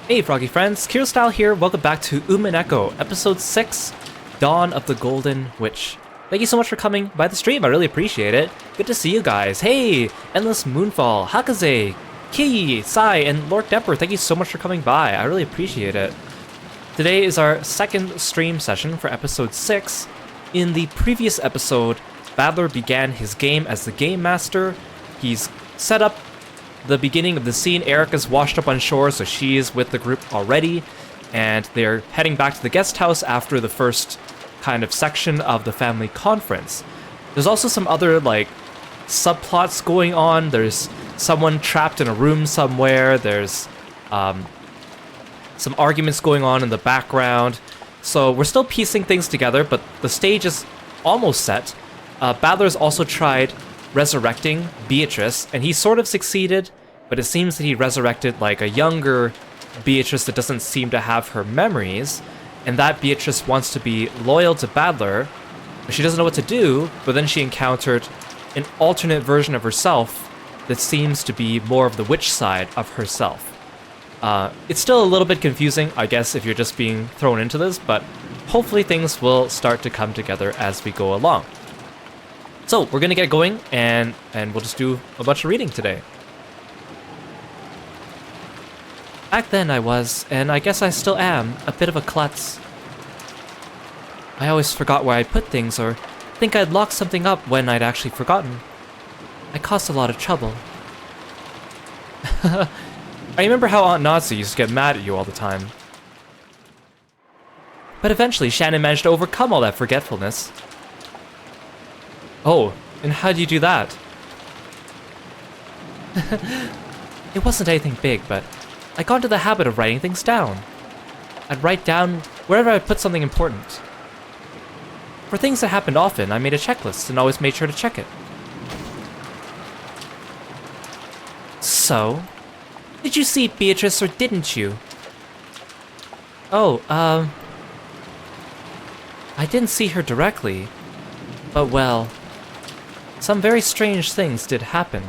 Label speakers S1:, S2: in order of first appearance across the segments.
S1: Hey Froggy friends, Kirostyle here, welcome back to Umineko, episode 6, Dawn of the Golden Witch. Thank you so much for coming by the stream, I really appreciate it. Good to see you guys. Hey, Endless Moonfall, Hakaze, Ki, Sai, and Lord Depper, thank you so much for coming by, I really appreciate it. Today is our second stream session for episode 6. In the previous episode, Battler began his game as the Game Master. He's set up the beginning of the scene. Erica's washed up on shore, so she is with the group already, and they're heading back to the guest house after the first kind of section of the family conference. There's also some other, like, subplots going on. There's someone trapped in a room somewhere. There's some arguments going on in the background. So we're still piecing things together, but the stage is almost set. Battler's also tried resurrecting Beatrice, and he sort of succeeded, but it seems that he resurrected like a younger Beatrice that doesn't seem to have her memories, and that Beatrice wants to be loyal to Battler, but she doesn't know what to do. But then she encountered an alternate version of herself that seems to be more of the witch side of herself. It's still a little bit confusing, I guess, if you're just being thrown into this, but hopefully things will start to come together as we go along. So we're gonna get going, and we'll just do a bunch of reading today. Back then I was, and I guess I still am, a bit of a klutz. I always forgot where I'd put things, or think I'd locked something up when I'd actually forgotten. I caused a lot of trouble. I remember how Aunt Nazi used to get mad at you all the time. But eventually Shannon managed to overcome all that forgetfulness. Oh, and how do you do that? It wasn't anything big, but I got into the habit of writing things down. I'd write down wherever I put something important. For things that happened often, I made a checklist and always made sure to check it. So, did you see Beatrice or didn't you? Oh, I didn't see her directly, but well, some very strange things did happen.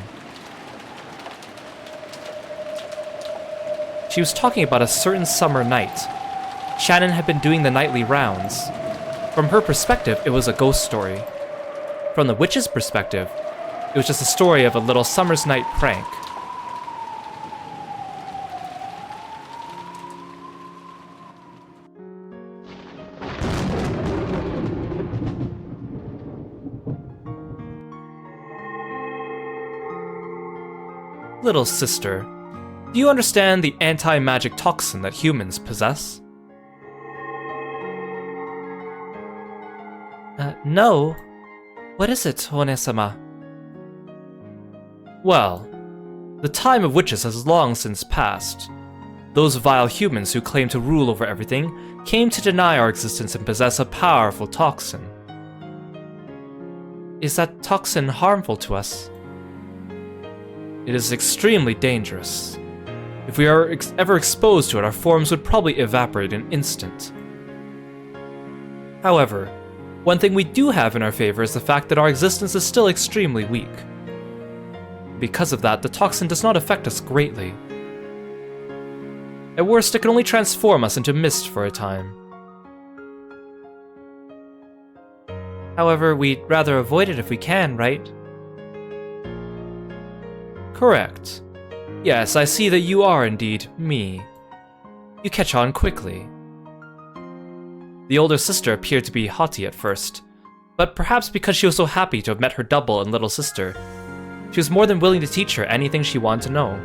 S1: She was talking about a certain summer night. Shannon had been doing the nightly rounds. From her perspective, it was a ghost story. From the witch's perspective, it was just a story of a little summer's night prank. Little sister, do you understand the anti-magic toxin that humans possess? No. What is it, One-sama? Well, the time of witches has long since passed. Those vile humans who claim to rule over everything came to deny our existence and possess a powerful toxin. Is that toxin harmful to us? It is extremely dangerous. If we are ever exposed to it, our forms would probably evaporate in an instant. However, one thing we do have in our favor is the fact that our existence is still extremely weak. Because of that, the toxin does not affect us greatly. At worst, it can only transform us into mist for a time. However, we'd rather avoid it if we can, right? Correct. Yes, I see that you are indeed me. You catch on quickly. The older sister appeared to be haughty at first, but perhaps because she was so happy to have met her double and little sister, she was more than willing to teach her anything she wanted to know.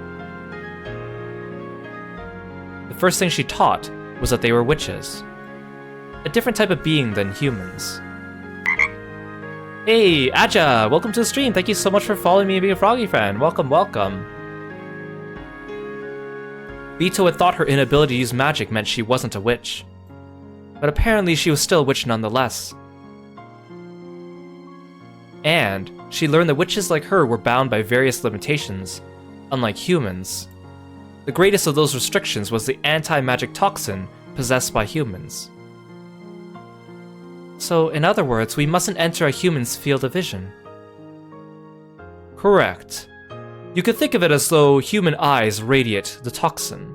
S1: The first thing she taught was that they were witches. A different type of being than humans. Hey, Aja! Welcome to the stream! Thank you so much for following me and being a Froggy fan! Welcome, welcome! Vito had thought her inability to use magic meant she wasn't a witch. But apparently she was still a witch nonetheless. And she learned that witches like her were bound by various limitations, unlike humans. The greatest of those restrictions was the anti-magic toxin possessed by humans. So, in other words, we mustn't enter a human's field of vision. Correct. You could think of it as though human eyes radiate the toxin.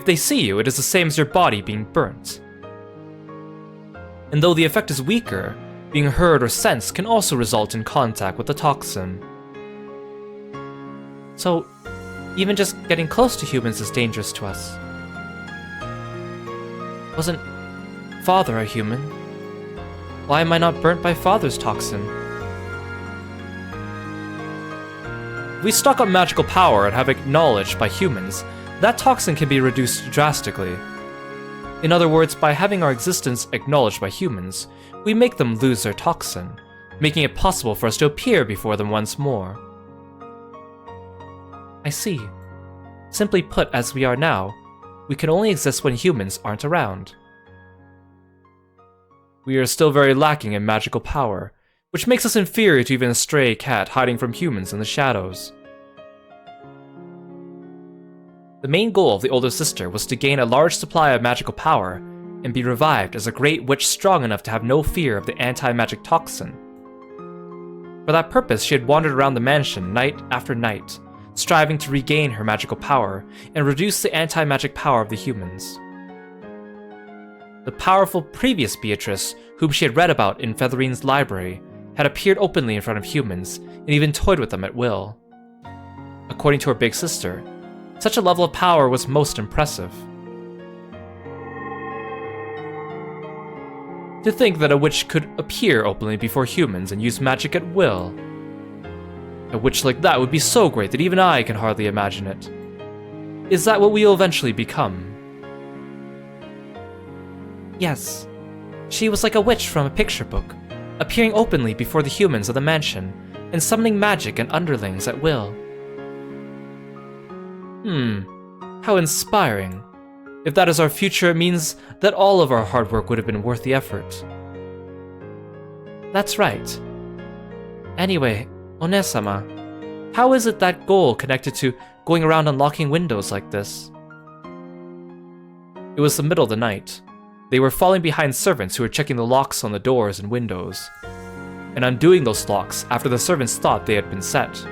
S1: they see you, it is the same as your body being burnt. And though the effect is weaker, being heard or sensed can also result in contact with the toxin. So, even just getting close to humans is dangerous to us. Wasn't Father a human? Why am I not burnt by Father's toxin? If we stock up magical power and have it acknowledged by humans, that toxin can be reduced drastically. In other words, by having our existence acknowledged by humans, we make them lose their toxin, making it possible for us to appear before them once more. I see. Simply put, as we are now, we can only exist when humans aren't around. We are still very lacking in magical power, which makes us inferior to even a stray cat hiding from humans in the shadows. The main goal of the older sister was to gain a large supply of magical power and be revived as a great witch strong enough to have no fear of the anti-magic toxin. For that purpose, she had wandered around the mansion night after night, striving to regain her magical power and reduce the anti-magic power of the humans. The powerful previous Beatrice, whom she had read about in Featherine's library, had appeared openly in front of humans and even toyed with them at will. According to her big sister, such a level of power was most impressive. To think that a witch could appear openly before humans and use magic at will. A witch like that would be so great that even I can hardly imagine it. Is that what we will eventually become? Yes. She was like a witch from a picture book, appearing openly before the humans of the mansion and summoning magic and underlings at will. How inspiring. If that is our future, it means that all of our hard work would have been worth the effort. That's right. Anyway, One-sama, how is it that goal connected to going around unlocking windows like this? It was the middle of the night. They were falling behind servants who were checking the locks on the doors and windows, and undoing those locks after the servants thought they had been set.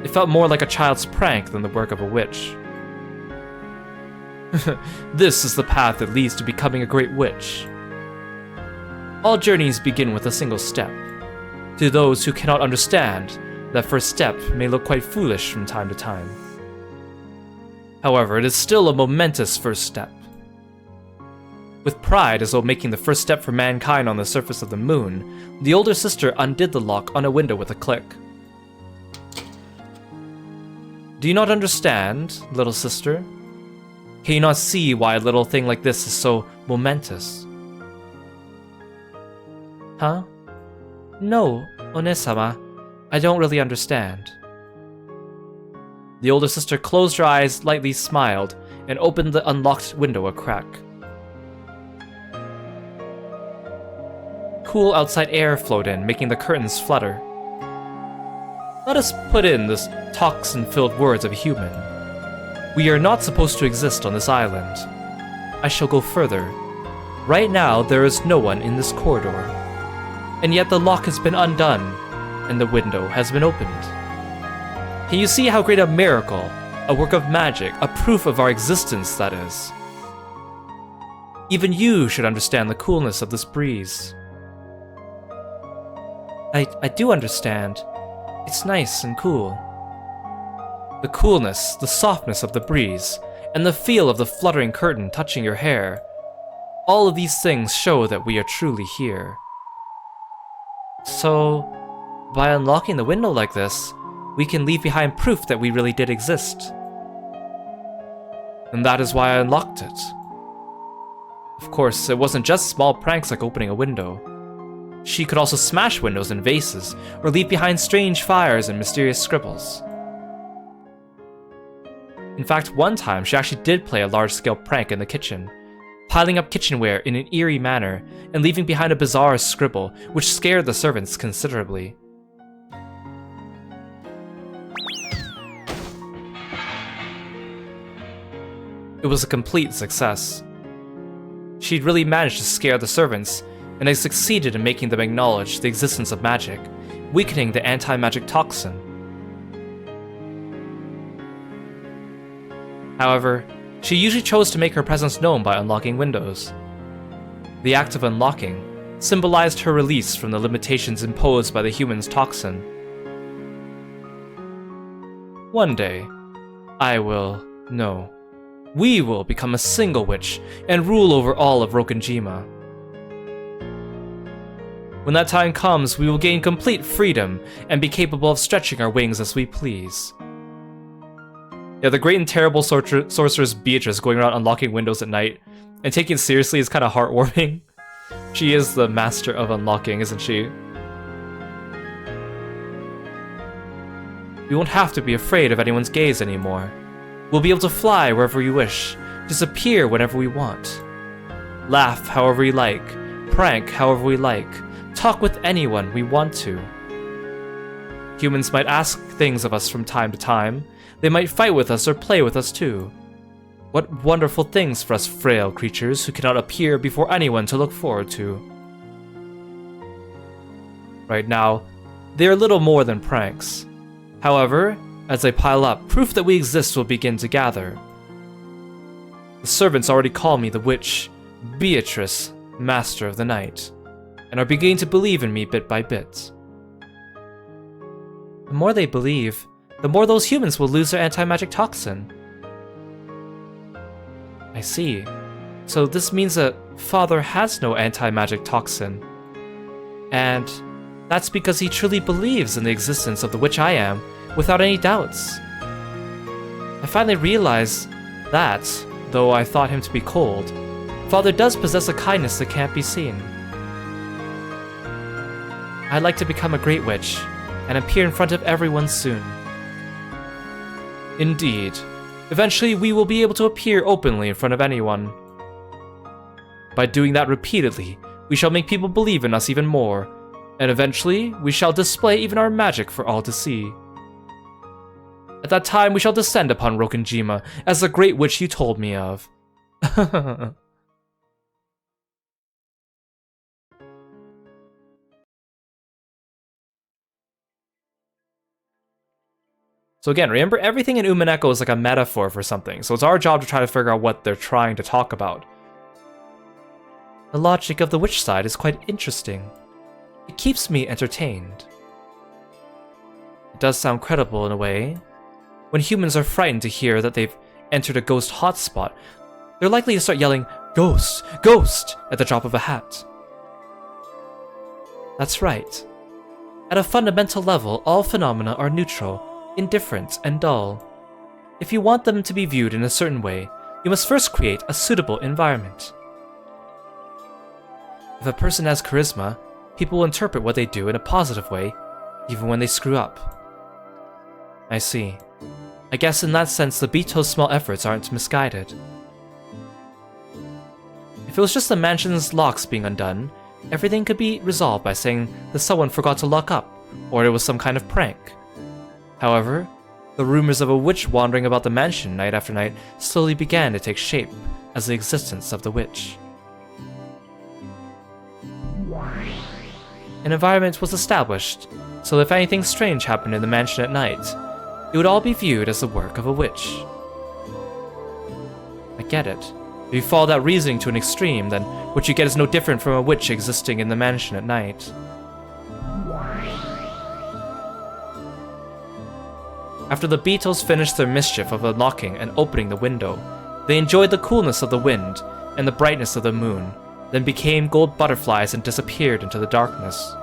S1: It felt more like a child's prank than the work of a witch. This is the path that leads to becoming a great witch. All journeys begin with a single step. To those who cannot understand, that first step may look quite foolish from time to time. However, it is still a momentous first step. With pride as though making the first step for mankind on the surface of the moon, the older sister undid the lock on a window with a click. Do you not understand, little sister? Can you not see why a little thing like this is so momentous? Huh? No, One-sama, I don't really understand. The older sister closed her eyes, lightly smiled, and opened the unlocked window a crack. Cool outside air flowed in, making the curtains flutter. Let us put in this toxin-filled words of a human. We are not supposed to exist on this island. I shall go further. Right now, there is no one in this corridor. And yet the lock has been undone, and the window has been opened. Can you see how great a miracle, a work of magic, a proof of our existence that is? Even you should understand the coolness of this breeze. I do understand. It's nice and cool. The coolness, the softness of the breeze, and the feel of the fluttering curtain touching your hair. All of these things show that we are truly here. So, by unlocking the window like this, we can leave behind proof that we really did exist. And that is why I unlocked it. Of course, it wasn't just small pranks like opening a window. She could also smash windows and vases, or leave behind strange fires and mysterious scribbles. In fact, one time she actually did play a large-scale prank in the kitchen, piling up kitchenware in an eerie manner and leaving behind a bizarre scribble, which scared the servants considerably. It was a complete success. She'd really managed to scare the servants, and had succeeded in making them acknowledge the existence of magic, weakening the anti-magic toxin. However, she usually chose to make her presence known by unlocking windows. The act of unlocking symbolized her release from the limitations imposed by the human's toxin. One day, we will become a single witch and rule over all of Rokkenjima. When that time comes, we will gain complete freedom and be capable of stretching our wings as we please. Yeah, the great and terrible sorceress Beatrice going around unlocking windows at night and taking it seriously is kind of heartwarming. She is the master of unlocking, isn't she? We won't have to be afraid of anyone's gaze anymore. We'll be able to fly wherever we wish, disappear whenever we want. Laugh however we like, prank however we like, talk with anyone we want to. Humans might ask things of us from time to time. They might fight with us or play with us too. What wonderful things for us frail creatures who cannot appear before anyone to look forward to. Right now, they are little more than pranks. However, as they pile up, proof that we exist will begin to gather. The servants already call me the witch, Beatrice, Master of the Night, and are beginning to believe in me bit by bit. The more they believe, the more those humans will lose their anti-magic toxin. I see. So this means that Father has no anti-magic toxin. And that's because he truly believes in the existence of the witch I am, without any doubts. I finally realized that, though I thought him to be cold, Father does possess a kindness that can't be seen. I'd like to become a great witch, and appear in front of everyone soon. Indeed. Eventually, we will be able to appear openly in front of anyone. By doing that repeatedly, we shall make people believe in us even more, and eventually, we shall display even our magic for all to see. At that time, we shall descend upon Rokkenjima as the great witch you told me of. So again, remember, everything in Umineko is like a metaphor for something, so it's our job to try to figure out what they're trying to talk about. The logic of the witch side is quite interesting. It keeps me entertained. It does sound credible in a way. When humans are frightened to hear that they've entered a ghost hotspot, they're likely to start yelling, "Ghost! Ghost!" at the drop of a hat. That's right. At a fundamental level, all phenomena are neutral, indifferent, and dull. If you want them to be viewed in a certain way, you must first create a suitable environment. If a person has charisma, people will interpret what they do in a positive way, even when they screw up. I see. I guess in that sense the Bito's small efforts aren't misguided. If it was just the mansion's locks being undone, everything could be resolved by saying that someone forgot to lock up, or it was some kind of prank. However, the rumors of a witch wandering about the mansion night after night slowly began to take shape as the existence of the witch. An environment was established, so if anything strange happened in the mansion at night, it would all be viewed as the work of a witch. I get it. If you follow that reasoning to an extreme, then what you get is no different from a witch existing in the mansion at night. After the Beatles finished their mischief of unlocking and opening the window, they enjoyed the coolness of the wind and the brightness of the moon, then became gold butterflies and disappeared into the darkness.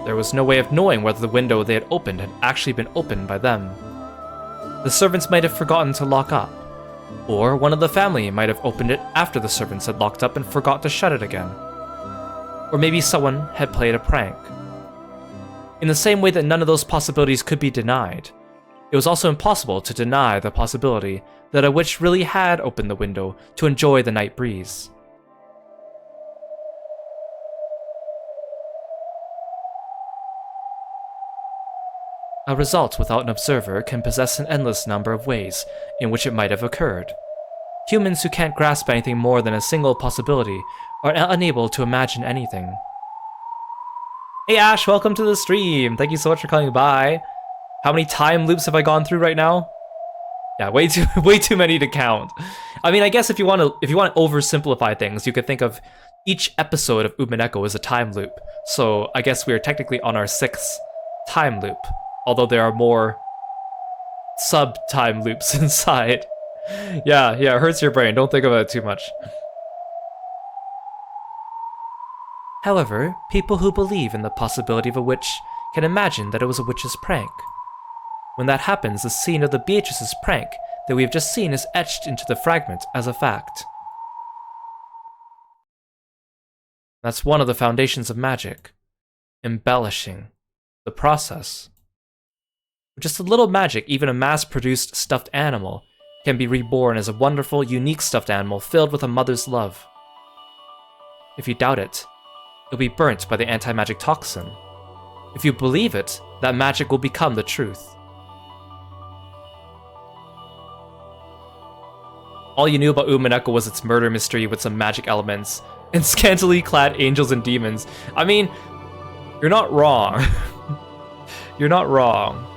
S1: There was no way of knowing whether the window they had opened had actually been opened by them. The servants might have forgotten to lock up, or one of the family might have opened it after the servants had locked up and forgot to shut it again. Or maybe someone had played a prank. In the same way that none of those possibilities could be denied, it was also impossible to deny the possibility that a witch really had opened the window to enjoy the night breeze. A result without an observer can possess an endless number of ways in which it might have occurred. Humans who can't grasp anything more than a single possibility are unable to imagine anything. Hey Ash, welcome to the stream. Thank you so much for coming by. How many time loops have I gone through right now? Yeah, way too many to count. I mean, I guess if you want to oversimplify things, you could think of each episode of Umineko as a time loop. So I guess we are technically on our 6th time loop, although there are more sub-time loops inside. Yeah, it hurts your brain. Don't think about it too much. However, people who believe in the possibility of a witch can imagine that it was a witch's prank. When that happens, the scene of the Beatrice's prank that we have just seen is etched into the fragment as a fact. That's one of the foundations of magic. Embellishing the process. With just a little magic, even a mass-produced stuffed animal can be reborn as a wonderful, unique stuffed animal filled with a mother's love. If you doubt it, it'll be burnt by the anti-magic toxin. If you believe it, that magic will become the truth. All you knew about Umineko was its murder mystery with some magic elements, and scantily clad angels and demons. I mean, you're not wrong. You're not wrong.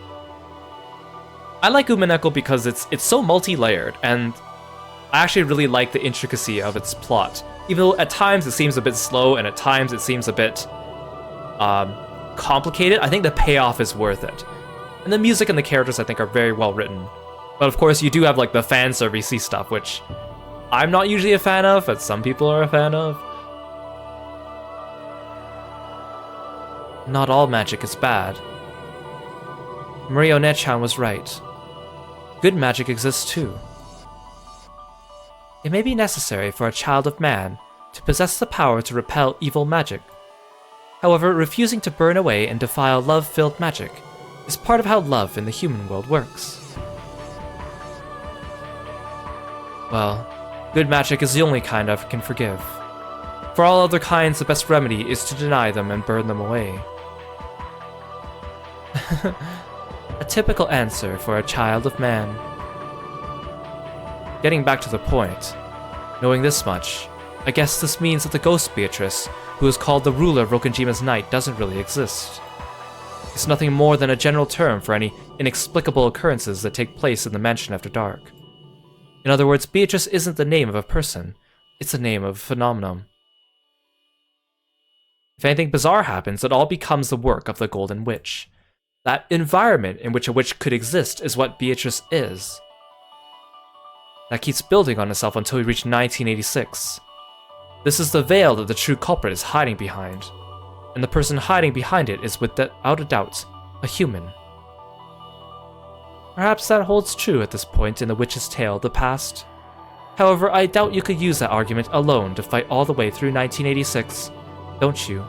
S1: I like Umineko because it's so multi-layered, and I actually really like the intricacy of its plot. Even though at times it seems a bit slow, and at times it seems a bit complicated, I think the payoff is worth it. And the music and the characters I think are very well written. But of course you do have like the fan servicey stuff, which I'm not usually a fan of, but some people are a fan of. Not all magic is bad. Mario Nechan was right. Good magic exists too. It may be necessary for a child of man to possess the power to repel evil magic. However, refusing to burn away and defile love-filled magic is part of how love in the human world works. Well, good magic is the only kind I can forgive. For all other kinds, the best remedy is to deny them and burn them away. A typical answer for a child of man. Getting back to the point, knowing this much, I guess this means that the ghost Beatrice, who is called the ruler of Rokenjima's night, doesn't really exist. It's nothing more than a general term for any inexplicable occurrences that take place in the mansion after dark. In other words, Beatrice isn't the name of a person, it's the name of a phenomenon. If anything bizarre happens, it all becomes the work of the Golden Witch. That environment in which a witch could exist is what Beatrice is. That keeps building on itself until we reach 1986. This is the veil that the true culprit is hiding behind, and the person hiding behind it is without a doubt a human. Perhaps that holds true at this point in the witch's tale of the past. However, I doubt you could use that argument alone to fight all the way through 1986, don't you?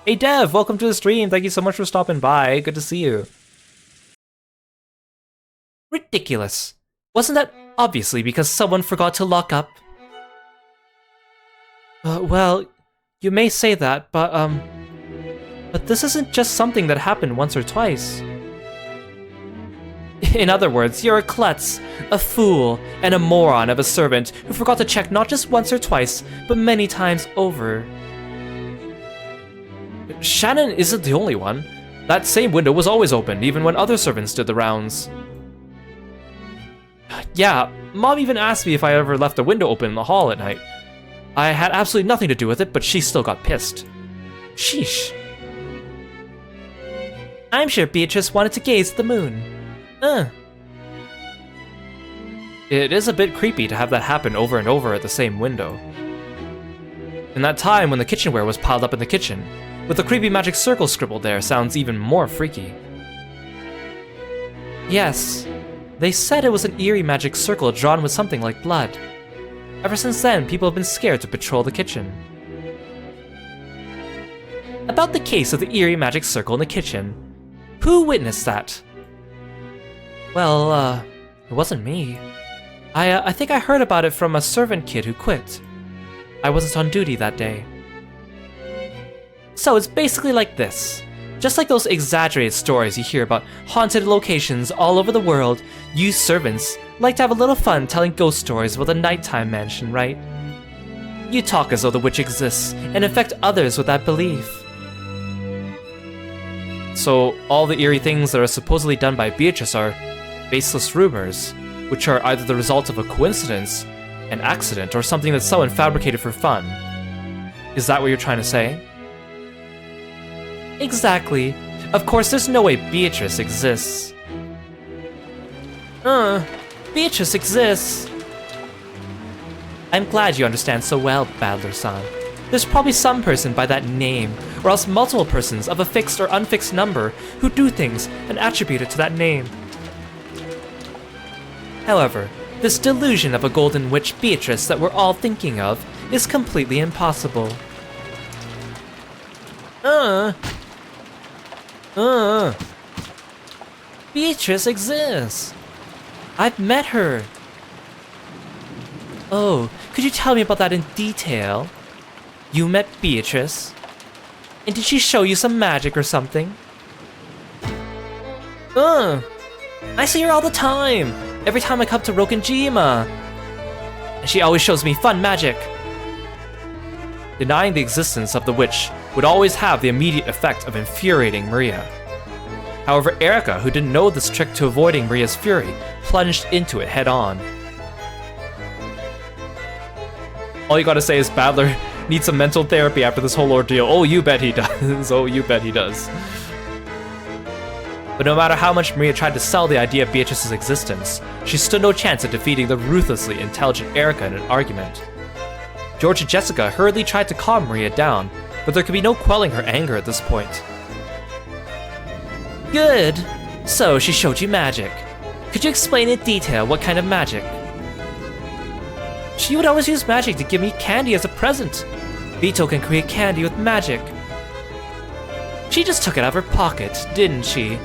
S1: Hey Dev, welcome to the stream. Thank you so much for stopping by. Good to see you. Ridiculous. Wasn't that obviously because someone forgot to lock up? Well, you may say that, but this isn't just something that happened once or twice. In other words, you're a klutz, a fool, and a moron of a servant who forgot to check not just once or twice, but many times over. Shannon isn't the only one. That same window was always open, even when other servants did the rounds. Yeah, Mom even asked me if I ever left a window open in the hall at night. I had absolutely nothing to do with it, but she still got pissed. Sheesh. I'm sure Beatrice wanted to gaze at the moon. It is a bit creepy to have that happen over and over at the same window. And that time when the kitchenware was piled up in the kitchen, with the creepy magic circle scribbled there, sounds even more freaky. Yes, they said it was an eerie magic circle drawn with something like blood. Ever since then, people have been scared to patrol the kitchen. About the case of the eerie magic circle in the kitchen, who witnessed that? Well, it wasn't me. I think I heard about it from a servant kid who quit. I wasn't on duty that day. So it's basically like this. Just like those exaggerated stories you hear about haunted locations all over the world, you servants like to have a little fun telling ghost stories about the nighttime mansion, right? You talk as though the witch exists and infect others with that belief. So all the eerie things that are supposedly done by Beatrice are baseless rumors, which are either the result of a coincidence, an accident, or something that someone fabricated for fun. Is that what you're trying to say? Exactly. Of course, there's no way Beatrice exists. Beatrice exists. I'm glad you understand so well, Battler-san. There's probably some person by that name, or else multiple persons of a fixed or unfixed number who do things and attribute it to that name. However, this delusion of a golden witch Beatrice that we're all thinking of is completely impossible. Beatrice exists. I've met her. Oh, could you tell me about that in detail? You met Beatrice? And did she show you some magic or something? I see her all the time. Every time I come to Rokenjima. And she always shows me fun magic. Denying the existence of the witch would always have the immediate effect of infuriating Maria. However, Erika, who didn't know this trick to avoiding Maria's fury, plunged into it head-on. All you gotta say is Battler needs some mental therapy after this whole ordeal. Oh, you bet he does. Oh, you bet he does. But no matter how much Maria tried to sell the idea of Beatrice's existence, she stood no chance of defeating the ruthlessly intelligent Erika in an argument. George and Jessica hurriedly tried to calm Maria down, but there could be no quelling her anger at this point. Good. So she showed you magic. Could you explain in detail what kind of magic? She would always use magic to give me candy as a present. Vito can create candy with magic. She just took it out of her pocket, didn't she?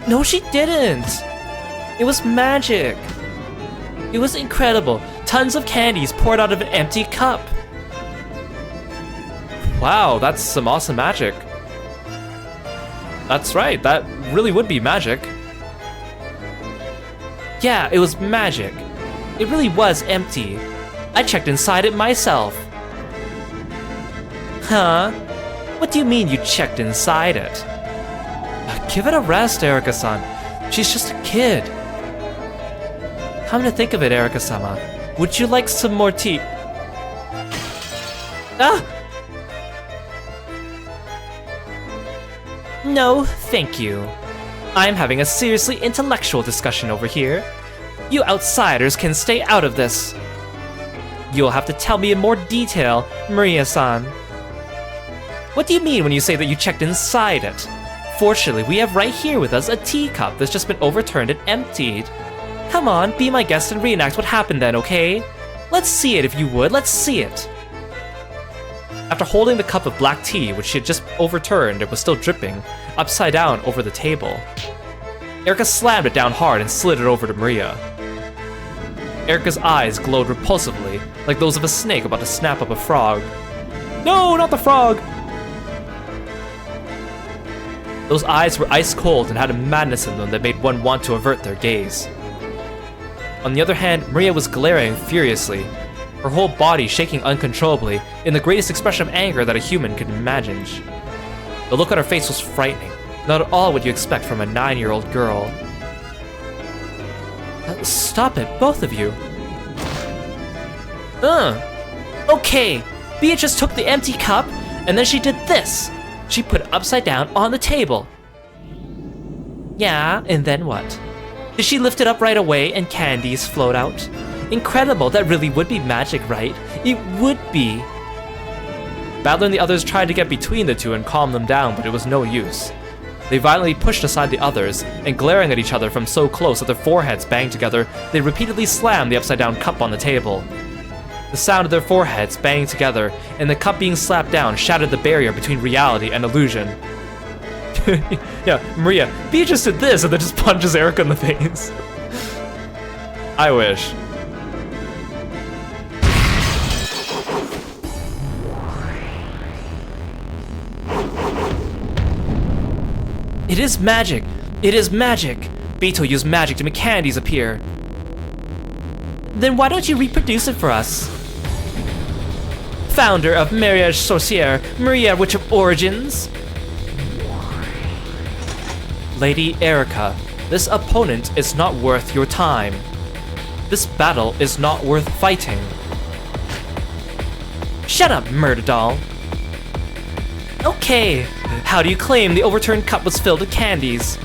S1: No, she didn't. It was magic. It was incredible. Tons of candies poured out of an empty cup. Wow, that's some awesome magic. That's right, that really would be magic. Yeah, it was magic. It really was empty. I checked inside it myself. Huh? What do you mean you checked inside it? Give it a rest, Erika-san. She's just a kid. Come to think of it, Erika-sama, would you like some more tea? Ah! No, thank you. I'm having a seriously intellectual discussion over here. You outsiders can stay out of this. You'll have to tell me in more detail, Maria-san. What do you mean when you say that you checked inside it? Fortunately, we have right here with us a teacup that's just been overturned and emptied. Come on, be my guest and reenact what happened then, okay? Let's see it if you would, let's see it. After holding the cup of black tea, which she had just overturned and was still dripping, upside down over the table, Erika slammed it down hard and slid it over to Maria. Erika's eyes glowed repulsively, like those of a snake about to snap up a frog. No, not the frog! Those eyes were ice cold and had a madness in them that made one want to avert their gaze. On the other hand, Maria was glaring furiously, her whole body shaking uncontrollably in the greatest expression of anger that a human could imagine. The look on her face was frightening, not at all what you expect from a 9-year-old girl. Stop it, both of you. Okay, Beatrice took the empty cup, and then she did this. She put it upside down on the table. Yeah, and then what? Did she lift it up right away and candies float out? Incredible, that really would be magic, right? It would be. Battler and the others tried to get between the two and calm them down, but it was no use. They violently pushed aside the others, and glaring at each other from so close that their foreheads banged together, they repeatedly slammed the upside-down cup on the table. The sound of their foreheads banging together and the cup being slapped down shattered the barrier between reality and illusion. Yeah, Maria, Beatrice did this and then just punches Erika in the face. I wish. It is magic! It is magic! Vito used magic to make candies appear. Then why don't you reproduce it for us? Founder of Mariage Sorcière, Maria Witch of Origins. Lady Erica, this opponent is not worth your time. This battle is not worth fighting. Shut up, murder doll. Okay, how do you claim the overturned cup was filled with candies?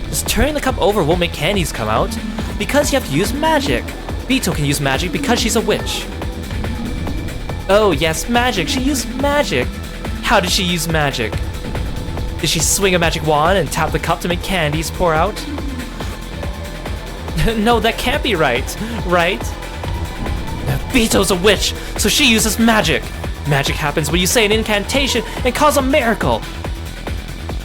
S1: Just turning the cup over won't make candies come out, because you have to use magic. Vito can use magic because she's a witch. Oh yes, magic, she used magic. How did she use magic? Did she swing a magic wand and tap the cup to make candies pour out? No, that can't be right, right? Vito's a witch, so she uses magic. Magic happens when you say an incantation and cause a miracle.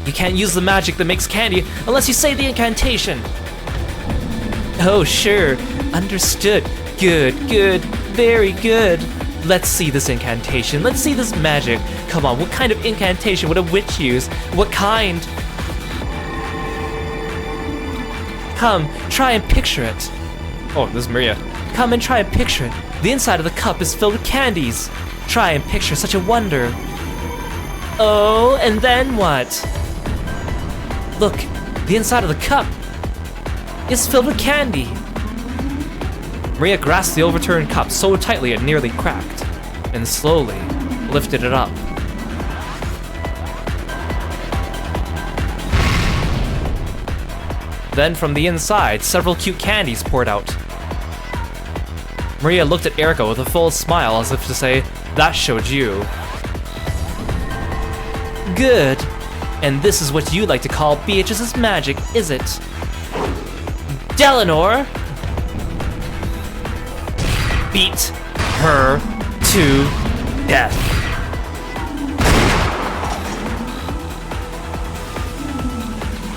S1: You can't use the magic that makes candy unless you say the incantation. Oh, sure. Understood. Good, good, very good. Let's see this incantation. Let's see this magic. Come on, what kind of incantation would a witch use? What kind? Come, try and picture it. Oh, this is Maria. Come and try and picture it. The inside of the cup is filled with candies. Try and picture such a wonder. Oh, and then what? Look, the inside of the cup is filled with candy. Maria grasped the overturned cup so tightly it nearly cracked, and slowly lifted it up. Then from the inside, several cute candies poured out. Maria looked at Erica with a full smile as if to say, that showed you. Good. And this is what you like to call Beatrice's magic, is it? Delanor! Beat her to death.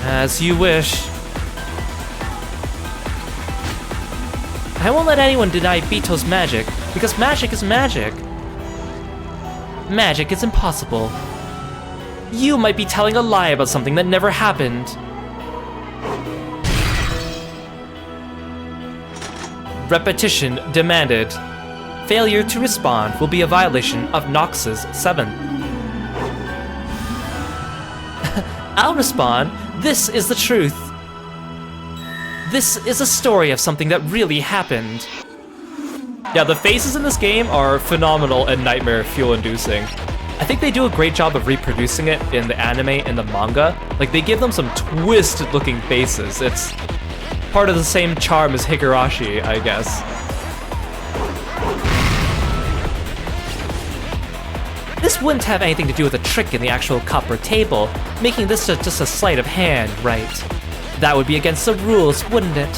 S1: As you wish. I won't let anyone deny Vito's magic, because magic is magic. Magic is impossible. You might be telling a lie about something that never happened. Repetition demanded. Failure to respond will be a violation of Nox's 7th. I'll respond. This is the truth. This is a story of something that really happened. Yeah, the faces in this game are phenomenal and nightmare fuel-inducing. I think they do a great job of reproducing it in the anime and the manga. Like, they give them some twisted-looking faces. It's part of the same charm as Higurashi, I guess. This wouldn't have anything to do with a trick in the actual cup or table, making this just a sleight of hand, right? That would be against the rules, wouldn't it?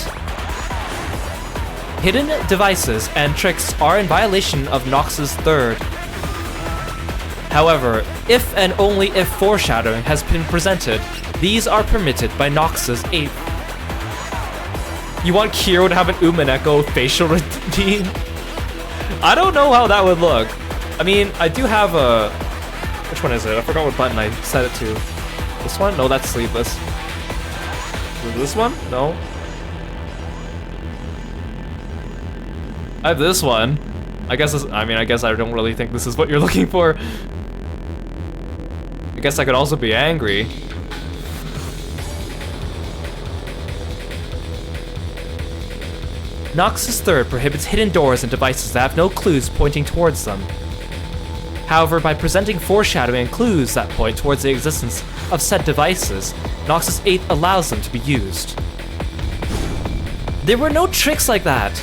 S1: Hidden devices and tricks are in violation of Nox's 3rd. However, if and only if foreshadowing has been presented, these are permitted by Nox's 8th. You want Kiro to have an Umineko facial routine? I don't know how that would look. I mean, I do have a... Which one is it? I forgot what button I set it to. This one? No, that's sleeveless. This one? No. I have this one. I guess I guess I don't really think this is what you're looking for. I guess I could also be angry. Nox's 3rd prohibits hidden doors and devices that have no clues pointing towards them. However, by presenting foreshadowing and clues that point towards the existence of said devices, Nox's 8th allows them to be used. There were no tricks like that.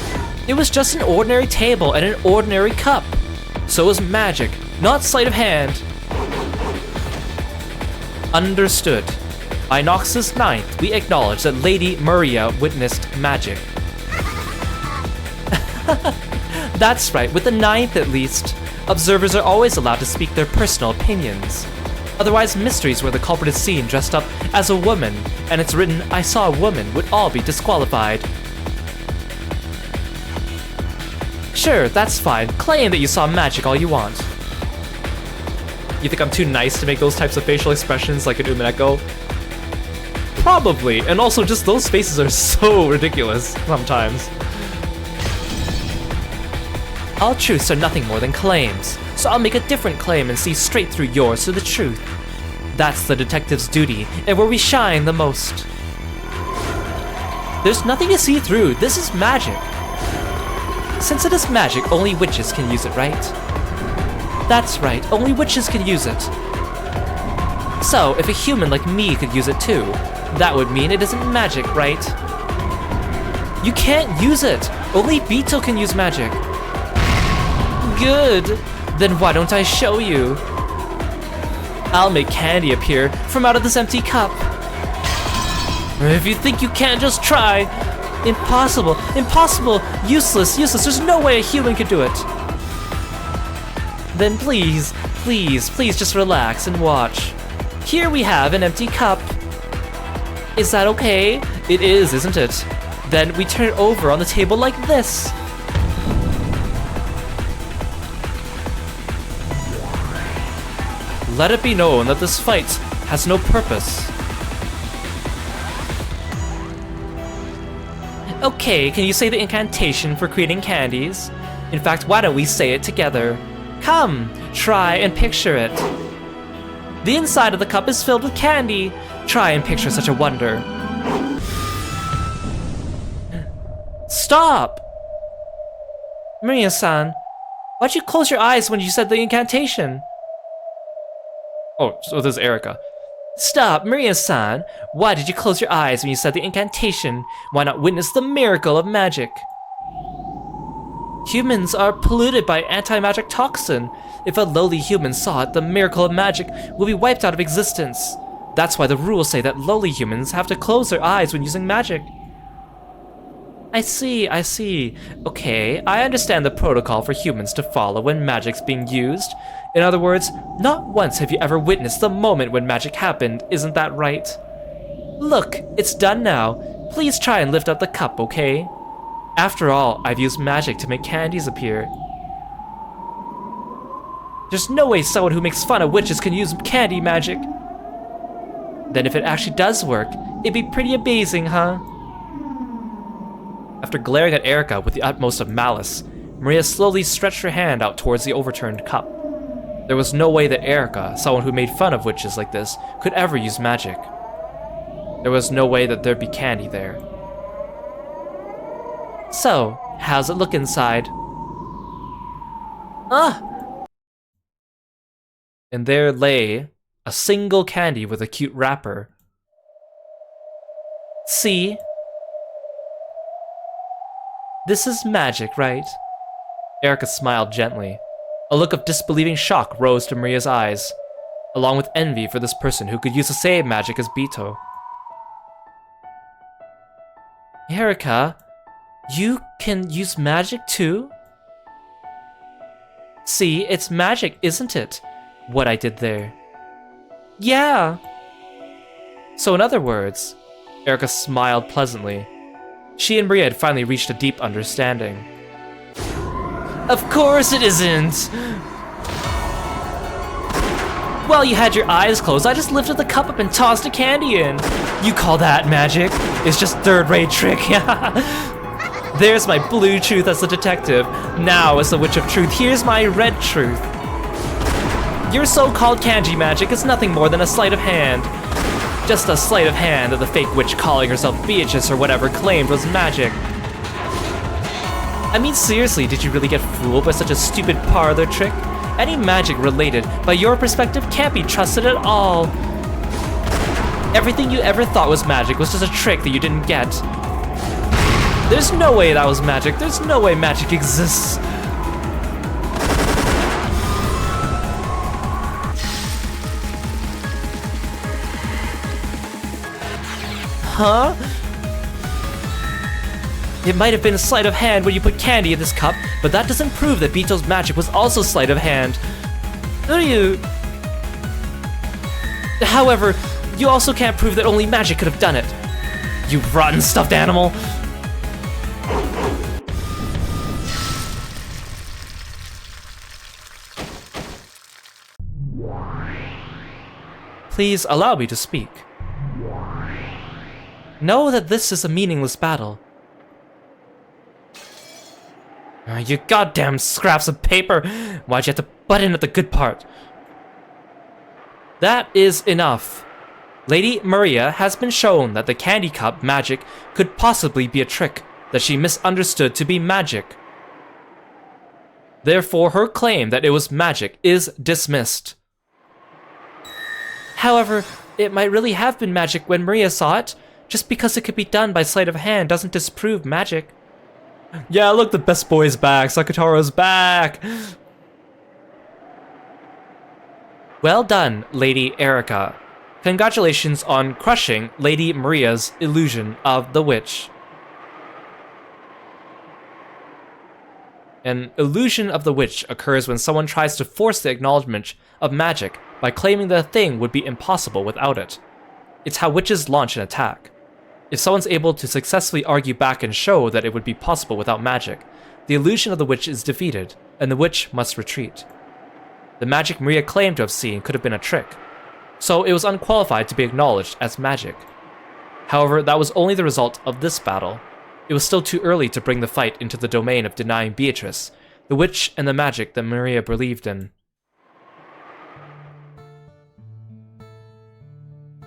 S1: It was just an ordinary table and an ordinary cup. So it was magic, not sleight of hand. Understood. By Nox's 9th, we acknowledge that Lady Maria witnessed magic. That's right, with the 9th at least, observers are always allowed to speak their personal opinions. Otherwise, mysteries where the culprit is seen dressed up as a woman, and it's written, I saw a woman, would all be disqualified. Sure, that's fine. Claim that you saw magic all you want. You think I'm too nice to make those types of facial expressions like in Umineko? Probably, and also just those faces are so ridiculous sometimes. All truths are nothing more than claims, so I'll make a different claim and see straight through yours to the truth. That's the detective's duty, and where we shine the most. There's nothing to see through, this is magic. Since it is magic, only witches can use it, right? That's right, only witches can use it. So, if a human like me could use it too, that would mean it isn't magic, right? You can't use it! Only Bito can use magic. Good! Then why don't I show you? I'll make candy appear from out of this empty cup. If you think you can't, just try. Impossible, impossible, useless, useless. There's no way a human could do it. Then please, please, please just relax and watch. Here we have an empty cup. Is that okay? It is, isn't it? Then we turn it over on the table like this. Let it be known that this fight has no purpose. Okay, can you say the incantation for creating candies? In fact, why don't we say it together? Come, try and picture it. The inside of the cup is filled with candy. Try and picture such a wonder. Stop! Maria-san, why'd you close your eyes when you said the incantation? Oh, so this is Erika. Stop, Maria-san! Why did you close your eyes when you said the incantation? Why not witness the miracle of magic? Humans are polluted by anti-magic toxin. If a lowly human saw it, the miracle of magic will be wiped out of existence. That's why the rules say that lowly humans have to close their eyes when using magic. I see, I see. Okay, I understand the protocol for humans to follow when magic's being used. In other words, not once have you ever witnessed the moment when magic happened, isn't that right? Look, it's done now. Please try and lift up the cup, okay? After all, I've used magic to make candies appear. There's no way someone who makes fun of witches can use candy magic. Then if it actually does work, it'd be pretty amazing, huh? After glaring at Erika with the utmost of malice, Maria slowly stretched her hand out towards the overturned cup. There was no way that Erika, someone who made fun of witches like this, could ever use magic. There was no way that there'd be candy there. So, how's it look inside? Ah! And there lay a single candy with a cute wrapper. See? This is magic, right? Erika smiled gently. A look of disbelieving shock rose to Maria's eyes, along with envy for this person who could use the same magic as Bito. Erika, you can use magic too? See, it's magic, isn't it? What I did there. Yeah! So in other words, Erika smiled pleasantly. She and Maria had finally reached a deep understanding. Of course it isn't! Well, you had your eyes closed. I just lifted the cup up and tossed a candy in. You call that magic? It's just third-rate trick. There's my blue truth as the detective. Now, as the witch of truth, here's my red truth. Your so-called kanji magic is nothing more than a sleight of hand. Just a sleight of hand that the fake witch calling herself Beatrice or whatever claimed was magic. I mean, seriously, did you really get fooled by such a stupid parlor trick? Any magic related, by your perspective, can't be trusted at all. Everything you ever thought was magic was just a trick that you didn't get. There's no way that was magic. There's no way magic exists. Huh? It might have been a sleight of hand when you put candy in this cup, but that doesn't prove that Bito's magic was also sleight of hand. However, you also can't prove that only magic could have done it. You rotten stuffed animal! Please allow me to speak. Know that this is a meaningless battle. You goddamn scraps of paper! Why'd you have to butt in at the good part? That is enough. Lady Maria has been shown that the candy cup magic could possibly be a trick that she misunderstood to be magic. Therefore, her claim that it was magic is dismissed. However, it might really have been magic when Maria saw it. Just because it could be done by sleight of hand doesn't disprove magic. Yeah, look, the best boy's back. Sakataro's back. Well done, Lady Erica. Congratulations on crushing Lady Maria's illusion of the witch. An illusion of the witch occurs when someone tries to force the acknowledgement of magic by claiming that a thing would be impossible without it. It's how witches launch an attack. If someone's able to successfully argue back and show that it would be possible without magic, the illusion of the witch is defeated, and the witch must retreat. The magic Maria claimed to have seen could have been a trick, so it was unqualified to be acknowledged as magic. However, that was only the result of this battle. It was still too early to bring the fight into the domain of denying Beatrice, the witch and the magic that Maria believed in.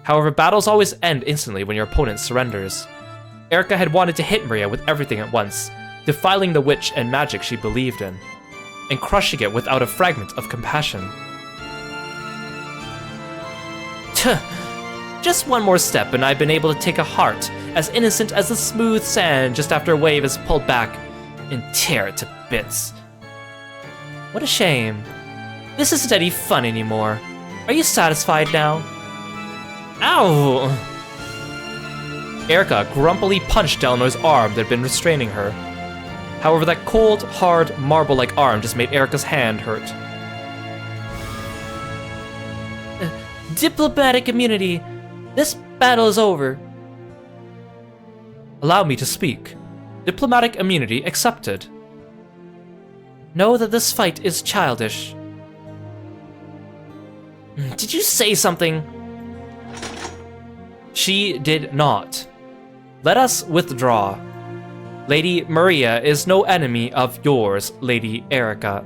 S1: However, battles always end instantly when your opponent surrenders. Erica had wanted to hit Maria with everything at once, defiling the witch and magic she believed in, and crushing it without a fragment of compassion. Just one more step and I've been able to take a heart as innocent as the smooth sand just after a wave is pulled back and tear it to bits. What a shame. This isn't any fun anymore. Are you satisfied now? Ow! Erica grumpily punched Delanor's arm that had been restraining her. However, that cold, hard, marble-like arm just made Erica's hand hurt. Diplomatic immunity. This battle is over. Allow me to speak. Diplomatic immunity accepted. Know that this fight is childish. Did you say something? She did not. Let us withdraw. Lady Maria is no enemy of yours, Lady Erica.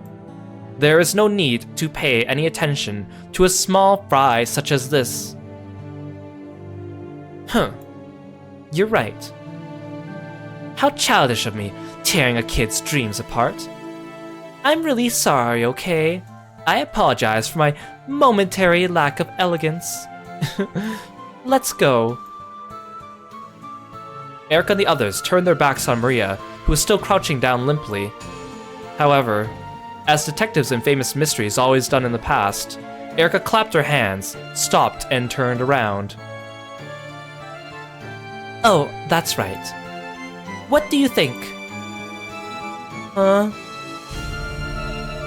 S1: There is no need to pay any attention to a small fry such as this. You're right. How childish of me, tearing a kid's dreams apart. I'm really sorry, okay? I apologize for my momentary lack of elegance. Let's go. Erica and the others turned their backs on Maria, who was still crouching down limply. However, as detectives in famous mysteries always done in the past, Erica clapped her hands, stopped, and turned around. Oh, that's right. What do you think?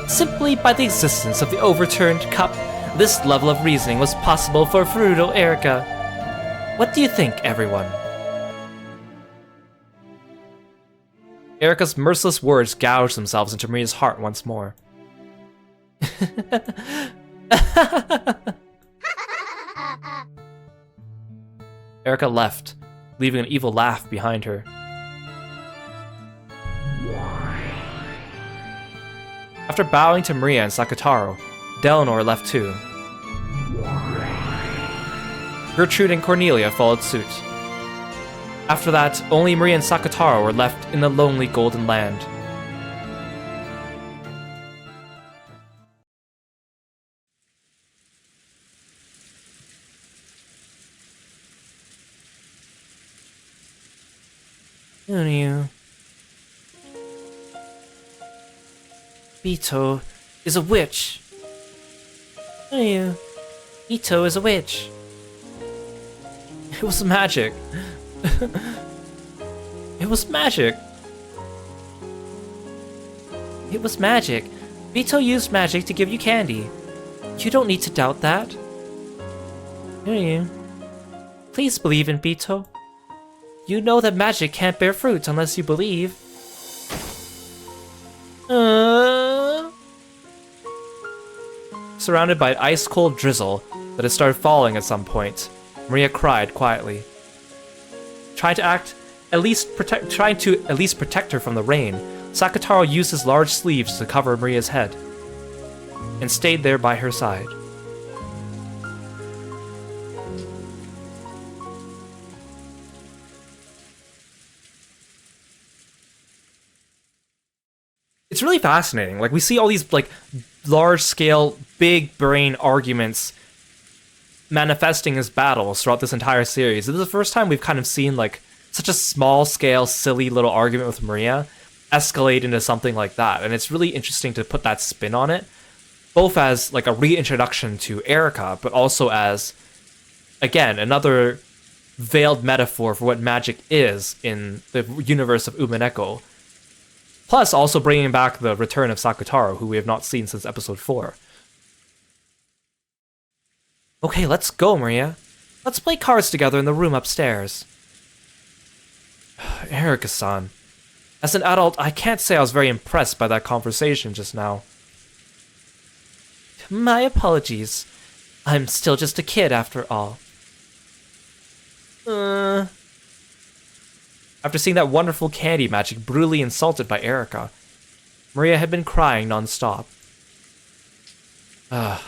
S1: Simply by the existence of the overturned cup, this level of reasoning was possible for Furuto Erica. What do you think, everyone? Erica's merciless words gouged themselves into Maria's heart once more. Erica left, leaving an evil laugh behind her. After bowing to Maria and Sakataro, Delanor left too. Gertrude and Cornelia followed suit. After that, only Maria and Sakataro were left in the lonely Golden Land. Bito is a witch. Bito is a witch. It was magic. It was magic. It was magic. Bito used magic to give you candy. You don't need to doubt that. Please believe in Bito. You know that magic can't bear fruit unless you believe. Surrounded by ice-cold drizzle, that it started falling at some point. Maria cried quietly. Trying to at least protect her from the rain, Sakataro used his large sleeves to cover Maria's head and stayed there by her side. It's really fascinating. Like, we see all these, like, large-scale, big-brain arguments manifesting as battles throughout this entire series. This is the first time we've kind of seen, like, such a small-scale, silly little argument with Maria escalate into something like that. And it's really interesting to put that spin on it, both as, like, a reintroduction to Erica, but also as, again, another veiled metaphor for what magic is in the universe of Umineko. Plus, also bringing back the return of Sakataro, who we have not seen since episode 4. Okay, let's go, Maria. Let's play cards together in the room upstairs. Erica-san. As an adult, I can't say I was very impressed by that conversation just now. My apologies. I'm still just a kid after all. After seeing that wonderful candy magic brutally insulted by Erica, Maria had been crying non-stop. I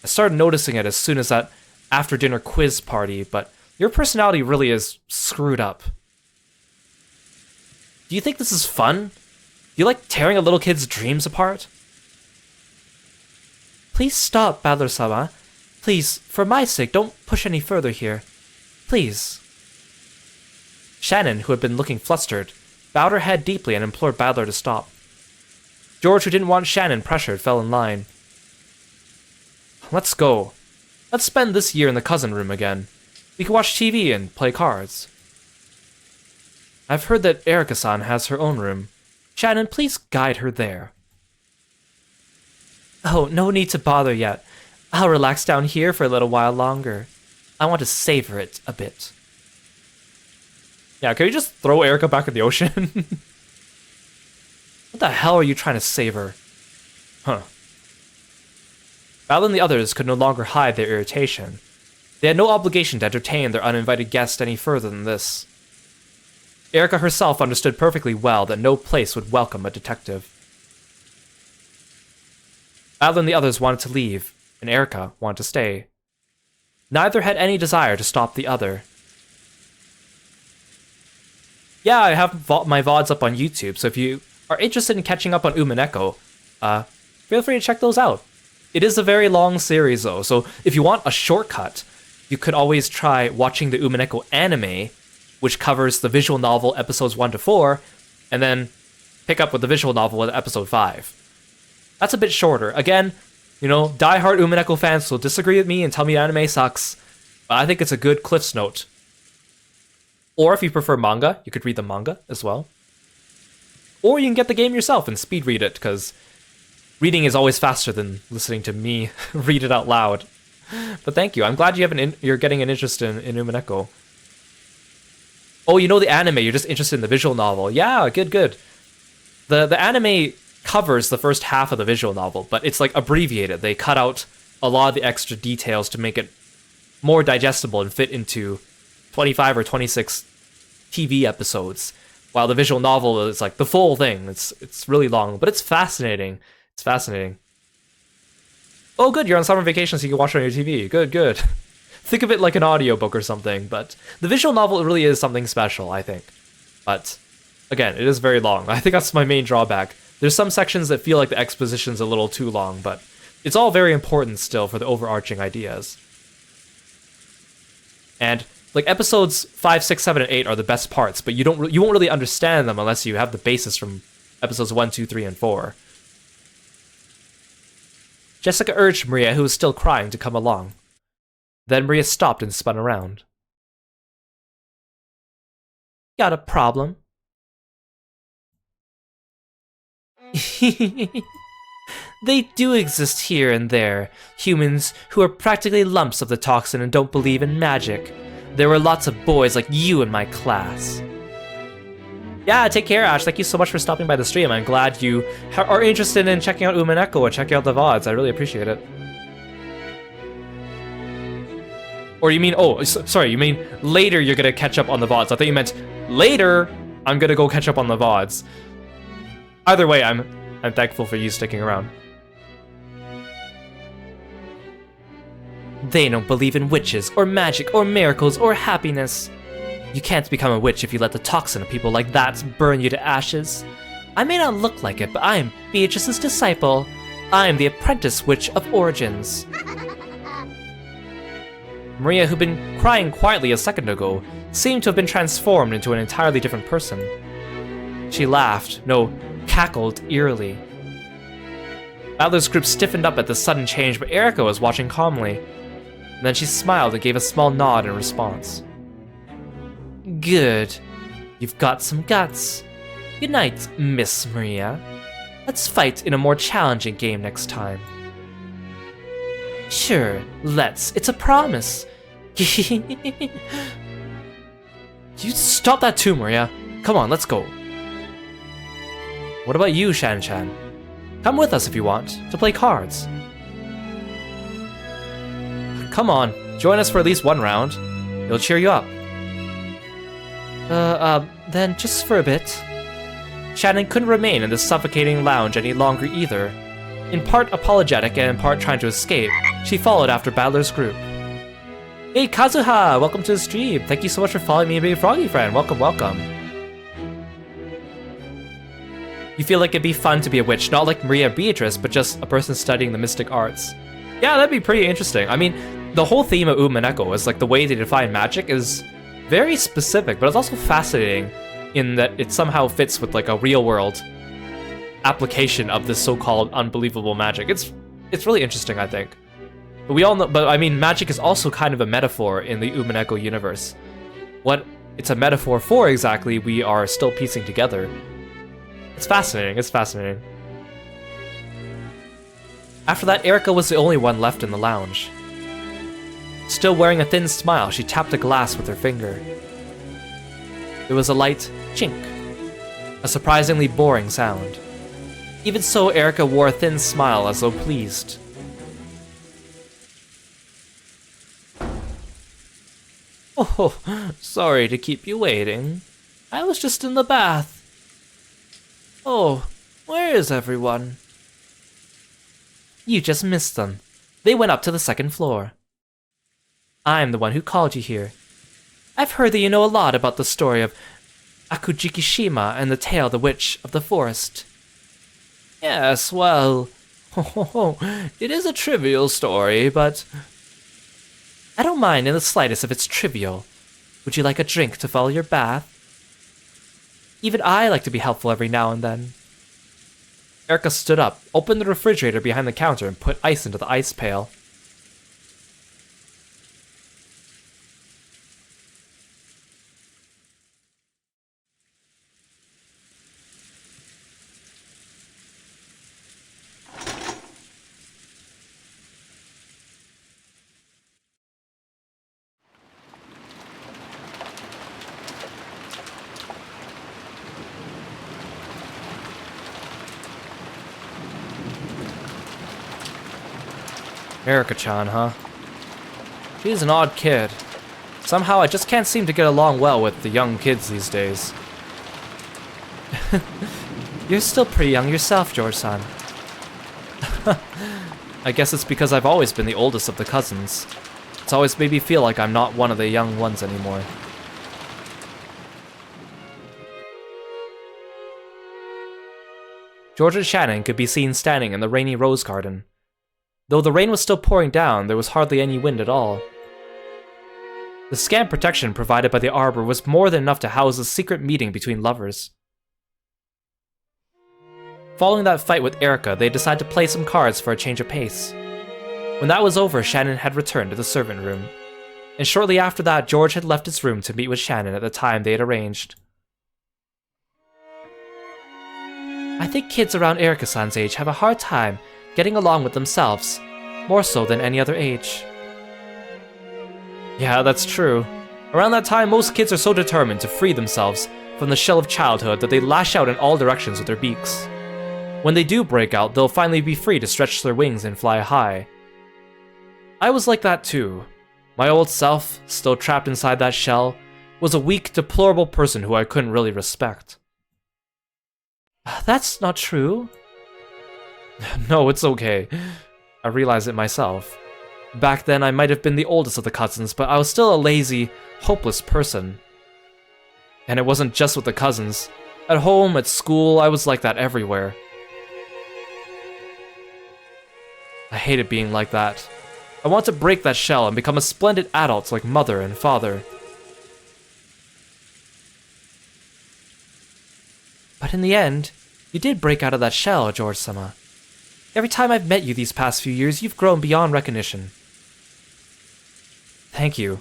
S1: started noticing it as soon as that after-dinner quiz party, but your personality really is screwed up. Do you think this is fun? Do you like tearing a little kid's dreams apart? Please stop, Badler-sama. Please, for my sake, don't push any further here. Please. Shannon, who had been looking flustered, bowed her head deeply and implored Badler to stop. George, who didn't want Shannon pressured, fell in line. Let's go. Let's spend this year in the cousin room again. We can watch TV and play cards. I've heard that Erica-san has her own room. Shannon, please guide her there. Oh, no need to bother yet. I'll relax down here for a little while longer. I want to savor it a bit. Yeah, can you just throw Erica back in the ocean? What the hell are you trying to savor? Huh. Val and the others could no longer hide their irritation. They had no obligation to entertain their uninvited guest any further than this. Erica herself understood perfectly well that no place would welcome a detective. Val and the others wanted to leave, and Erica wanted to stay. Neither had any desire to stop the other. Yeah, I have my VODs up on YouTube, so if you are interested in catching up on Umineko, feel free to check those out. It is a very long series, though, so if you want a shortcut, you could always try watching the Umineko anime, which covers the visual novel episodes 1 to 4, and then pick up with the visual novel at episode 5. That's a bit shorter. Again, you know, diehard Umineko fans will disagree with me and tell me anime sucks, but I think it's a good Cliff's Note. Or if you prefer manga, you could read the manga as well. Or you can get the game yourself and speed read it, because reading is always faster than listening to me read it out loud. But thank you. I'm glad you have you're getting an interest in Umineko. Oh, you know the anime. You're just interested in the visual novel. Yeah, good. The anime covers the first half of the visual novel, but it's like abbreviated. They cut out a lot of the extra details to make it more digestible and fit into 25 or 26 TV episodes, while the visual novel is like the full thing. It's really long, but it's fascinating. It's fascinating. Oh, good, you're on summer vacation, so you can watch it on your TV. Good. Think of it like an audiobook or something, but the visual novel really is something special, I think. But, again, it is very long. I think that's my main drawback. There's some sections that feel like the exposition's a little too long, but it's all very important still for the overarching ideas. And like episodes 5, 6, 7, and 8 are the best parts, but you won't really understand them unless you have the basis from episodes 1, 2, 3, and 4. Jessica urged Maria, who was still crying, to come along. Then Maria stopped and spun around. Got a problem? They do exist here and there, humans who are practically lumps of the toxin and don't believe in magic. There were lots of boys like you in my class. Yeah, take care, Ash. Thank you so much for stopping by the stream. I'm glad you are interested in checking out Umineko and checking out the VODs. I really appreciate it. Or you mean, oh, sorry, you mean later you're gonna catch up on the VODs. I thought you meant later I'm gonna go catch up on the VODs. Either way, I'm thankful for you sticking around. They don't believe in witches, or magic, or miracles, or happiness. You can't become a witch if you let the toxin of people like that burn you to ashes. I may not look like it, but I am Beatrice's disciple. I am the apprentice witch of origins. Maria, who'd been crying quietly a second ago, seemed to have been transformed into an entirely different person. She laughed, no, cackled eerily. Bowdler's group stiffened up at the sudden change, but Erica was watching calmly. Then she smiled and gave a small nod in response. Good. You've got some guts. Good night, Miss Maria. Let's fight in a more challenging game next time. Sure, let's. It's a promise. You stop that too, Maria. Come on, let's go. What about you, Shan-chan? Come with us if you want, to play cards. Come on, join us for at least one round. It'll cheer you up. Then just for a bit. Shannon couldn't remain in this suffocating lounge any longer either. In part apologetic and in part trying to escape, she followed after Battler's group. Hey Kazuha, welcome to the stream. Thank you so much for following me, Big Froggy friend. Welcome, welcome. You feel like it'd be fun to be a witch, not like Maria Beatrice, but just a person studying the mystic arts. Yeah, that'd be pretty interesting. I mean, the whole theme of Umineko is like the way they define magic is very specific, but it's also fascinating in that it somehow fits with like a real world application of this so-called unbelievable magic. It's really interesting, I think. But we all know, but I mean, magic is also kind of a metaphor in the Umineko universe. What it's a metaphor for exactly, we are still piecing together. It's fascinating, it's fascinating. After that, Erica was the only one left in the lounge. Still wearing a thin smile, she tapped the glass with her finger. There was a light chink, a surprisingly boring sound. Even so, Erica wore a thin smile as though pleased. Oh, sorry to keep you waiting. I was just in the bath. Oh, where is everyone? You just missed them. They went up to the second floor. I'm the one who called you here. I've heard that you know a lot about the story of Akujikishima and the tale of the Witch of the Forest. Yes, well, it is a trivial story, but I don't mind in the slightest if it's trivial. Would you like a drink to follow your bath? Even I like to be helpful every now and then. Erica stood up, opened the refrigerator behind the counter, and put ice into the ice pail. Erica-chan, huh? She's an odd kid. Somehow I just can't seem to get along well with the young kids these days. You're still pretty young yourself, George-san. I guess it's because I've always been the oldest of the cousins. It's always made me feel like I'm not one of the young ones anymore. George and Shannon could be seen standing in the rainy rose garden. Though the rain was still pouring down, there was hardly any wind at all. The scant protection provided by the arbor was more than enough to house a secret meeting between lovers. Following that fight with Erica, they decided to play some cards for a change of pace. When that was over, Shannon had returned to the servant room. And shortly after that, George had left his room to meet with Shannon at the time they had arranged. I think kids around Erica-san's age have a hard time getting along with themselves, more so than any other age. Yeah, that's true. Around that time, most kids are so determined to free themselves from the shell of childhood that they lash out in all directions with their beaks. When they do break out, they'll finally be free to stretch their wings and fly high. I was like that too. My old self, still trapped inside that shell, was a weak, deplorable person who I couldn't really respect. That's not true. No, it's okay. I realize it myself. Back then, I might have been the oldest of the cousins, but I was still a lazy, hopeless person. And it wasn't just with the cousins. At home, at school, I was like that everywhere. I hated being like that. I want to break that shell and become a splendid adult like mother and father. But in the end, you did break out of that shell, George-sama. Every time I've met you these past few years, you've grown beyond recognition. Thank you.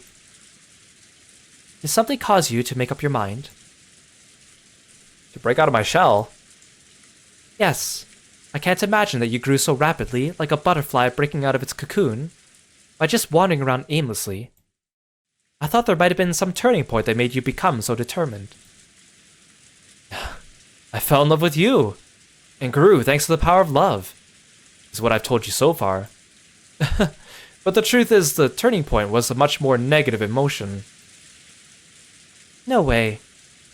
S1: Did something cause you to make up your mind? To break out of my shell? Yes. I can't imagine that you grew so rapidly, like a butterfly breaking out of its cocoon, by just wandering around aimlessly. I thought there might have been some turning point that made you become so determined. I fell in love with you, and grew thanks to the power of love, is what I've told you so far. But the truth is, the turning point was a much more negative emotion. No way.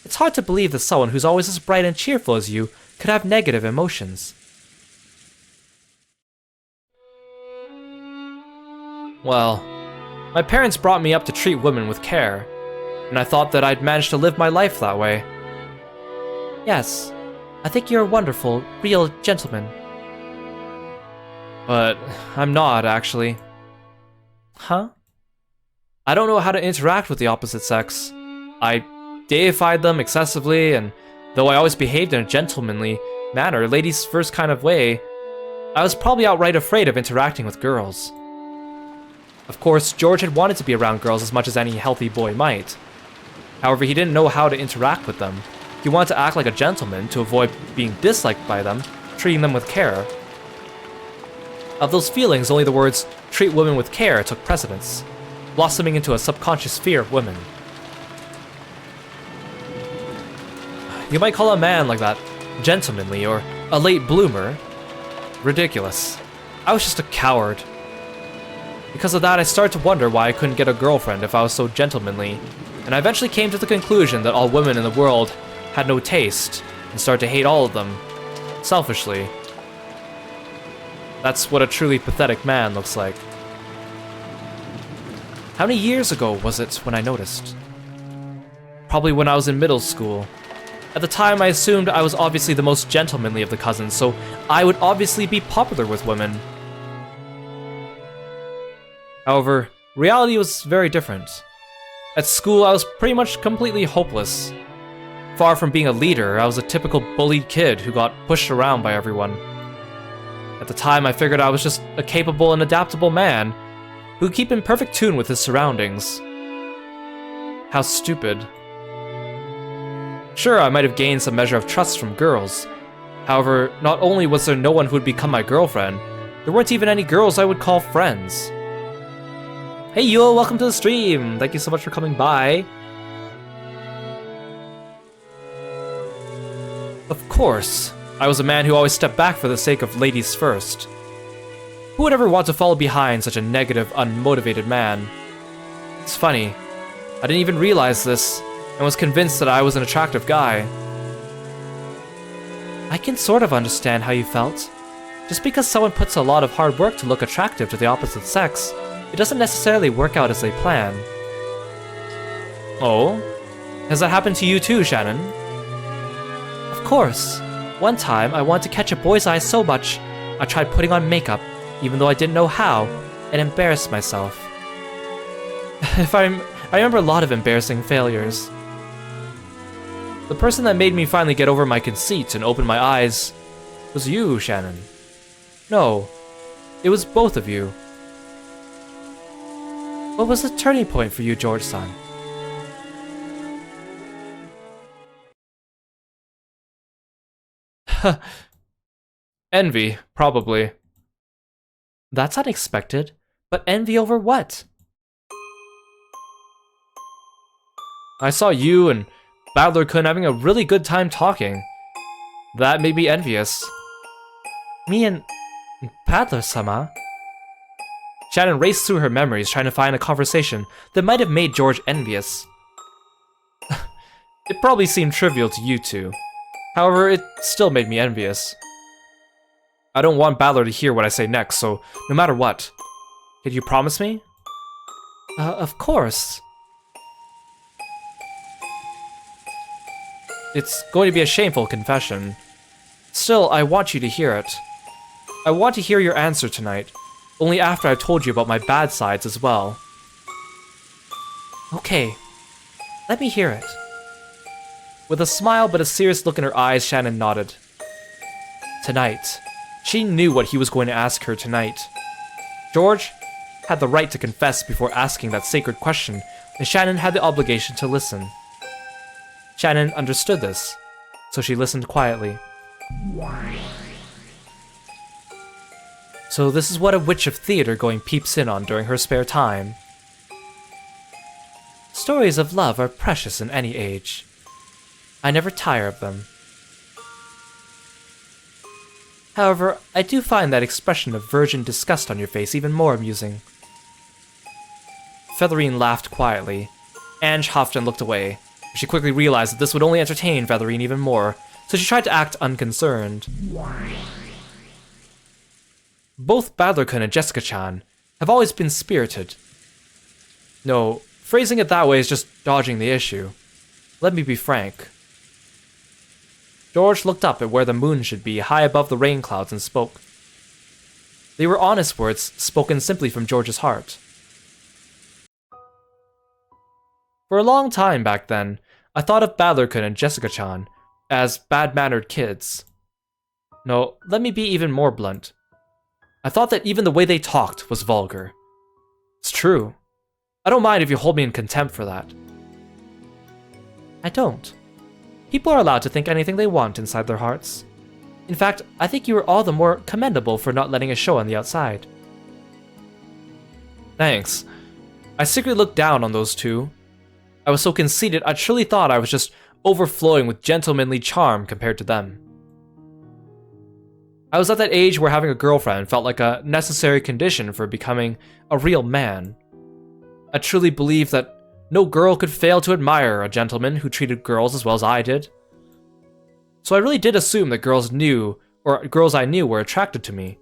S1: It's hard to believe that someone who's always as bright and cheerful as you could have negative emotions. Well, my parents brought me up to treat women with care, and I thought that I'd managed to live my life that way. Yes, I think you're a wonderful, real gentleman. But I'm not, actually. Huh? I don't know how to interact with the opposite sex. I deified them excessively, and though I always behaved in a gentlemanly manner, ladies' first kind of way, I was probably outright afraid of interacting with girls. Of course, George had wanted to be around girls as much as any healthy boy might. However, he didn't know how to interact with them. He wanted to act like a gentleman to avoid being disliked by them, treating them with care. Of those feelings, only the words, "treat women with care," took precedence, blossoming into a subconscious fear of women. You might call a man like that gentlemanly or a late bloomer. Ridiculous. I was just a coward. Because of that, I started to wonder why I couldn't get a girlfriend if I was so gentlemanly, and I eventually came to the conclusion that all women in the world had no taste, and started to hate all of them, selfishly. That's what a truly pathetic man looks like. How many years ago was it when I noticed? Probably when I was in middle school. At the time, I assumed I was obviously the most gentlemanly of the cousins, so I would obviously be popular with women. However, reality was very different. At school, I was pretty much completely hopeless. Far from being a leader, I was a typical bullied kid who got pushed around by everyone. At the time, I figured I was just a capable and adaptable man who could keep in perfect tune with his surroundings. How stupid. Sure, I might have gained some measure of trust from girls. However, not only was there no one who would become my girlfriend, there weren't even any girls I would call friends. Hey Yule, welcome to the stream! Thank you so much for coming by. Of course, I was a man who always stepped back for the sake of ladies first. Who would ever want to follow behind such a negative, unmotivated man? It's funny, I didn't even realize this, and was convinced that I was an attractive guy. I can sort of understand how you felt. Just because someone puts a lot of hard work to look attractive to the opposite sex, it doesn't necessarily work out as they plan. Oh? Has that happened to you too, Shannon? Of course. One time, I wanted to catch a boy's eye so much, I tried putting on makeup, even though I didn't know how, and embarrassed myself. I remember a lot of embarrassing failures. The person that made me finally get over my conceit and open my eyes was you, Shannon. No, it was both of you. What was the turning point for you, George-san? Envy, probably. That's unexpected, but envy over what? I saw you and Battler-kun having a really good time talking. That made me envious. Me and Battler-sama? Shannon raced through her memories trying to find a conversation that might have made George envious. It probably seemed trivial to you two. However, it still made me envious. I don't want Balor to hear what I say next, so no matter what. Did you promise me? Of course. It's going to be a shameful confession. Still, I want you to hear it. I want to hear your answer tonight, only after I've told you about my bad sides as well. Okay, let me hear it. With a smile but a serious look in her eyes, Shannon nodded. Tonight. She knew what he was going to ask her tonight. George had the right to confess before asking that sacred question, and Shannon had the obligation to listen. Shannon understood this, so she listened quietly. So this is what a witch of theater going peeps in on during her spare time. Stories of love are precious in any age. I never tire of them. However, I do find that expression of virgin disgust on your face even more amusing. Featherine laughed quietly. Ange huffed and looked away. She quickly realized that this would only entertain Featherine even more, so she tried to act unconcerned. Both Badler-kun and Jessica-chan have always been spirited. No, phrasing it that way is just dodging the issue. Let me be frank. George looked up at where the moon should be, high above the rain clouds, and spoke. They were honest words, spoken simply from George's heart. For a long time back then, I thought of Badler-kun and Jessica-chan as bad-mannered kids. No, let me be even more blunt. I thought that even the way they talked was vulgar. It's true. I don't mind if you hold me in contempt for that. I don't. People are allowed to think anything they want inside their hearts. In fact, I think you are all the more commendable for not letting it show on the outside. Thanks. I secretly looked down on those two. I was so conceited, I truly thought I was just overflowing with gentlemanly charm compared to them. I was at that age where having a girlfriend felt like a necessary condition for becoming a real man. I truly believed that no girl could fail to admire a gentleman who treated girls as well as I did. So I really did assume that girls I knew were attracted to me.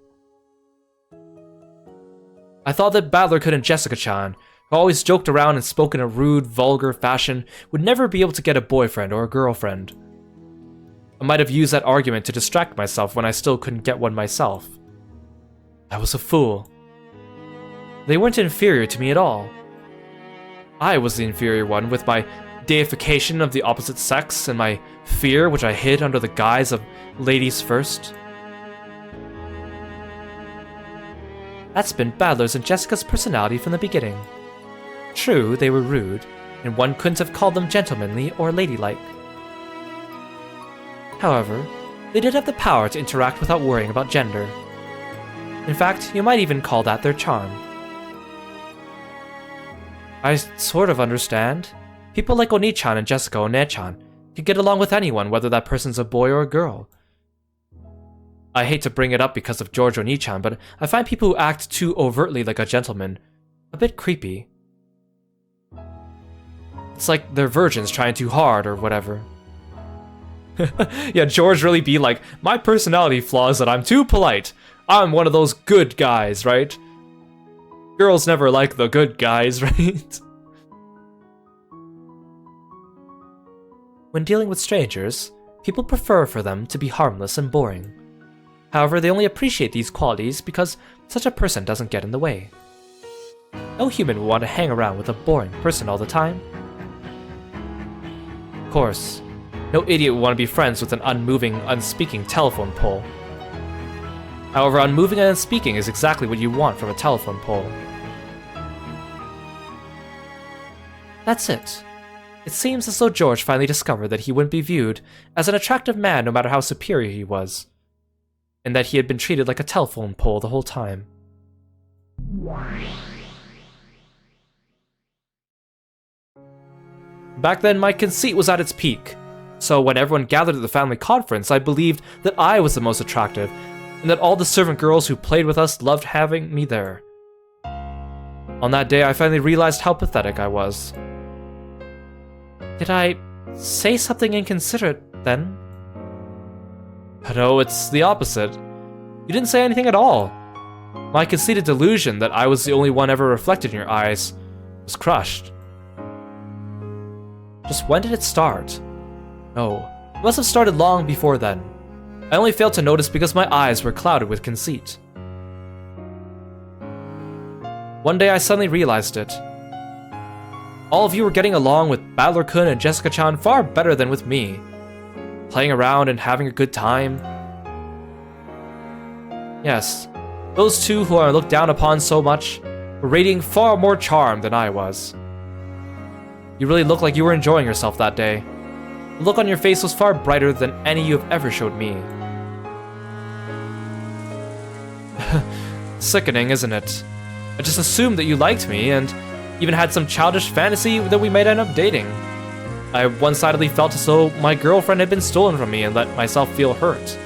S1: I thought that Badler-kun and Jessica-chan, who always joked around and spoke in a rude, vulgar fashion, would never be able to get a boyfriend or a girlfriend. I might have used that argument to distract myself when I still couldn't get one myself. I was a fool. They weren't inferior to me at all. I was the inferior one, with my deification of the opposite sex and my fear, which I hid under the guise of ladies first. That's been Badler's and Jessica's personality from the beginning. True, they were rude, and one couldn't have called them gentlemanly or ladylike. However, they did have the power to interact without worrying about gender. In fact, you might even call that their charm. I sort of understand. People like Oni-chan and Jessica One-chan can get along with anyone, whether that person's a boy or a girl. I hate to bring it up because of George Oni-chan, but I find people who act too overtly like a gentleman a bit creepy. It's like they're virgins trying too hard or whatever. Yeah, George really be like, my personality flaw is that I'm too polite. I'm one of those good guys, right? Girls never like the good guys, right? When dealing with strangers, people prefer for them to be harmless and boring. However, they only appreciate these qualities because such a person doesn't get in the way. No human will want to hang around with a boring person all the time. Of course, no idiot will want to be friends with an unmoving, unspeaking telephone pole. However, unmoving and unspeaking is exactly what you want from a telephone pole. That's it. It seems as though George finally discovered that he wouldn't be viewed as an attractive man no matter how superior he was, and that he had been treated like a telephone pole the whole time. Back then, my conceit was at its peak, so when everyone gathered at the family conference, I believed that I was the most attractive, and that all the servant girls who played with us loved having me there. On that day, I finally realized how pathetic I was. Did I say something inconsiderate then? No, it's the opposite. You didn't say anything at all. My conceited delusion that I was the only one ever reflected in your eyes was crushed. Just when did it start? No, it must have started long before then. I only failed to notice because my eyes were clouded with conceit. One day I suddenly realized it. All of you were getting along with Battler-kun and Jessica-chan far better than with me. Playing around and having a good time. Yes, those two who are looked down upon so much were radiating far more charm than I was. You really looked like you were enjoying yourself that day. The look on your face was far brighter than any you have ever showed me. Sickening, isn't it? I just assumed that you liked me and even had some childish fantasy that we might end up dating. I one-sidedly felt as though my girlfriend had been stolen from me and let myself feel hurt.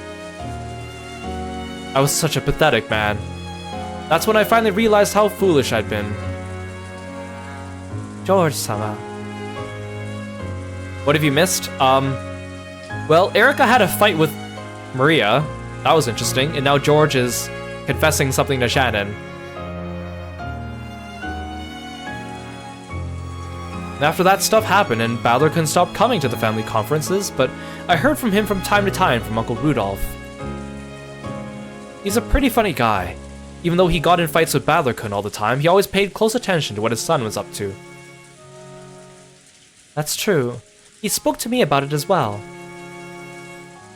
S1: I was such a pathetic man. That's when I finally realized how foolish I'd been. George-sama. What have you missed? Well, Erica had a fight with Maria. That was interesting, and now George is confessing something to Shannon. After that stuff happened and Battler-kun stopped coming to the family conferences, but I heard from him from time to time from Uncle Rudolph. He's a pretty funny guy. Even though he got in fights with Battler-kun all the time, he always paid close attention to what his son was up to. That's true. He spoke to me about it as well.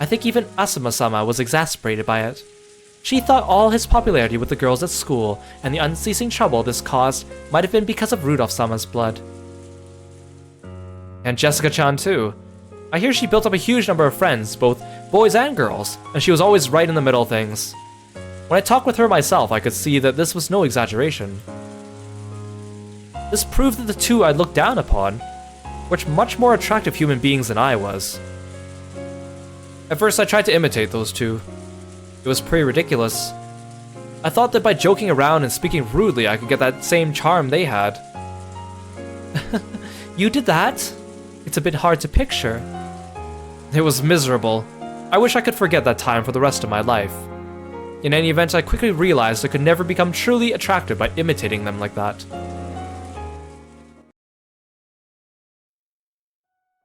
S1: I think even Asuma-sama was exasperated by it. She thought all his popularity with the girls at school and the unceasing trouble this caused might have been because of Rudolph-sama's blood. And Jessica-chan too. I hear she built up a huge number of friends, both boys and girls, and she was always right in the middle of things. When I talked with her myself, I could see that this was no exaggeration. This proved that the two I looked down upon were much more attractive human beings than I was. At first I tried to imitate those two. It was pretty ridiculous. I thought that by joking around and speaking rudely I could get that same charm they had. You did that? It's a bit hard to picture. It was miserable. I wish I could forget that time for the rest of my life. In any event, I quickly realized I could never become truly attractive by imitating them like that.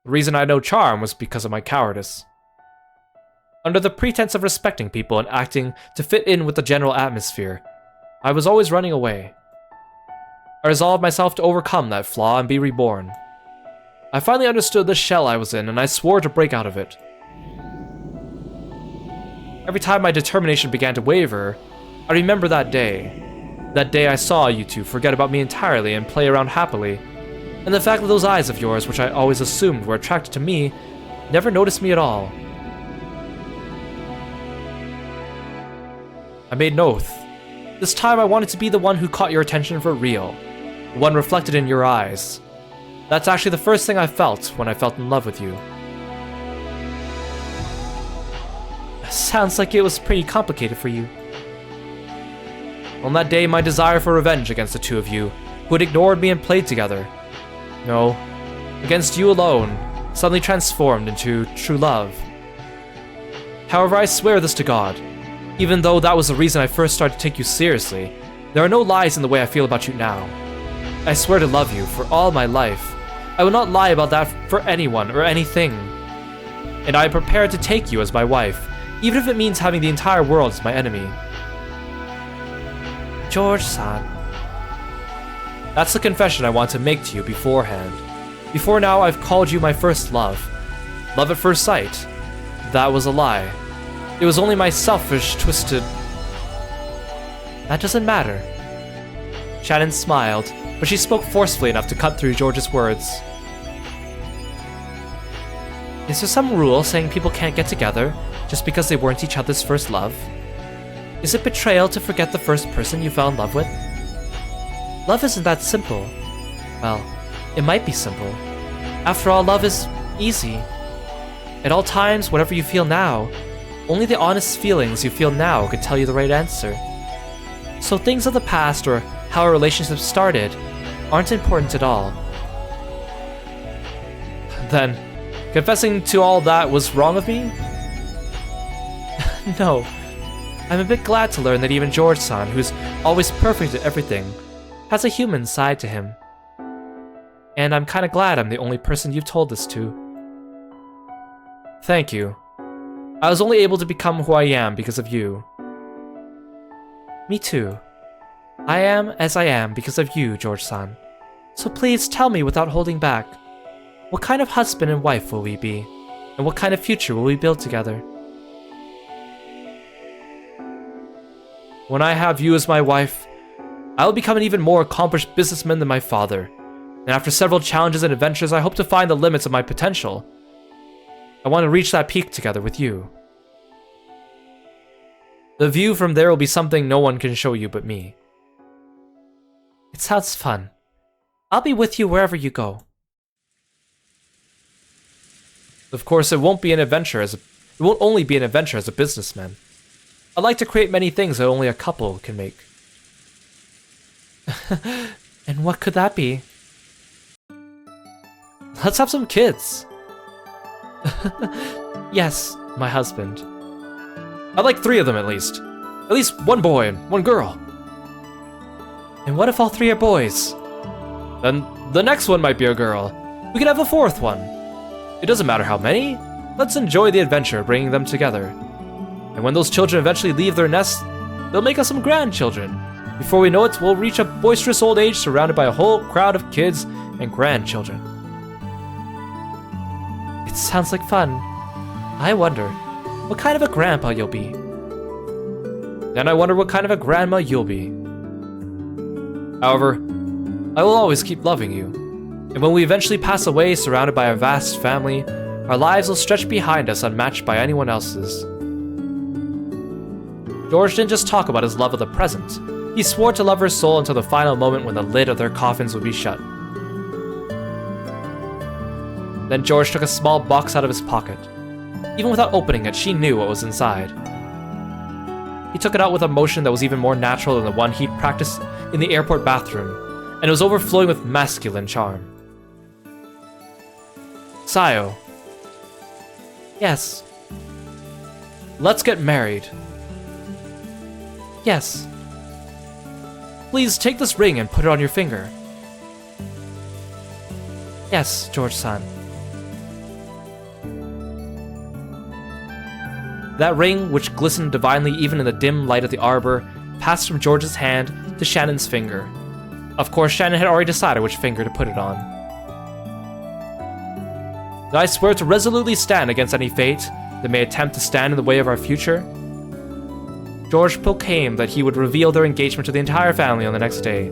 S1: The reason I had no charm was because of my cowardice. Under the pretense of respecting people and acting to fit in with the general atmosphere, I was always running away. I resolved myself to overcome that flaw and be reborn. I finally understood the shell I was in, and I swore to break out of it. Every time my determination began to waver, I remember that day. That day I saw you two forget about me entirely and play around happily. And the fact that those eyes of yours, which I always assumed were attracted to me, never noticed me at all. I made an oath. This time I wanted to be the one who caught your attention for real. The one reflected in your eyes. That's actually the first thing I felt when I felt in love with you. Sounds like it was pretty complicated for you. On that day, my desire for revenge against the two of you, who had ignored me and played together, no, against you alone, suddenly transformed into true love. However, I swear this to God, even though that was the reason I first started to take you seriously, there are no lies in the way I feel about you now. I swear to love you for all my life. I will not lie about that for anyone or anything. And I am prepared to take you as my wife, even if it means having the entire world as my enemy. George-san. That's the confession I want to make to you beforehand. Before now, I've called you my first love. Love at first sight. That was a lie. It was only my selfish, twisted... That doesn't matter. Shannon smiled, but she spoke forcefully enough to cut through George's words. Is there some rule saying people can't get together just because they weren't each other's first love? Is it betrayal to forget the first person you fell in love with? Love isn't that simple. Well, it might be simple. After all, love is easy. At all times, whatever you feel now, only the honest feelings you feel now could tell you the right answer. So things of the past or how our relationship started aren't important at all. Then, confessing to all that was wrong of me? No. I'm a bit glad to learn that even George-san, who's always perfect at everything, has a human side to him. And I'm kinda glad I'm the only person you've told this to. Thank you. I was only able to become who I am because of you. Me too. I am as I am because of you, George-san. So please tell me without holding back. What kind of husband and wife will we be? And what kind of future will we build together? When I have you as my wife, I will become an even more accomplished businessman than my father. And after several challenges and adventures, I hope to find the limits of my potential. I want to reach that peak together with you. The view from there will be something no one can show you but me. It sounds fun. I'll be with you wherever you go. Of course, it won't only be an adventure as a businessman. I'd like to create many things that only a couple can make. And what could that be? Let's have some kids. Yes, my husband. I'd like 3 of them at least. At least 1 boy and 1 girl. And what if all 3 are boys? Then the next one might be a girl. We could have a 4th one. It doesn't matter how many. Let's enjoy the adventure of bringing them together. And when those children eventually leave their nests, they'll make us some grandchildren. Before we know it, we'll reach a boisterous old age surrounded by a whole crowd of kids and grandchildren. It sounds like fun. I wonder, what kind of a grandpa you'll be? And I wonder what kind of a grandma you'll be. However, I will always keep loving you. And when we eventually pass away surrounded by a vast family, our lives will stretch behind us unmatched by anyone else's. George didn't just talk about his love of the present. He swore to love her soul until the final moment when the lid of their coffins would be shut. Then George took a small box out of his pocket. Even without opening it, she knew what was inside. He took it out with a motion that was even more natural than the one he'd practiced in the airport bathroom, and it was overflowing with masculine charm. Sayo. Yes. Let's get married. Yes. Please take this ring and put it on your finger. Yes, George-san. That ring, which glistened divinely even in the dim light of the arbor, passed from George's hand to Shannon's finger. Of course, Shannon had already decided which finger to put it on. I swear to resolutely stand against any fate that may attempt to stand in the way of our future. George proclaimed that he would reveal their engagement to the entire family on the next day.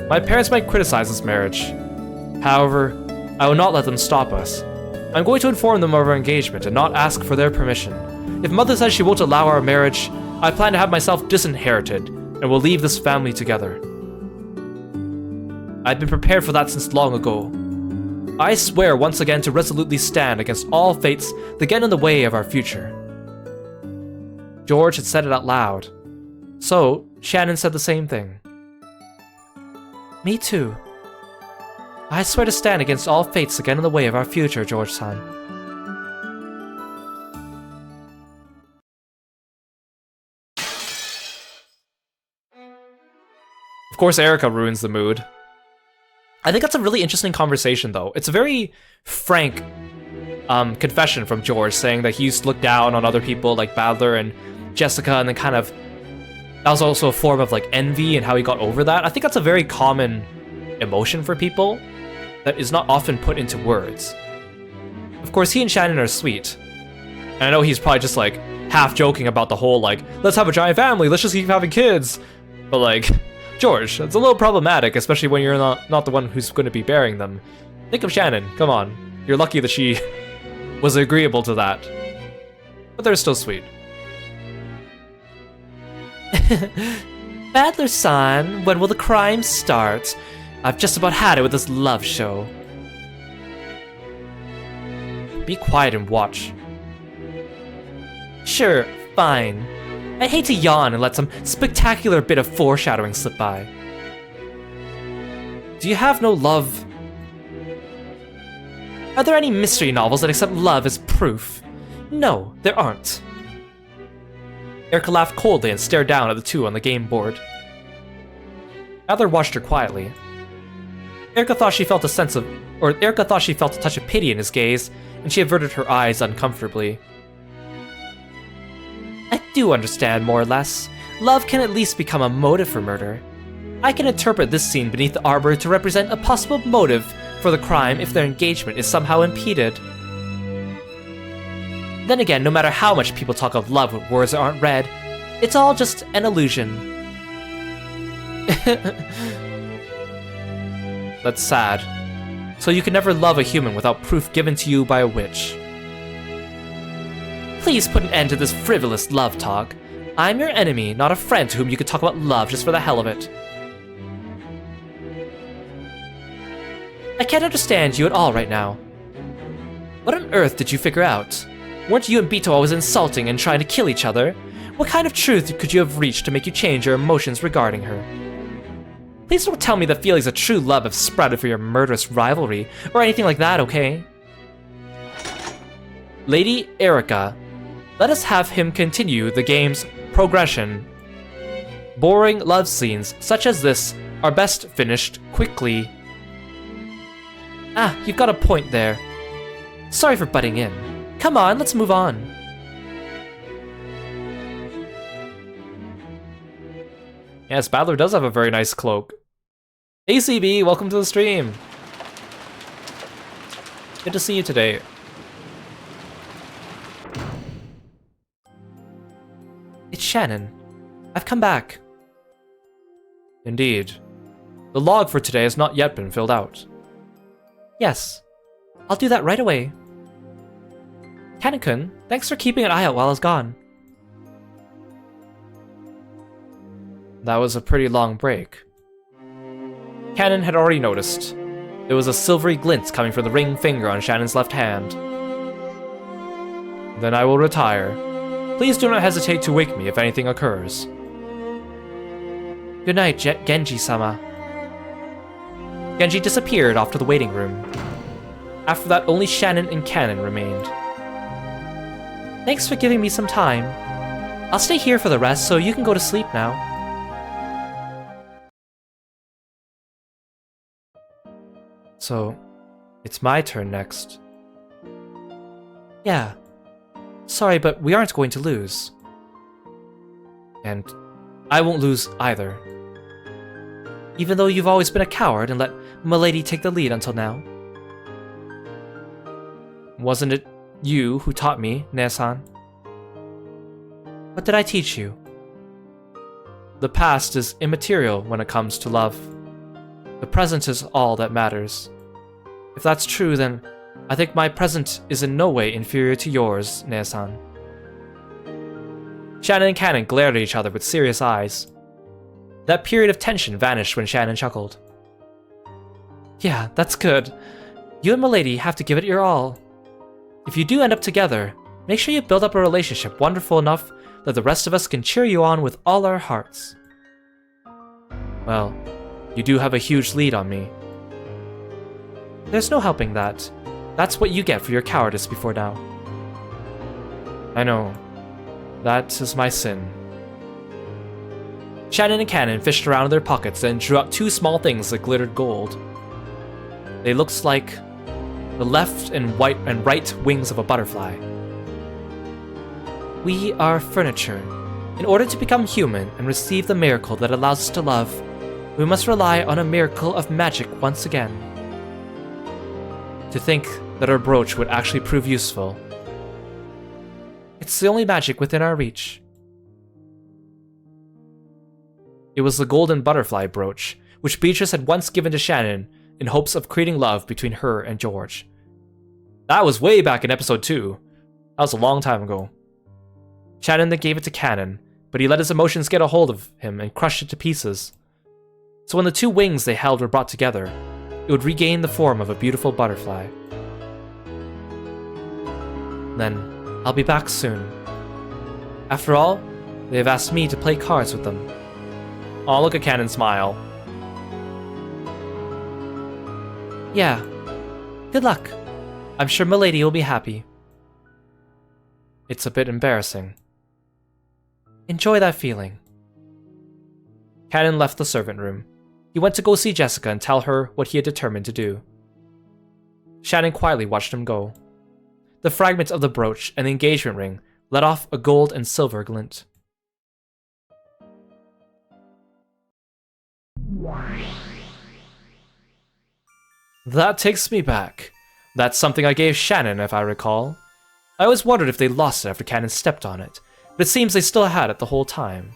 S1: My parents might criticize this marriage. However, I will not let them stop us. I'm going to inform them of our engagement and not ask for their permission. If Mother says she won't allow our marriage, I plan to have myself disinherited and will leave this family together. I've been prepared for that since long ago. I swear once again to resolutely stand against all fates that get in the way of our future. George had said it out loud. So, Shannon said the same thing. Me too. I swear to stand against all fates that get in the way of our future, George-san. Of course, Erica ruins the mood. I think that's a really interesting conversation, though. It's a very frank confession from George, saying that he used to look down on other people like Badler and Jessica, and then kind of... that was also a form of like envy and how he got over that. I think that's a very common emotion for people that is not often put into words. Of course, he and Shannon are sweet. And I know he's probably just like half joking about the whole like, let's have a giant family, let's just keep having kids. But like, George, it's a little problematic, especially when you're not the one who's going to be bearing them. Think of Shannon, come on. You're lucky that she was agreeable to that. But they're still sweet. Badler-san, when will the crime start? I've just about had it with this love show. Be quiet and watch. Sure, fine. I'd hate to yawn and let some spectacular bit of foreshadowing slip by. Do you have no love? Are there any mystery novels that accept love as proof? No, there aren't. Erica laughed coldly and stared down at the two on the game board. Adler watched her quietly. Erica thought she felt a touch of pity in his gaze, and she averted her eyes uncomfortably. I do understand, more or less. Love can at least become a motive for murder. I can interpret this scene beneath the arbor to represent a possible motive for the crime if their engagement is somehow impeded. Then again, no matter how much people talk of love with words that aren't read, it's all just an illusion. That's sad. So you can never love a human without proof given to you by a witch. Please put an end to this frivolous love talk. I'm your enemy, not a friend to whom you could talk about love just for the hell of it. I can't understand you at all right now. What on earth did you figure out? Weren't you and Bito always insulting and trying to kill each other? What kind of truth could you have reached to make you change your emotions regarding her? Please don't tell me that feelings of true love have sprouted for your murderous rivalry, or anything like that, okay? Lady Erica, let us have him continue the game's progression. Boring love scenes such as this are best finished quickly. Ah, you've got a point there. Sorry for butting in. Come on, let's move on. Yes, Badler does have a very nice cloak. ACB, welcome to the stream. Good to see you today. It's Shannon. I've come back. Indeed. The log for today has not yet been filled out. Yes. I'll do that right away. Kanen-kun, thanks for keeping an eye out while I was gone. That was a pretty long break. Kanen had already noticed. There was a silvery glint coming from the ring finger on Shannon's left hand. Then I will retire. Please do not hesitate to wake me if anything occurs. Good night, Genji-sama. Genji disappeared off to the waiting room. After that, only Shannon and Kanen remained. Thanks for giving me some time. I'll stay here for the rest, so you can go to sleep now. So, it's my turn next. Yeah. Sorry, but we aren't going to lose. And I won't lose either. Even though you've always been a coward and let Milady take the lead until now. Wasn't it you who taught me, Ne-san? What did I teach you? The past is immaterial when it comes to love. The present is all that matters. If that's true, then I think my present is in no way inferior to yours, Ne-san. Shannon and Kanen glared at each other with serious eyes. That period of tension vanished when Shannon chuckled. Yeah, that's good. You and Milady have to give it your all. If you do end up together, make sure you build up a relationship wonderful enough that the rest of us can cheer you on with all our hearts. Well, you do have a huge lead on me. There's no helping that. That's what you get for your cowardice before now. I know. That is my sin. Shannon and Kanen fished around in their pockets and drew out two small things that glittered gold. They looked like the left and right wings of a butterfly. We are furniture. In order to become human and receive the miracle that allows us to love, we must rely on a miracle of magic once again. To think that our brooch would actually prove useful. It's the only magic within our reach. It was the golden butterfly brooch, which Beatrice had once given to Shannon in hopes of creating love between her and George. That was way back in episode 2. That was a long time ago. Shannon then gave it to Kanen, but he let his emotions get a hold of him and crushed it to pieces. So when the two wings they held were brought together, it would regain the form of a beautiful butterfly. Then, I'll be back soon. After all, They have asked me to play cards with them. Aw, look at Canon smile. Yeah. Good luck. I'm sure Milady will be happy. It's a bit embarrassing. Enjoy that feeling. Canon left the servant room. He went to go see Jessica and tell her what he had determined to do. Shannon quietly watched him go. The fragment of the brooch and the engagement ring let off a gold and silver glint. That takes me back. That's something I gave Shannon, if I recall. I always wondered if they lost it after Cannon stepped on it, but it seems they still had it the whole time.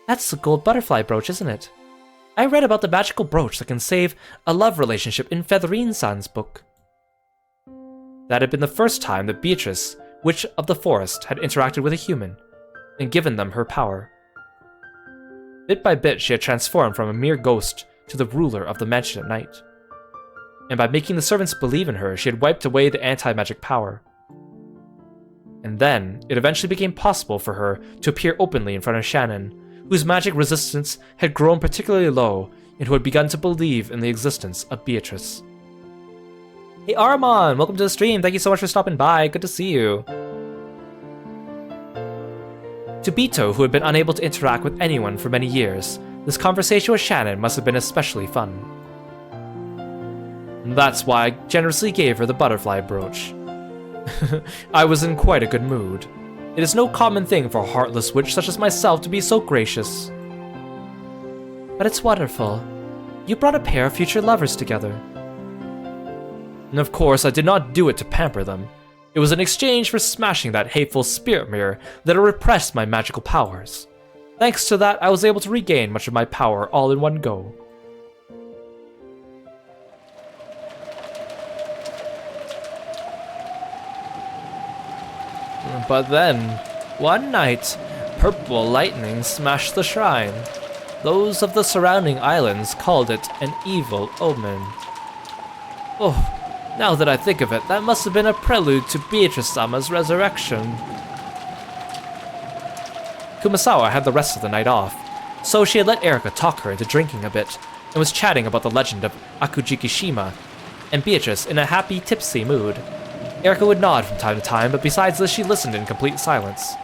S1: That's the gold butterfly brooch, isn't it? I read about the magical brooch that can save a love relationship in Featherine-san's book. That had been the first time that Beatrice, Witch of the Forest, had interacted with a human, and given them her power. Bit by bit, she had transformed from a mere ghost to the ruler of the mansion at night. And by making the servants believe in her, she had wiped away the anti-magic power. And then, it eventually became possible for her to appear openly in front of Shannon, whose magic resistance had grown particularly low, and who had begun to believe in the existence of Beatrice. Hey Aramon, welcome to the stream, thank you so much for stopping by, good to see you. To Bito, who had been unable to interact with anyone for many years, this conversation with Shannon must have been especially fun. That's why I generously gave her the butterfly brooch. I was in quite a good mood. It is no common thing for a heartless witch such as myself to be so gracious. But it's wonderful. You brought a pair of future lovers together. And of course, I did not do it to pamper them. It was in exchange for smashing that hateful spirit mirror that had repressed my magical powers. Thanks to that, I was able to regain much of my power all in one go. But then, one night, purple lightning smashed the shrine. Those of the surrounding islands called it an evil omen. Oh, now that I think of it, that must have been a prelude to Beatrice-sama's resurrection. Kumasawa had the rest of the night off, so she had let Erika talk her into drinking a bit, and was chatting about the legend of Akujikishima, and Beatrice in a happy, tipsy mood. Erika would nod from time to time, but besides this she listened in complete silence.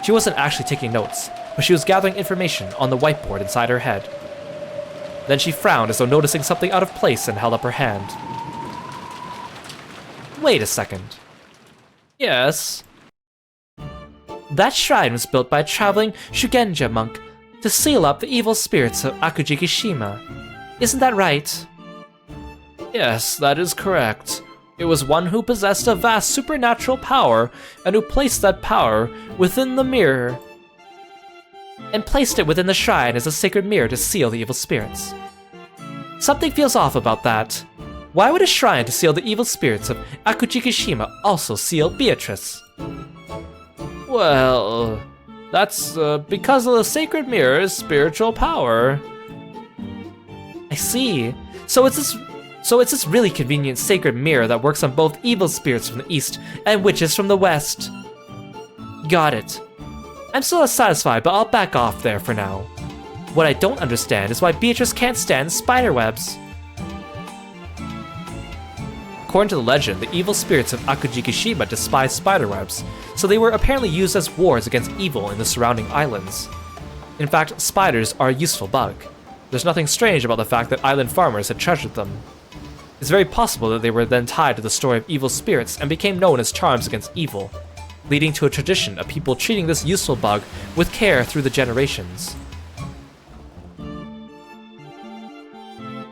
S1: She wasn't actually taking notes, but she was gathering information on the whiteboard inside her head. Then she frowned as though noticing something out of place and held up her hand. Wait a second. Yes? That shrine was built by a traveling Shugenja monk to seal up the evil spirits of Akujikishima. Isn't that right? Yes, that is correct. It was one who possessed a vast supernatural power, and who placed that power within the mirror. And placed it within the shrine as a sacred mirror to seal the evil spirits. Something feels off about that. Why would a shrine to seal the evil spirits of Akujikishima also seal Beatrice? Well, that's because of the sacred mirror's spiritual power. I see. So it's this really convenient sacred mirror that works on both evil spirits from the east and witches from the west. Got it. I'm still not satisfied, but I'll back off there for now. What I don't understand is why Beatrice can't stand spiderwebs. According to the legend, the evil spirits of Akujikishima despise spiderwebs, so they were apparently used as wards against evil in the surrounding islands. In fact, spiders are a useful bug. There's nothing strange about the fact that island farmers had treasured them. It's very possible that they were then tied to the story of evil spirits and became known as charms against evil, leading to a tradition of people treating this useful bug with care through the generations.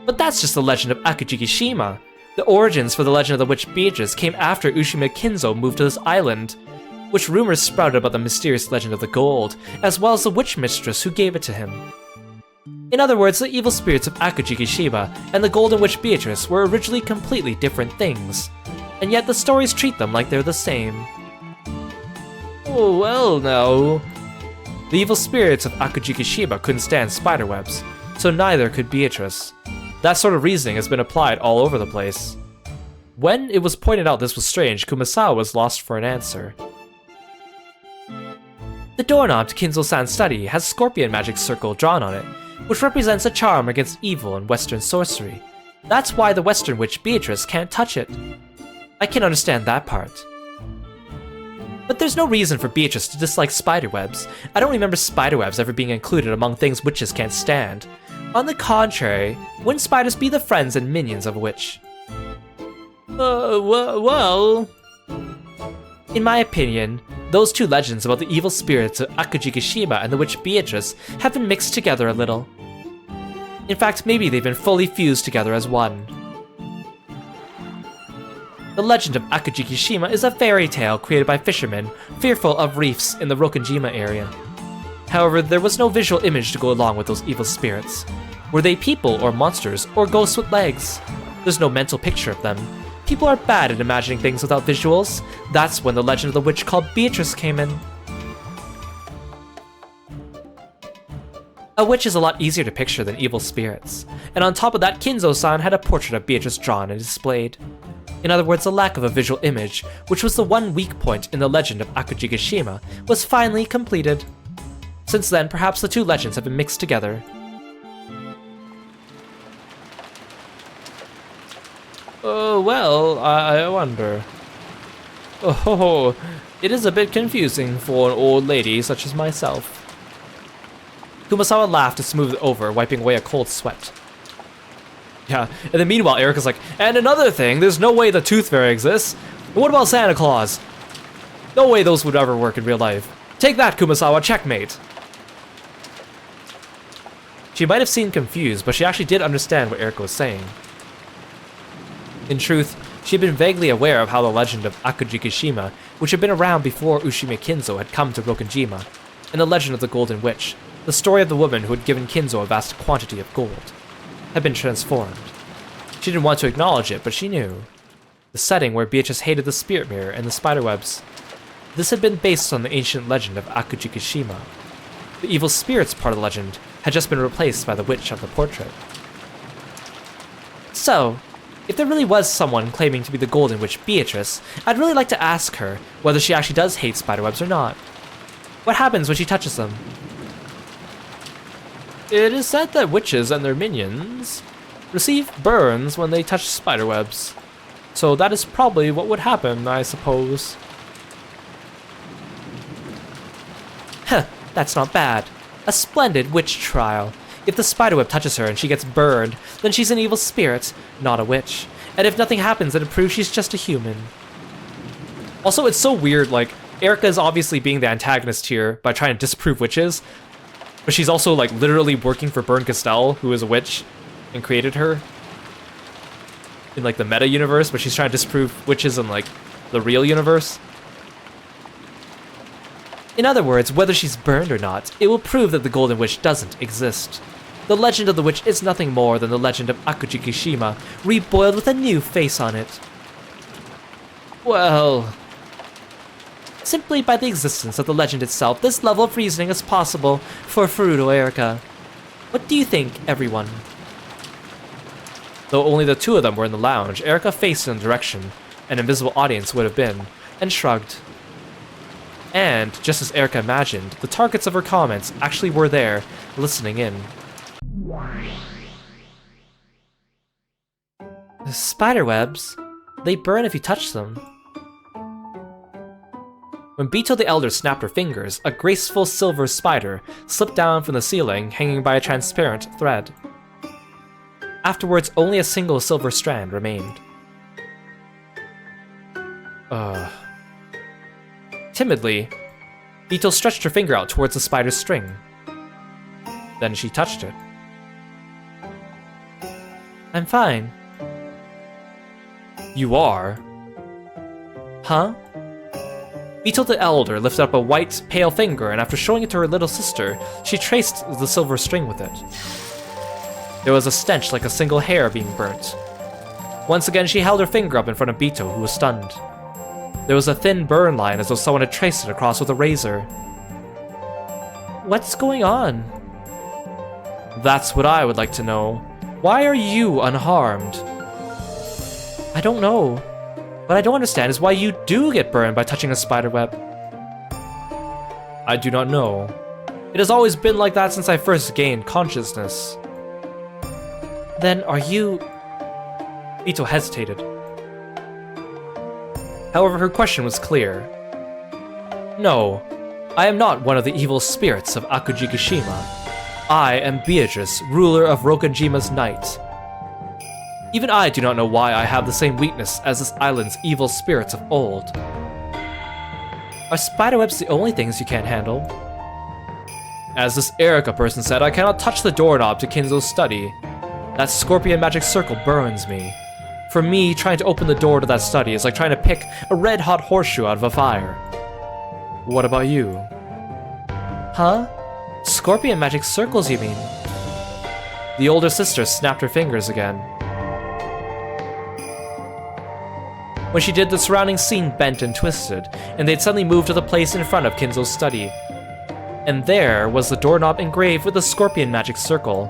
S1: But that's just the legend of Akujikishima. The origins for the legend of the witch Beatrice came after Ushima Kinzo moved to this island, which rumors sprouted about the mysterious legend of the gold, as well as the witch mistress who gave it to him. In other words, the evil spirits of Akujikishima and the golden witch Beatrice were originally completely different things, and yet the stories treat them like they're the same. Oh, well now. The evil spirits of Akujikishima couldn't stand spiderwebs, so neither could Beatrice. That sort of reasoning has been applied all over the place. When it was pointed out this was strange, Kumasawa was lost for an answer. The doorknob to Kinzo-san's study has a scorpion magic circle drawn on it, which represents a charm against evil and Western sorcery. That's why the Western witch Beatrice can't touch it. I can understand that part. But there's no reason for Beatrice to dislike spiderwebs. I don't remember spiderwebs ever being included among things witches can't stand. On the contrary, wouldn't spiders be the friends and minions of a witch? Well... In my opinion, those two legends about the evil spirits of Akujigashima and the witch Beatrice have been mixed together a little. In fact, maybe they've been fully fused together as one. The legend of Akujigashima is a fairy tale created by fishermen fearful of reefs in the Rokonjima area. However, there was no visual image to go along with those evil spirits. Were they people or monsters or ghosts with legs? There's no mental picture of them. People are bad at imagining things without visuals. That's when the legend of the witch called Beatrice came in. A witch is a lot easier to picture than evil spirits, and on top of that, Kinzo-san had a portrait of Beatrice drawn and displayed. In other words, the lack of a visual image, which was the one weak point in the legend of Akujigashima, was finally completed. Since then, perhaps the two legends have been mixed together. Oh, well, I wonder. Oh, it is a bit confusing for an old lady such as myself. Kumasawa laughed to smooth it over, wiping away a cold sweat. Yeah, and then meanwhile, Erika's like, and another thing, there's no way the Tooth Fairy exists. But what about Santa Claus? No way those would ever work in real life. Take that, Kumasawa, checkmate. She might have seemed confused, but she actually did understand what Erika was saying. In truth, she had been vaguely aware of how the legend of Akujigashima, which had been around before Ushime Kinzo had come to Rokonjima, and the legend of the Golden Witch, the story of the woman who had given Kinzo a vast quantity of gold, had been transformed. She didn't want to acknowledge it, but she knew. The setting where Beatrice hated the spirit mirror and the spiderwebs. This had been based on the ancient legend of Akujigashima. The evil spirits part of the legend had just been replaced by the witch of the portrait. So, if there really was someone claiming to be the Golden Witch Beatrice, I'd really like to ask her whether she actually does hate spiderwebs or not. What happens when she touches them? It is said that witches and their minions receive burns when they touch spiderwebs. So that is probably what would happen, I suppose. Huh, that's not bad. A splendid witch trial. If the spiderweb touches her and she gets burned, then she's an evil spirit, not a witch. And if nothing happens, then it proves she's just a human. Also, it's so weird, like, Erika is obviously being the antagonist here by trying to disprove witches, but she's also, like, literally working for Bern Castell, who is a witch, and created her. In, like, the meta-universe, but she's trying to disprove witches in, like, the real universe. In other words, whether she's burned or not, it will prove that the Golden Witch doesn't exist. The legend of the witch is nothing more than the legend of Akujigashima, reboiled with a new face on it. Well... Simply by the existence of the legend itself, this level of reasoning is possible for Furuto Erika. What do you think, everyone? Though only the two of them were in the lounge, Erika faced in the direction an invisible audience would have been, and shrugged. And, just as Erika imagined, the targets of her comments actually were there, listening in. Spiderwebs? They burn if you touch them. When Bito the Elder snapped her fingers, a graceful silver spider slipped down from the ceiling, hanging by a transparent thread. Afterwards, only a single silver strand remained. Timidly, Bito stretched her finger out towards the spider's string. Then she touched it. I'm fine. You are? Huh? Bito the Elder lifted up a white, pale finger, and after showing it to her little sister, she traced the silver string with it. There was a stench like a single hair being burnt. Once again, she held her finger up in front of Bito, who was stunned. There was a thin burn line as though someone had traced it across with a razor. What's going on? That's what I would like to know. Why are you unharmed? I don't know. What I don't understand is why you do get burned by touching a spiderweb. I do not know. It has always been like that since I first gained consciousness. Then are you... Ito hesitated. However, her question was clear. No, I am not one of the evil spirits of Akujigashima. I am Beatrice, ruler of Rokajima's night. Even I do not know why I have the same weakness as this island's evil spirits of old. Are spiderwebs the only things you can't handle? As this Erika person said, I cannot touch the doorknob to Kinzo's study. That scorpion magic circle burns me. For me, trying to open the door to that study is like trying to pick a red-hot horseshoe out of a fire. What about you? Huh? Scorpion magic circles, you mean? The older sister snapped her fingers again. When she did, the surrounding scene bent and twisted, and they'd suddenly moved to the place in front of Kinzo's study. And there was the doorknob engraved with the scorpion magic circle.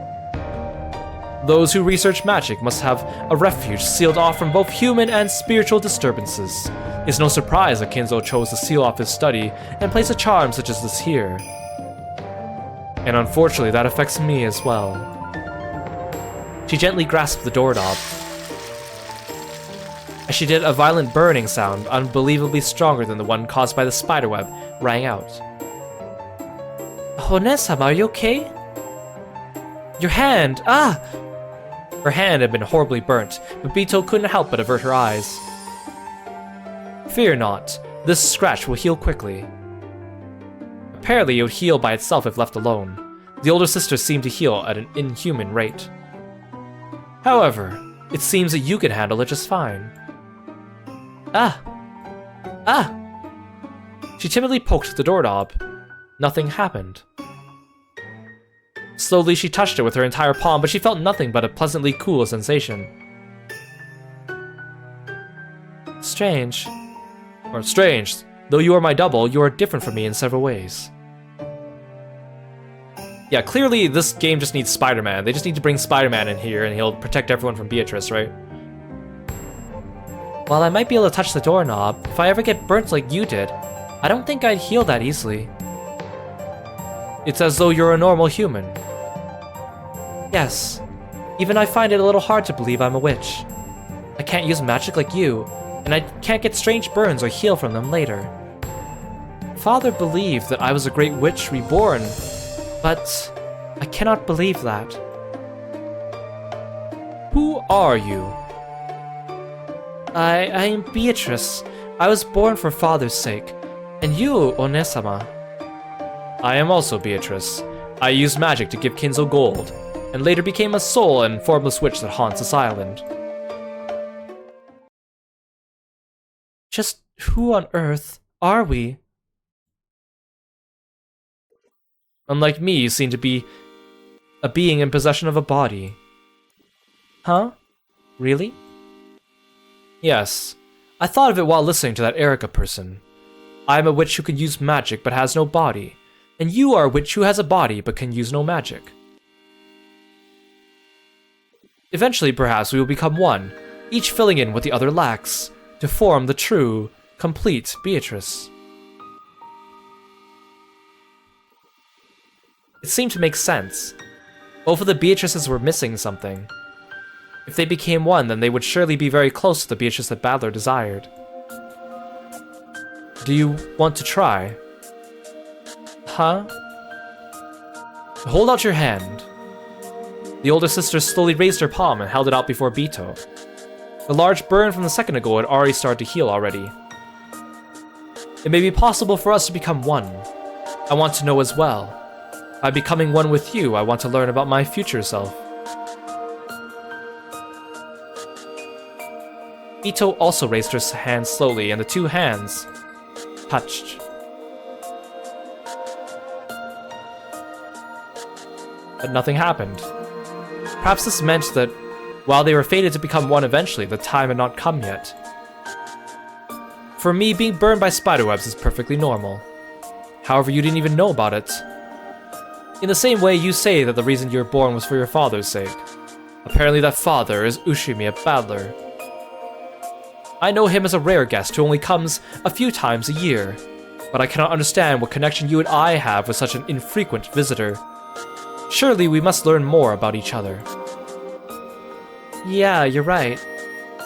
S1: Those who research magic must have a refuge sealed off from both human and spiritual disturbances. It's no surprise that Kinzo chose to seal off his study and place a charm such as this here. And unfortunately, that affects me as well. She gently grasped the doorknob. As she did, a violent burning sound, unbelievably stronger than the one caused by the spiderweb, rang out. Honesama, are you okay? Your hand! Ah! Her hand had been horribly burnt, but Bito couldn't help but avert her eyes. Fear not, this scratch will heal quickly. Apparently, it would heal by itself if left alone. The older sister seemed to heal at an inhuman rate. However, it seems that you can handle it just fine. Ah! Ah! She timidly poked the doorknob. Nothing happened. Slowly, she touched it with her entire palm, but she felt nothing but a pleasantly cool sensation. Strange. Or strange. Though you are my double, you are different from me in several ways. Yeah, clearly this game just needs Spider-Man. They just need to bring Spider-Man in here and he'll protect everyone from Beatrice, right? While I might be able to touch the doorknob, if I ever get burnt like you did, I don't think I'd heal that easily. It's as though you're a normal human. Yes. Even I find it a little hard to believe I'm a witch. I can't use magic like you, and I can't get strange burns or heal from them later. Father believed that I was a great witch reborn, but I cannot believe that. Who are you? I am Beatrice. I was born for father's sake. And you, Onesama. I am also Beatrice. I used magic to give Kinzo gold, and later became a soul and formless witch that haunts this island. Just who on earth are we? Unlike me, you seem to be a being in possession of a body. Huh? Really? Yes. I thought of it while listening to that Erika person. I am a witch who can use magic but has no body, and you are a witch who has a body but can use no magic. Eventually, perhaps, we will become one, each filling in what the other lacks, to form the true, complete Beatrice. It seemed to make sense. Both of the Beatrices were missing something. If they became one, then they would surely be very close to the Beatrice that Badler desired. Do you want to try? Huh? Hold out your hand. The older sister slowly raised her palm and held it out before Bito. The large burn from the second ago had already started to heal already. It may be possible for us to become one. I want to know as well. By becoming one with you, I want to learn about my future self. Bito also raised her hand slowly, and the two hands touched. But nothing happened. Perhaps this meant that, while they were fated to become one eventually, the time had not come yet. For me, being burned by spiderwebs is perfectly normal. However, you didn't even know about it. In the same way, you say that the reason you were born was for your father's sake. Apparently that father is Ushimi Badler. I know him as a rare guest who only comes a few times a year. but I cannot understand what connection you and I have with such an infrequent visitor. Surely we must learn more about each other. Yeah, you're right.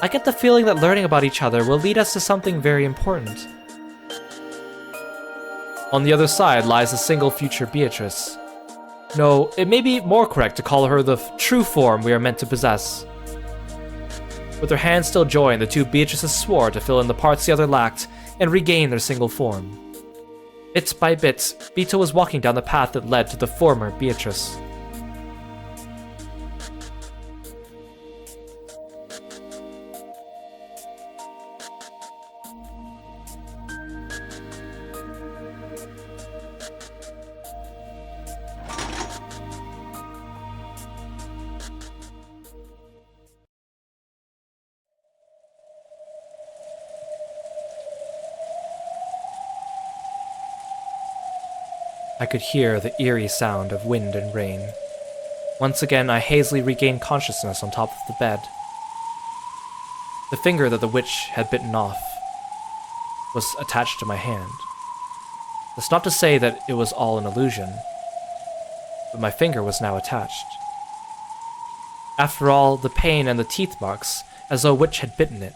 S1: I get the feeling that learning about each other will lead us to something very important. On the other side lies the single future Beatrice. No, it may be more correct to call her the true form we are meant to possess. With their hands still joined, the two Beatrices swore to fill in the parts the other lacked and regain their single form. Bit by bit, Vito was walking down the path that led to the former Beatrice. I could hear the eerie sound of wind and rain. Once again, I hazily regained consciousness on top of the bed. The finger that the witch had bitten off was attached to my hand. That's not to say that it was all an illusion, but my finger was now attached. After all, the pain and the teeth marks, as though a witch had bitten it,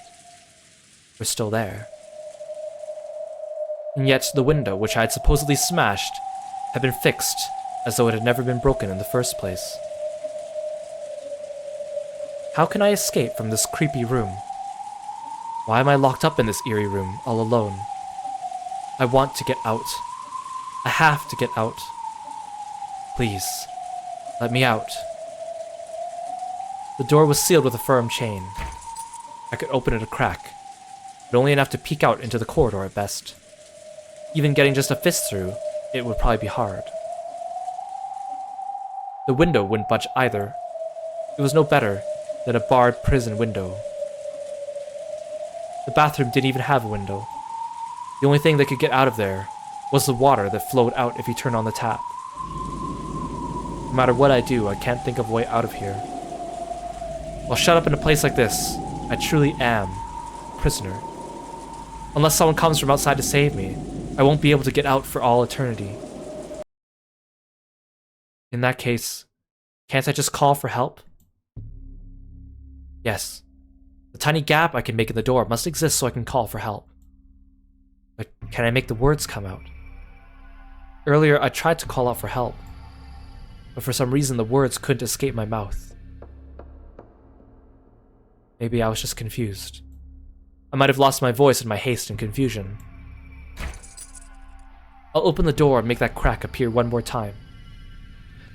S1: were still there. And yet the window, which I had supposedly smashed, had been fixed as though it had never been broken in the first place. How can I escape from this creepy room? Why am I locked up in this eerie room, all alone? I want to get out. I have to get out. Please, let me out. The door was sealed with a firm chain. I could open it a crack, but only enough to peek out into the corridor at best. Even getting just a fist through, it would probably be hard. The window wouldn't budge either. It was no better than a barred prison window. The bathroom didn't even have a window. The only thing that could get out of there was the water that flowed out if you turned on the tap. No matter what I do, I can't think of a way out of here. While shut up in a place like this, I truly am a prisoner. Unless someone comes from outside to save me, I won't be able to get out for all eternity. In that case, can't I just call for help? Yes. The tiny gap I can make in the door must exist so I can call for help. But can I make the words come out? Earlier, I tried to call out for help, but for some reason the words couldn't escape my mouth. Maybe I was just confused. I might have lost my voice in my haste and confusion. I'll open the door and make that crack appear one more time.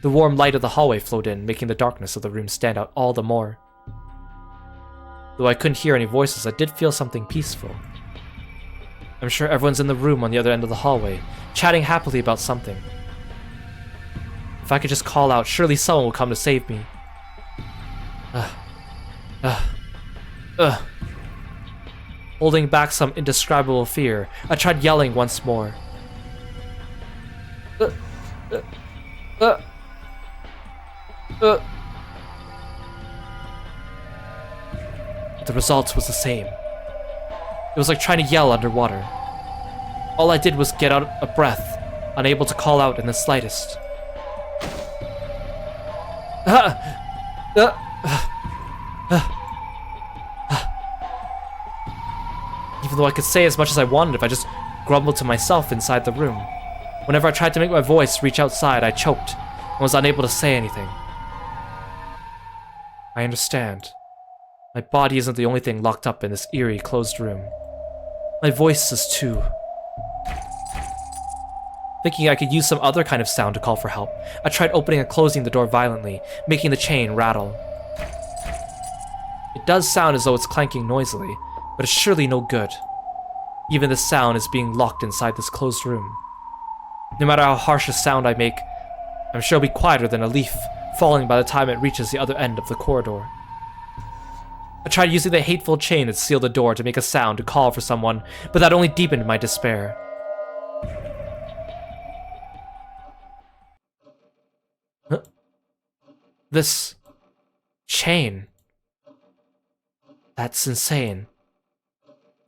S1: The warm light of the hallway flowed in, making the darkness of the room stand out all the more. Though I couldn't hear any voices, I did feel something peaceful. I'm sure everyone's in the room on the other end of the hallway, chatting happily about something. If I could just call out, surely someone will come to save me. Holding back some indescribable fear, I tried yelling once more. But the result was the same. It was like trying to yell underwater. All I did was get out of breath, unable to call out in the slightest. Even though I could say as much as I wanted if I just grumbled to myself inside the room. Whenever I tried to make my voice reach outside, I choked and was unable to say anything. I understand. My body isn't the only thing locked up in this eerie, closed room. My voice is too. Thinking I could use some other kind of sound to call for help, I tried opening and closing the door violently, making the chain rattle. It does sound as though it's clanking noisily, but it's surely no good. Even the sound is being locked inside this closed room. No matter how harsh a sound I make, I'm sure it'll be quieter than a leaf falling by the time it reaches the other end of the corridor. I tried using the hateful chain that sealed the door to make a sound to call for someone, but that only deepened my despair. This chain. That's insane.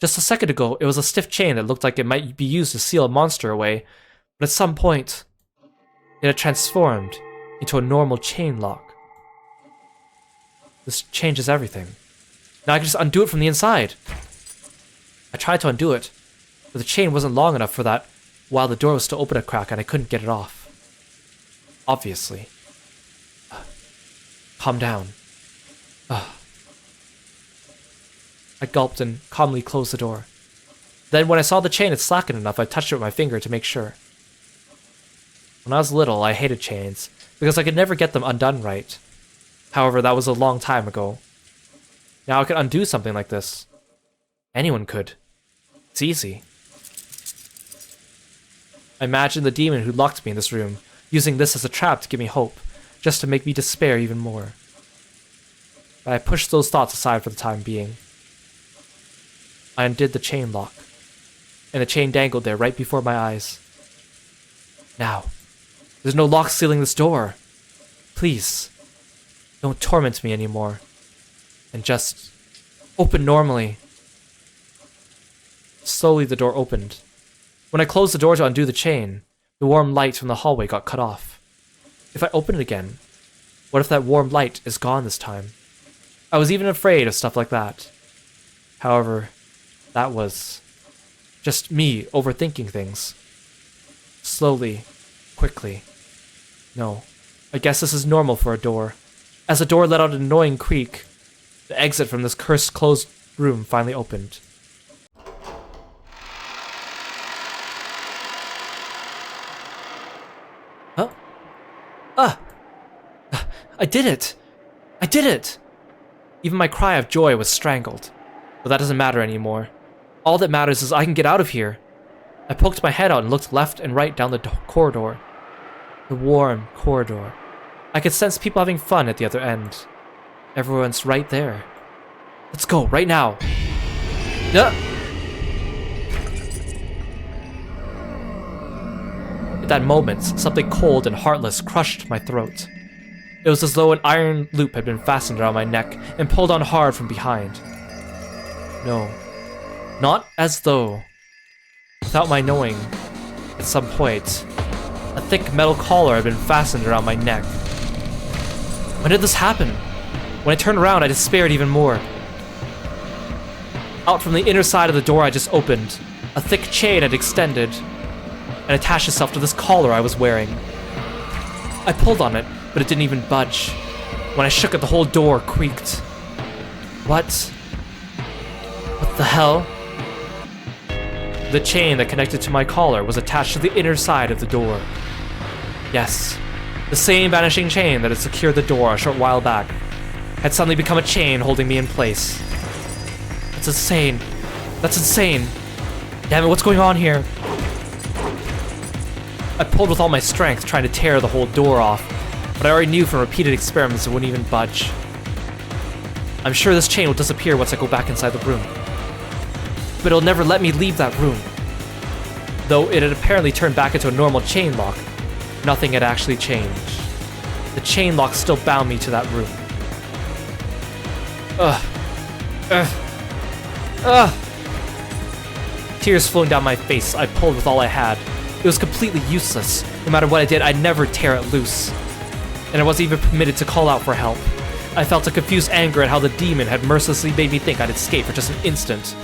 S1: Just a second ago, it was a stiff chain that looked like it might be used to seal a monster away, but at some point, it had transformed into a normal chain lock. This changes everything. Now I can just undo it from the inside. I tried to undo it, but the chain wasn't long enough for that while the door was still open a crack and I couldn't get it off. Obviously. Calm down. I gulped and calmly closed the door. Then when I saw the chain had slackened enough, I touched it with my finger to make sure. When I was little, I hated chains, because I could never get them undone right. However, that was a long time ago. Now I could undo something like this. Anyone could. It's easy. I imagined the demon who locked me in this room, using this as a trap to give me hope, just to make me despair even more. But I pushed those thoughts aside for the time being. I undid the chain lock, and the chain dangled there right before my eyes. Now, there's no lock sealing this door. Please, don't torment me anymore, and just open normally. Slowly the door opened. When I closed the door to undo the chain, the warm light from the hallway got cut off. If I open it again, what if that warm light is gone this time? I was even afraid of stuff like that. However, that was just me overthinking things. Slowly, quickly. No, I guess this is normal for a door. As the door let out an annoying creak, the exit from this cursed closed room finally opened. Huh? I did it! I did it! Even my cry of joy was strangled. But that doesn't matter anymore. All that matters is I can get out of here. I poked my head out and looked left and right down the corridor. The warm corridor. I could sense people having fun at the other end. Everyone's right there. Let's go, right now. At that moment, something cold and heartless crushed my throat. It was as though an iron loop had been fastened around my neck and pulled on hard from behind. No, not as though. Without my knowing, at some point, a thick metal collar had been fastened around my neck. When did this happen? When I turned around, I despaired even more. Out from the inner side of the door I just opened, a thick chain had extended and attached itself to this collar I was wearing. I pulled on it, but it didn't even budge. When I shook it, the whole door creaked. What? What the hell? The chain that connected to my collar was attached to the inner side of the door. Yes, the same vanishing chain that had secured the door a short while back had suddenly become a chain holding me in place. That's insane. That's insane. Damn it, what's going on here? I pulled with all my strength, trying to tear the whole door off, but I already knew from repeated experiments it wouldn't even budge. I'm sure this chain will disappear once I go back inside the room. But it'll never let me leave that room. Though it had apparently turned back into a normal chain lock, nothing had actually changed. The chain lock still bound me to that room. Tears flowing down my face, I pulled with all I had. It was completely useless. No matter what I did, I'd never tear it loose. And I wasn't even permitted to call out for help. I felt a confused anger at how the demon had mercilessly made me think I'd escape for just an instant.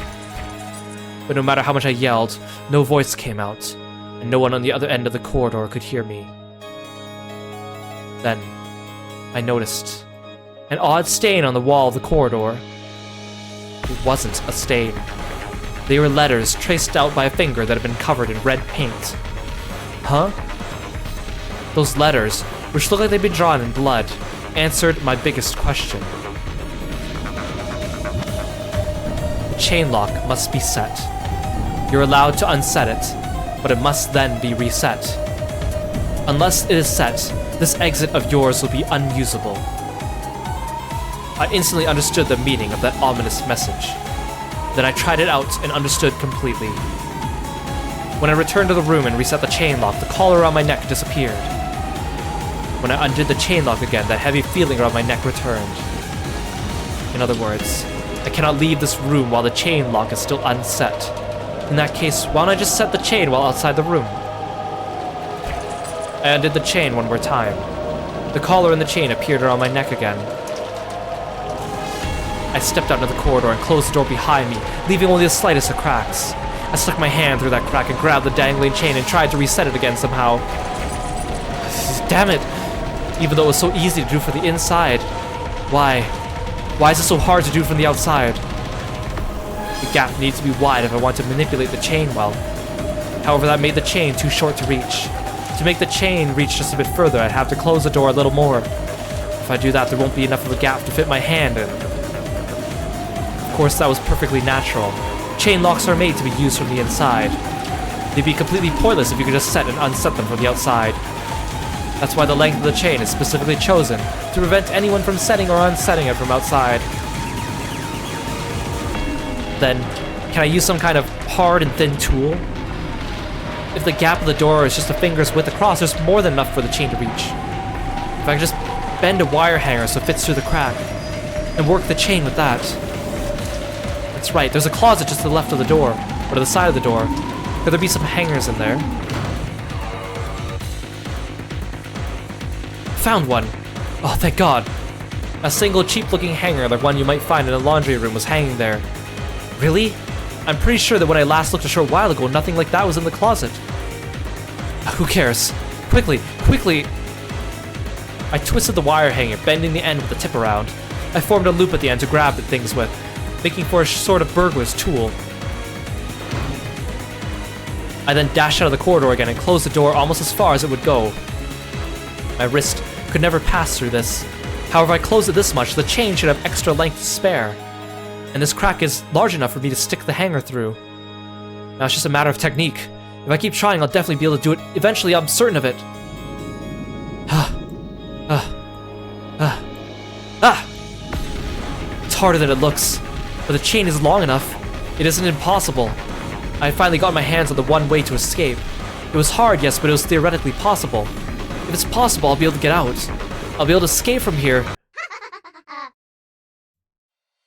S1: But no matter how much I yelled, no voice came out, and no one on the other end of the corridor could hear me. Then, I noticed an odd stain on the wall of the corridor. It wasn't a stain. They were letters traced out by a finger that had been covered in red paint. Huh? Those letters, which looked like they'd been drawn in blood, answered my biggest question. The chain lock must be set. You're allowed to unset it, but it must then be reset. Unless it is set, this exit of yours will be unusable. I instantly understood the meaning of that ominous message. Then I tried it out and understood completely. When I returned to the room and reset the chain lock, the collar around my neck disappeared. When I undid the chain lock again, that heavy feeling around my neck returned. In other words, I cannot leave this room while the chain lock is still unset. In that case, why don't I just set the chain while outside the room? I undid the chain one more time. The collar and the chain appeared around my neck again. I stepped out into the corridor and closed the door behind me, leaving only the slightest of cracks. I stuck my hand through that crack and grabbed the dangling chain and tried to reset it again somehow. Damn it! Even though it was so easy to do from the inside. Why? Why is it so hard to do from the outside? The gap needs to be wide if I want to manipulate the chain well. However, that made the chain too short to reach. To make the chain reach just a bit further, I'd have to close the door a little more. If I do that, there won't be enough of a gap to fit my hand in. Of course, that was perfectly natural. Chain locks are made to be used from the inside. They'd be completely pointless if you could just set and unset them from the outside. That's why the length of the chain is specifically chosen, to prevent anyone from setting or unsetting it from outside. Then, can I use some kind of hard and thin tool? If the gap of the door is just a finger's width across, there's more than enough for the chain to reach. If I could just bend a wire hanger so it fits through the crack, and work the chain with that. That's right, there's a closet just to the left of the door, or to the side of the door. Could there be some hangers in there? Found one! Oh, thank God! A single cheap-looking hanger like one you might find in a laundry room was hanging there. Really? I'm pretty sure that when I last looked a short while ago, nothing like that was in the closet. Who cares? Quickly, quickly! I twisted the wire hanger, bending the end with the tip around. I formed a loop at the end to grab the things with, making for a sort of burglar's tool. I then dashed out of the corridor again and closed the door almost as far as it would go. My wrist could never pass through this. However, I closed it this much, the chain should have extra length to spare. And this crack is large enough for me to stick the hanger through. Now it's just a matter of technique. If I keep trying, I'll definitely be able to do it. Eventually, I'm certain of it. It's harder than it looks, but the chain is long enough. It isn't impossible. I had finally gotten my hands on the one way to escape. It was hard, yes, but it was theoretically possible. If it's possible, I'll be able to get out. I'll be able to escape from here.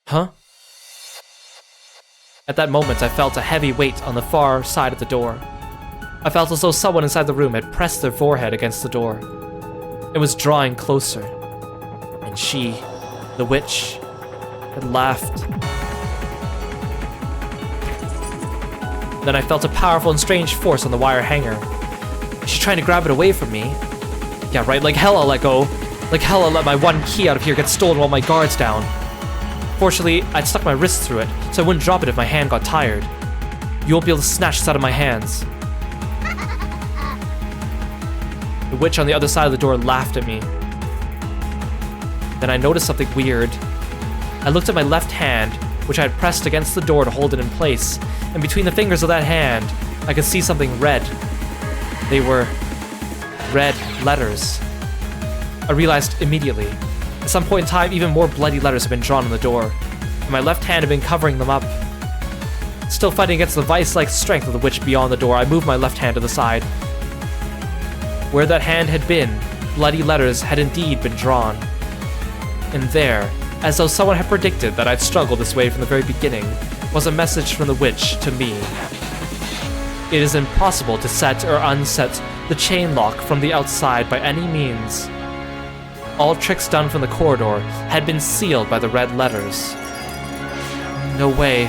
S1: Huh? At that moment, I felt a heavy weight on the far side of the door. I felt as though someone inside the room had pressed their forehead against the door. It was drawing closer. And she, the witch, had laughed. Then I felt a powerful and strange force on the wire hanger. Is she trying to grab it away from me? Yeah, right, like hell I'll let go. Like hell I'll let my one key out of here get stolen while my guard's down. Fortunately, I'd stuck my wrist through it, so I wouldn't drop it if my hand got tired. You won't be able to snatch this out of my hands. The witch on the other side of the door laughed at me. Then I noticed something weird. I looked at my left hand, which I had pressed against the door to hold it in place, and between the fingers of that hand, I could see something red. They were red letters. I realized immediately. At some point in time, even more bloody letters had been drawn on the door, and my left hand had been covering them up. Still fighting against the vice-like strength of the witch beyond the door, I moved my left hand to the side. Where that hand had been, bloody letters had indeed been drawn. And there, as though someone had predicted that I'd struggle this way from the very beginning, was a message from the witch to me. It is impossible to set or unset the chain lock from the outside by any means. All tricks done from the corridor had been sealed by the red letters. No way.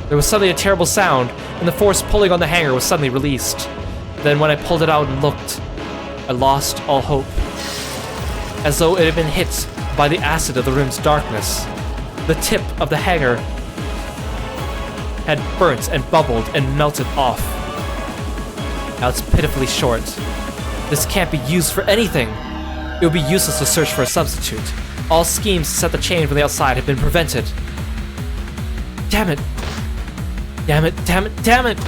S1: There was suddenly a terrible sound, and the force pulling on the hanger was suddenly released. Then when I pulled it out and looked, I lost all hope. As though it had been hit by the acid of the room's darkness. The tip of the hanger had burnt and bubbled and melted off. Now it's pitifully short. This can't be used for anything. It would be useless to search for a substitute. All schemes to set the chain from the outside have been prevented. Damn it. Damn it, damn it, damn it!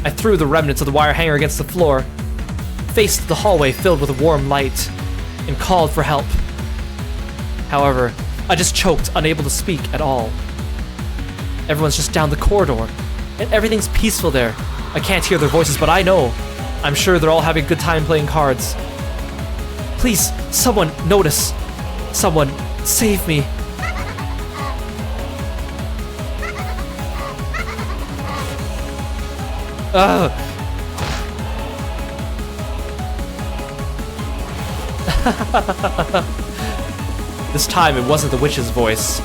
S1: I threw the remnants of the wire hanger against the floor, faced the hallway filled with a warm light, and called for help. However, I just choked, unable to speak at all. Everyone's just down the corridor, and everything's peaceful there. I can't hear their voices, but I know. I'm sure they're all having a good time playing cards. Please, someone notice. Someone save me. This time it wasn't the witch's voice.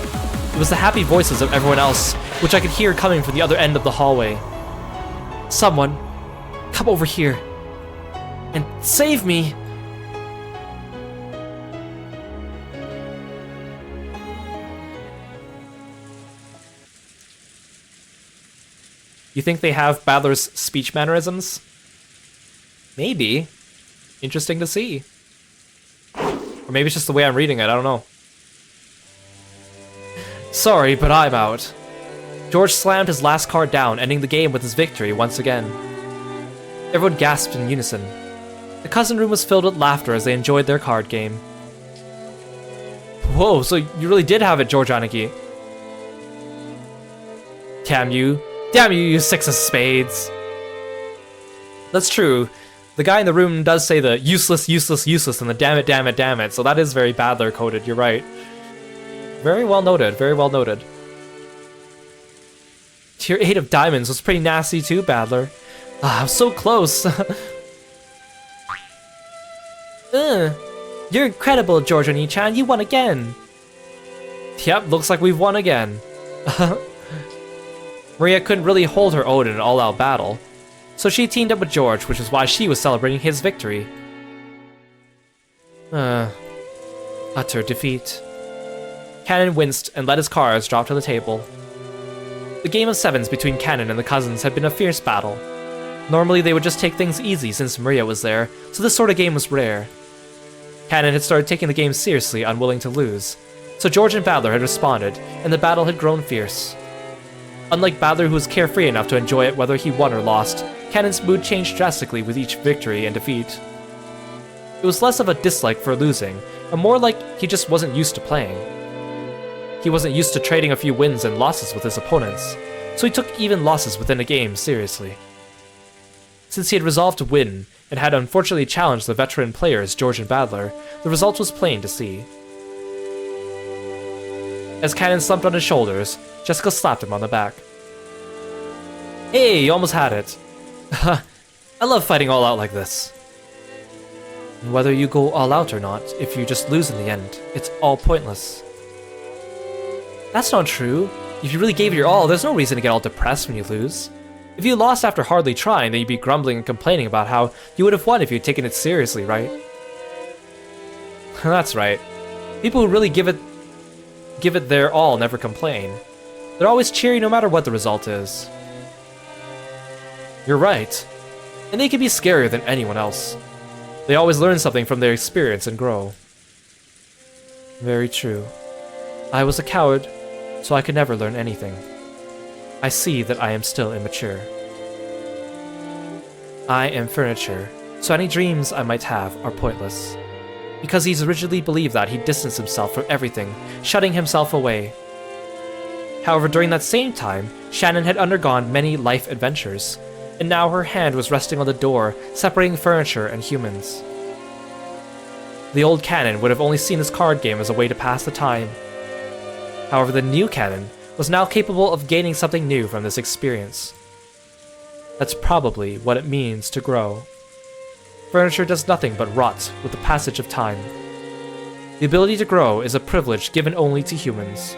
S1: It was the happy voices of everyone else, which I could hear coming from the other end of the hallway. Someone, come over here and save me. You think they have Badler's speech mannerisms? Maybe. Interesting to see. Or maybe it's just the way I'm reading it, I don't know. Sorry, but I'm out. George slammed his last card down, ending the game with his victory once again. Everyone gasped in unison. The cousin room was filled with laughter as they enjoyed their card game. Whoa, so you really did have it, George Aniki. Damn you, you six of spades. That's true. The guy in the room does say the useless, useless, useless, and the damn it, damn it, damn it, so that is very Badler coded, you're right. Very well noted, very well noted. Tier 8 of diamonds was pretty nasty too, Badler. Ah, I was so close. You're incredible, George Oni-chan, you won again. Yep, looks like we've won again. Maria couldn't really hold her own in an all-out battle, so she teamed up with George, which is why she was celebrating his victory. Utter defeat. Cannon winced and let his cards drop to the table. The game of sevens between Cannon and the cousins had been a fierce battle. Normally they would just take things easy since Maria was there, so this sort of game was rare. Cannon had started taking the game seriously, unwilling to lose, so George and Badler had responded, and the battle had grown fierce. Unlike Badler, who was carefree enough to enjoy it whether he won or lost, Cannon's mood changed drastically with each victory and defeat. It was less of a dislike for losing, and more like he just wasn't used to playing. He wasn't used to trading a few wins and losses with his opponents, so he took even losses within a game seriously. Since he had resolved to win, and had unfortunately challenged the veteran players George and Badler, the result was plain to see. As Cannon slumped on his shoulders, Jessica slapped him on the back. Hey, you almost had it. I love fighting all out like this. And whether you go all out or not, if you just lose in the end, it's all pointless. That's not true. If you really gave it your all, there's no reason to get all depressed when you lose. If you lost after hardly trying, then you'd be grumbling and complaining about how you would have won if you'd taken it seriously, right? That's right. People who really give it their all never complain. They're always cheery no matter what the result is. You're right. And they can be scarier than anyone else. They always learn something from their experience and grow. Very true. I was a coward, so I could never learn anything. I see that I am still immature. I am furniture, so any dreams I might have are pointless. Because he's rigidly believed that, he distanced himself from everything, shutting himself away. However, during that same time, Shannon had undergone many life adventures, and now her hand was resting on the door, separating furniture and humans. The old Cannon would have only seen this card game as a way to pass the time. However, the new Cannon was now capable of gaining something new from this experience. That's probably what it means to grow. Furniture does nothing but rot with the passage of time. The ability to grow is a privilege given only to humans.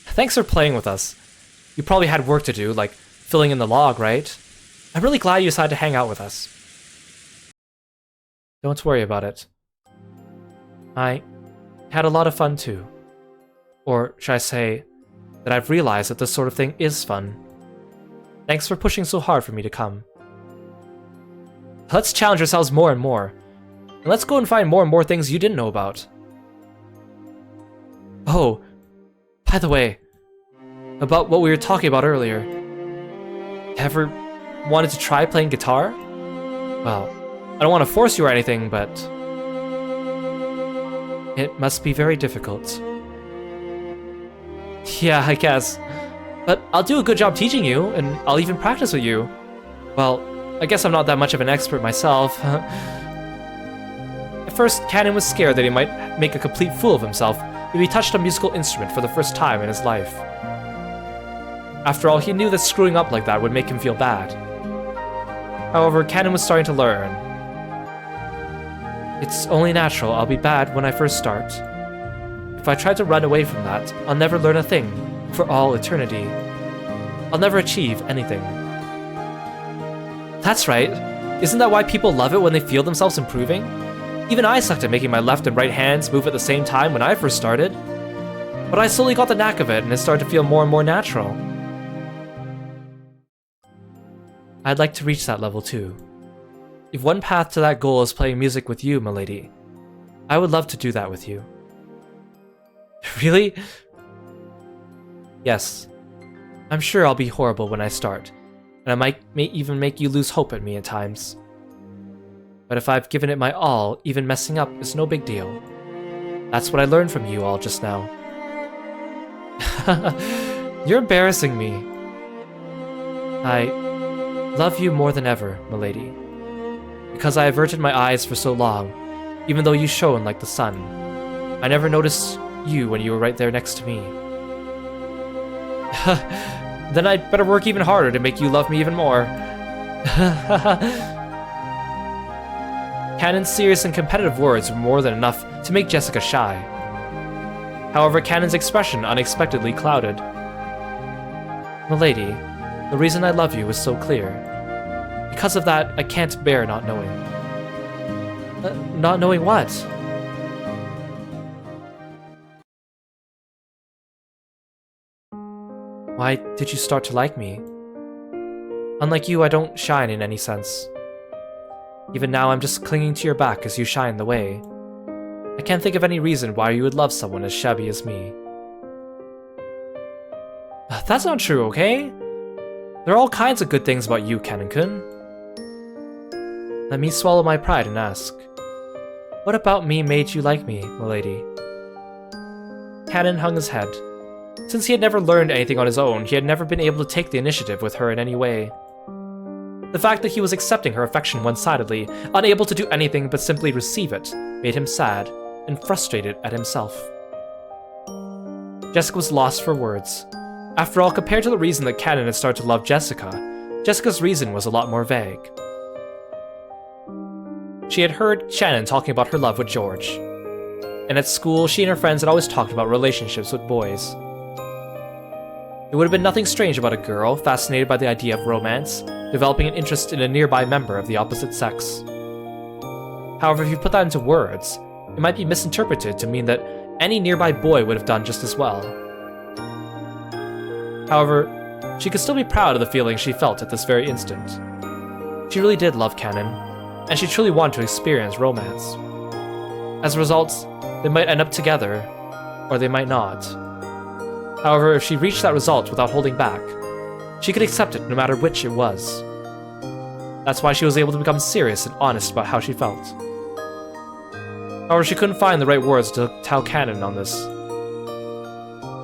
S1: Thanks for playing with us. You probably had work to do, like filling in the log, right? I'm really glad you decided to hang out with us. Don't worry about it. I had a lot of fun too. Or should I say that I've realized that this sort of thing is fun. Thanks for pushing so hard for me to come. Let's challenge ourselves more and more. And let's go and find more and more things you didn't know about. Oh, by the way, about what we were talking about earlier. Ever wanted to try playing guitar? Well, I don't want to force you or anything, but it must be very difficult. Yeah, I guess. But I'll do a good job teaching you, and I'll even practice with you. Well, I guess I'm not that much of an expert myself. At first, Canon was scared that he might make a complete fool of himself if he touched a musical instrument for the first time in his life. After all, he knew that screwing up like that would make him feel bad. However, Canon was starting to learn. It's only natural I'll be bad when I first start. If I try to run away from that, I'll never learn a thing for all eternity. I'll never achieve anything. That's right. Isn't that why people love it when they feel themselves improving? Even I sucked at making my left and right hands move at the same time when I first started. But I slowly got the knack of it and it started to feel more and more natural. I'd like to reach that level too. If one path to that goal is playing music with you, milady, I would love to do that with you. Really? Yes. I'm sure I'll be horrible when I start, and I may even make you lose hope at me at times. But if I've given it my all, even messing up is no big deal. That's what I learned from you all just now. You're embarrassing me. I love you more than ever, milady. Because I averted my eyes for so long, even though you shone like the sun. I never noticed you when you were right there next to me. Then I'd better work even harder to make you love me even more. Canon's serious and competitive words were more than enough to make Jessica shy. However, Canon's expression unexpectedly clouded. Milady, the reason I love you is so clear. Because of that, I can't bear not knowing. Not knowing what? Why did you start to like me? Unlike you, I don't shine in any sense. Even now, I'm just clinging to your back as you shine the way. I can't think of any reason why you would love someone as shabby as me. That's not true, okay? There are all kinds of good things about you, Canon-kun. Let me swallow my pride and ask, what about me made you like me, milady? Canon hung his head. Since he had never learned anything on his own, he had never been able to take the initiative with her in any way. The fact that he was accepting her affection one-sidedly, unable to do anything but simply receive it, made him sad and frustrated at himself. Jessica was lost for words. After all, compared to the reason that Canon had started to love Jessica, Jessica's reason was a lot more vague. She had heard Shannon talking about her love with George. And at school, she and her friends had always talked about relationships with boys. It would have been nothing strange about a girl, fascinated by the idea of romance, developing an interest in a nearby member of the opposite sex. However, if you put that into words, it might be misinterpreted to mean that any nearby boy would have done just as well. However, she could still be proud of the feelings she felt at this very instant. She really did love Canon, and she truly wanted to experience romance. As a result, they might end up together, or they might not. However, if she reached that result without holding back, she could accept it no matter which it was. That's why she was able to become serious and honest about how she felt. However, she couldn't find the right words to tell Canon on this.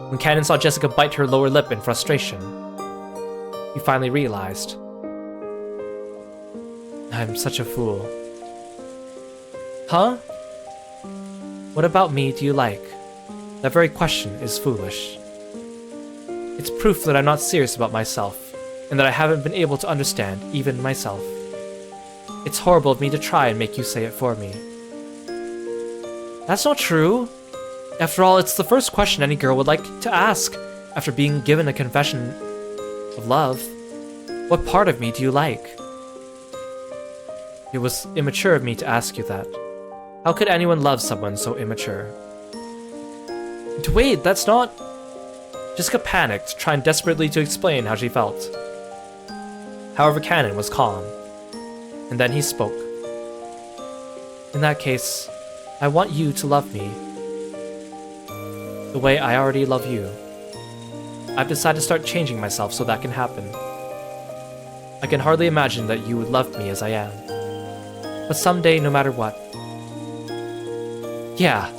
S1: When Canon saw Jessica bite her lower lip in frustration, he finally realized, I'm such a fool. Huh? What about me do you like? That very question is foolish. It's proof that I'm not serious about myself, and that I haven't been able to understand even myself. It's horrible of me to try and make you say it for me. That's not true. After all, it's the first question any girl would like to ask after being given a confession of love. What part of me do you like? It was immature of me to ask you that. How could anyone love someone so immature? Wait, that's not... Jessica panicked, trying desperately to explain how she felt. However, Canon was calm. And then he spoke. In that case, I want you to love me the way I already love you. I've decided to start changing myself so that can happen. I can hardly imagine that you would love me as I am. But someday, no matter what. Yeah,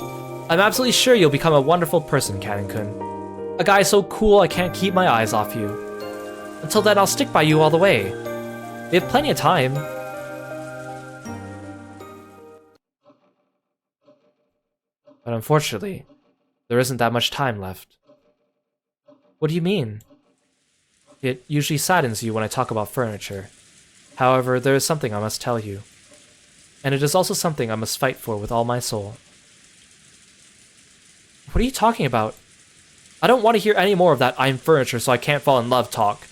S1: I'm absolutely sure you'll become a wonderful person, Canon-kun. A guy so cool I can't keep my eyes off you. Until then, I'll stick by you all the way. We have plenty of time. But unfortunately, there isn't that much time left. What do you mean? It usually saddens you when I talk about furniture. However, there is something I must tell you. And it is also something I must fight for with all my soul. What are you talking about? I don't want to hear any more of that I'm furniture so I can't fall in love talk.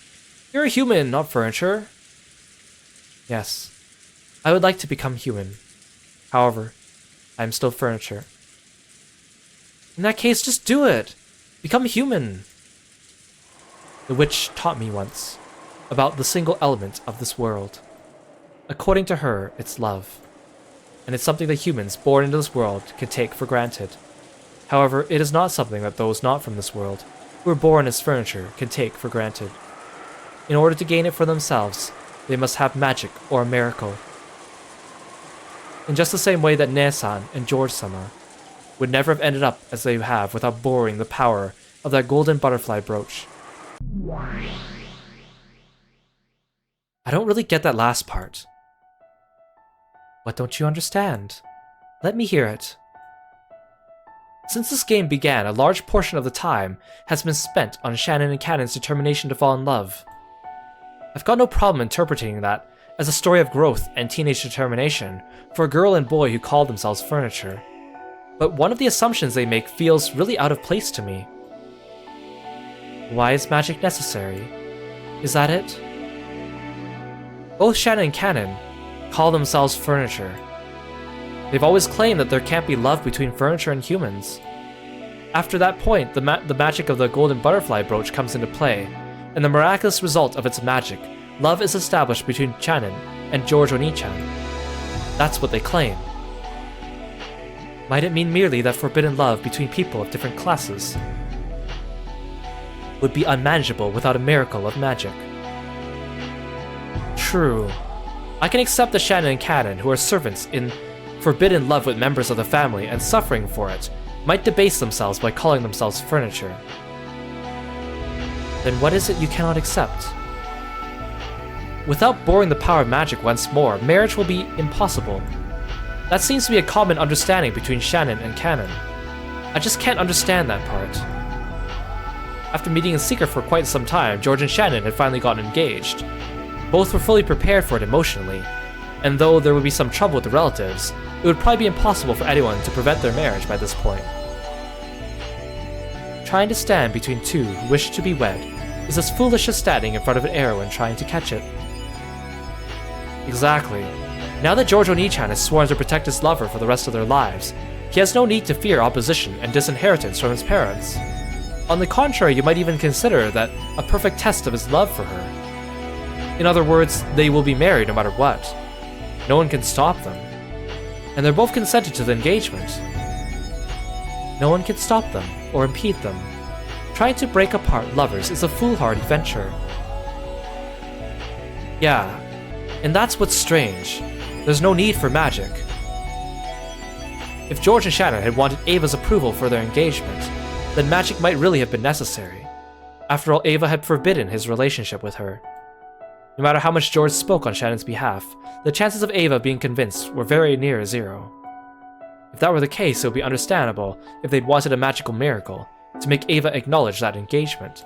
S1: You're a human, not furniture. Yes, I would like to become human. However, I am still furniture. In that case, just do it! Become human! The witch taught me once about the single element of this world. According to her, it's love. And it's something that humans born into this world can take for granted. However, it is not something that those not from this world, who are born as furniture, can take for granted. In order to gain it for themselves, they must have magic or a miracle. In just the same way that Ne-san and George-sama would never have ended up as they have without borrowing the power of that golden butterfly brooch. I don't really get that last part. What don't you understand? Let me hear it. Since this game began, a large portion of the time has been spent on Shannon and Cannon's determination to fall in love. I've got no problem interpreting that as a story of growth and teenage determination for a girl and boy who call themselves furniture. But one of the assumptions they make feels really out of place to me. Why is magic necessary? Is that it? Both Shannon and Cannon call themselves furniture. They've always claimed that there can't be love between furniture and humans. After that point, the magic of the golden butterfly brooch comes into play, and the miraculous result of its magic, love is established between Shannon and George Oni-chan. That's what they claim. Might it mean merely that forbidden love between people of different classes would be unmanageable without a miracle of magic? True. I can accept that Shannon and Cannon, who are servants in forbidden love with members of the family and suffering for it, might debase themselves by calling themselves furniture. Then what is it you cannot accept? Without borrowing the power of magic once more, marriage will be impossible. That seems to be a common understanding between Shannon and Cannon. I just can't understand that part. After meeting in secret for quite some time, George and Shannon had finally gotten engaged. Both were fully prepared for it emotionally, and though there would be some trouble with the relatives, it would probably be impossible for anyone to prevent their marriage by this point. Trying to stand between two who wish to be wed is as foolish as standing in front of an arrow and trying to catch it. Exactly. Now that George Oni-chan has sworn to protect his lover for the rest of their lives, he has no need to fear opposition and disinheritance from his parents. On the contrary, you might even consider that a perfect test of his love for her. In other words, they will be married no matter what. No one can stop them. And they're both consented to the engagement. No one can stop them or impede them. Trying to break apart lovers is a foolhardy venture. Yeah, and that's what's strange. There's no need for magic. If George and Shannon had wanted Ava's approval for their engagement, then magic might really have been necessary. After all, Ava had forbidden his relationship with her. No matter how much George spoke on Shannon's behalf, the chances of Ava being convinced were very near zero. If that were the case, it would be understandable if they'd wanted a magical miracle to make Ava acknowledge that engagement.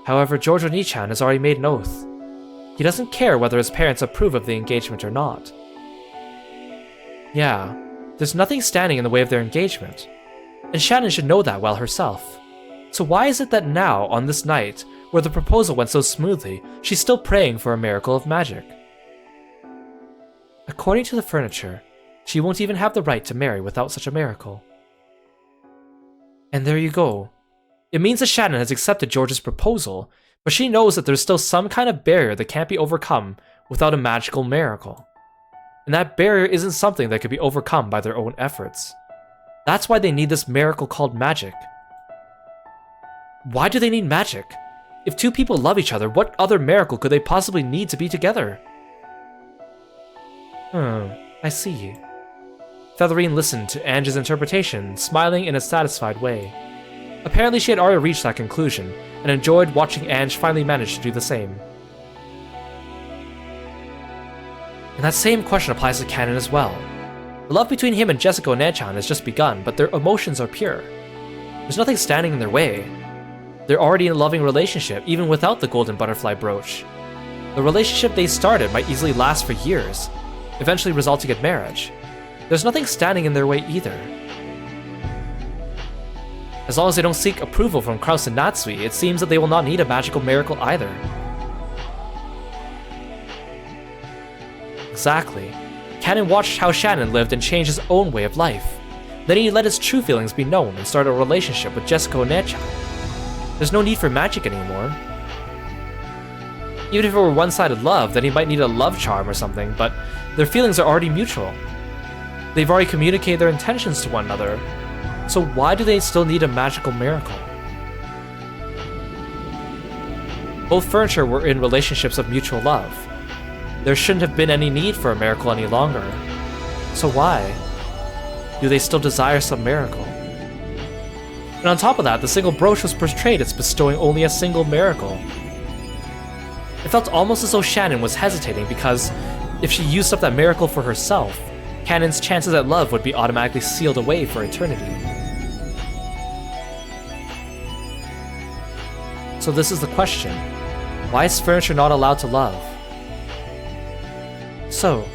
S1: However, George Oni-chan has already made an oath. He doesn't care whether his parents approve of the engagement or not. Yeah, there's nothing standing in the way of their engagement, and Shannon should know that well herself. So why is it that now, on this night, where the proposal went so smoothly, she's still praying for a miracle of magic? According to the furniture, she won't even have the right to marry without such a miracle. And there you go. It means that Shannon has accepted George's proposal, but she knows that there's still some kind of barrier that can't be overcome without a magical miracle. And that barrier isn't something that could be overcome by their own efforts. That's why they need this miracle called magic. Why do they need magic? If two people love each other, what other miracle could they possibly need to be together? I see. Featherine listened to Ange's interpretation, smiling in a satisfied way. Apparently she had already reached that conclusion, and enjoyed watching Ange finally manage to do the same. And that same question applies to Canon as well. The love between him and Jessica Onechan has just begun, but their emotions are pure. There's nothing standing in their way. They're already in a loving relationship, even without the golden butterfly brooch. The relationship they started might easily last for years, eventually resulting in marriage. There's nothing standing in their way either. As long as they don't seek approval from Kraus and Natsui, it seems that they will not need a magical miracle either. Exactly. Canon watched how Shannon lived and changed his own way of life. Then he let his true feelings be known and started a relationship with Jessica Onechan. There's no need for magic anymore. Even if it were one-sided love, then he might need a love charm or something, but their feelings are already mutual. They've already communicated their intentions to one another, so why do they still need a magical miracle? Both furniture were in relationships of mutual love. There shouldn't have been any need for a miracle any longer. So why? Do they still desire some miracle? And on top of that, the single brooch was portrayed as bestowing only a single miracle. It felt almost as though Shannon was hesitating because if she used up that miracle for herself, Canon's chances at love would be automatically sealed away for eternity. So this is the question. Why is furniture not allowed to love? So,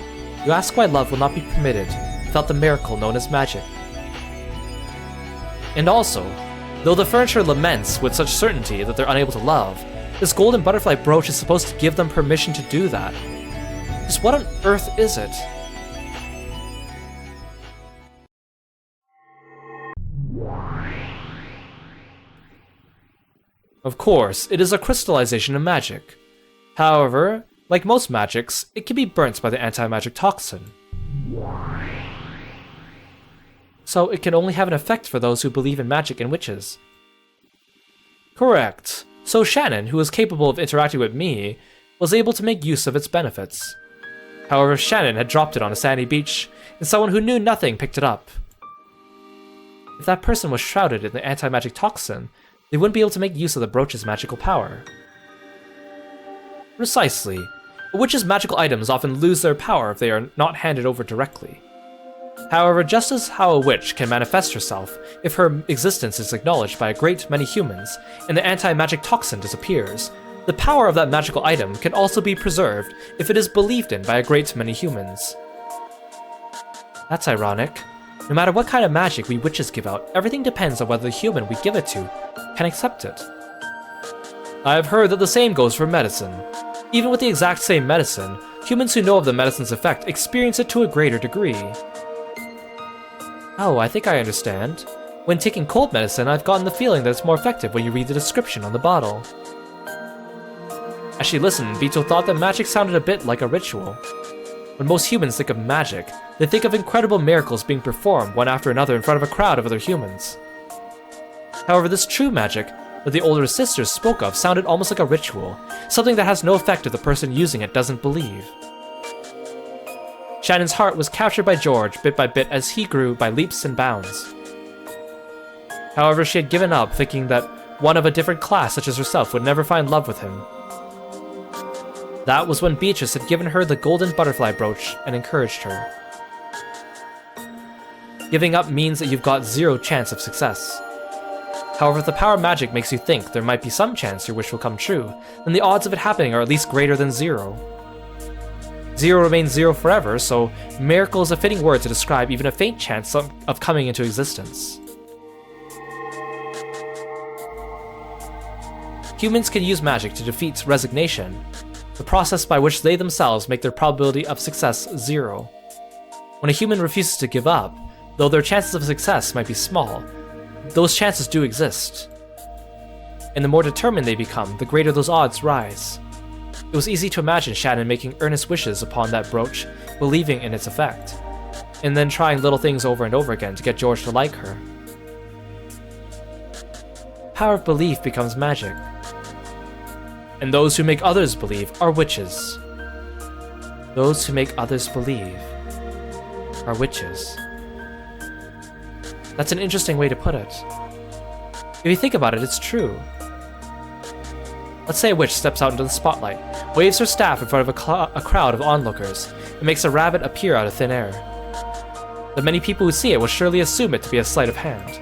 S1: you ask why love will not be permitted without the miracle known as magic. And also, though the furniture laments with such certainty that they're unable to love, this golden butterfly brooch is supposed to give them permission to do that. Just what on earth is it? Of course, it is a crystallization of magic. However, like most magics, it can be burnt by the anti-magic toxin. So it can only have an effect for those who believe in magic and witches. Correct. So Shannon, who was capable of interacting with me, was able to make use of its benefits. However, Shannon had dropped it on a sandy beach, and someone who knew nothing picked it up. If that person was shrouded in the anti-magic toxin, they wouldn't be able to make use of the brooch's magical power. Precisely. A witch's magical items often lose their power if they are not handed over directly. However, just as how a witch can manifest herself if her existence is acknowledged by a great many humans and the anti-magic toxin disappears, the power of that magical item can also be preserved if it is believed in by a great many humans. That's ironic. No matter what kind of magic we witches give out, everything depends on whether the human we give it to can accept it. I have heard that the same goes for medicine. Even with the exact same medicine, humans who know of the medicine's effect experience it to a greater degree. Oh, I think I understand. When taking cold medicine, I've gotten the feeling that it's more effective when you read the description on the bottle. As she listened, Vito thought that magic sounded a bit like a ritual. When most humans think of magic, they think of incredible miracles being performed one after another in front of a crowd of other humans. However, this true magic that the older sisters spoke of sounded almost like a ritual, something that has no effect if the person using it doesn't believe. Shannon's heart was captured by George bit by bit as he grew by leaps and bounds. However, she had given up, thinking that one of a different class such as herself would never find love with him. That was when Beatrice had given her the golden butterfly brooch and encouraged her. Giving up means that you've got zero chance of success. However, if the power of magic makes you think there might be some chance your wish will come true, then the odds of it happening are at least greater than zero. Zero remains zero forever, so miracle is a fitting word to describe even a faint chance of coming into existence. Humans can use magic to defeat resignation, the process by which they themselves make their probability of success zero. When a human refuses to give up, though their chances of success might be small, those chances do exist. And the more determined they become, the greater those odds rise. It was easy to imagine Shannon making earnest wishes upon that brooch, believing in its effect, and then trying little things over and over again to get George to like her. Power of belief becomes magic. And those who make others believe are witches. Those who make others believe are witches. That's an interesting way to put it. If you think about it, it's true. Let's say a witch steps out into the spotlight, waves her staff in front of a crowd of onlookers, and makes a rabbit appear out of thin air. The many people who see it will surely assume it to be a sleight of hand.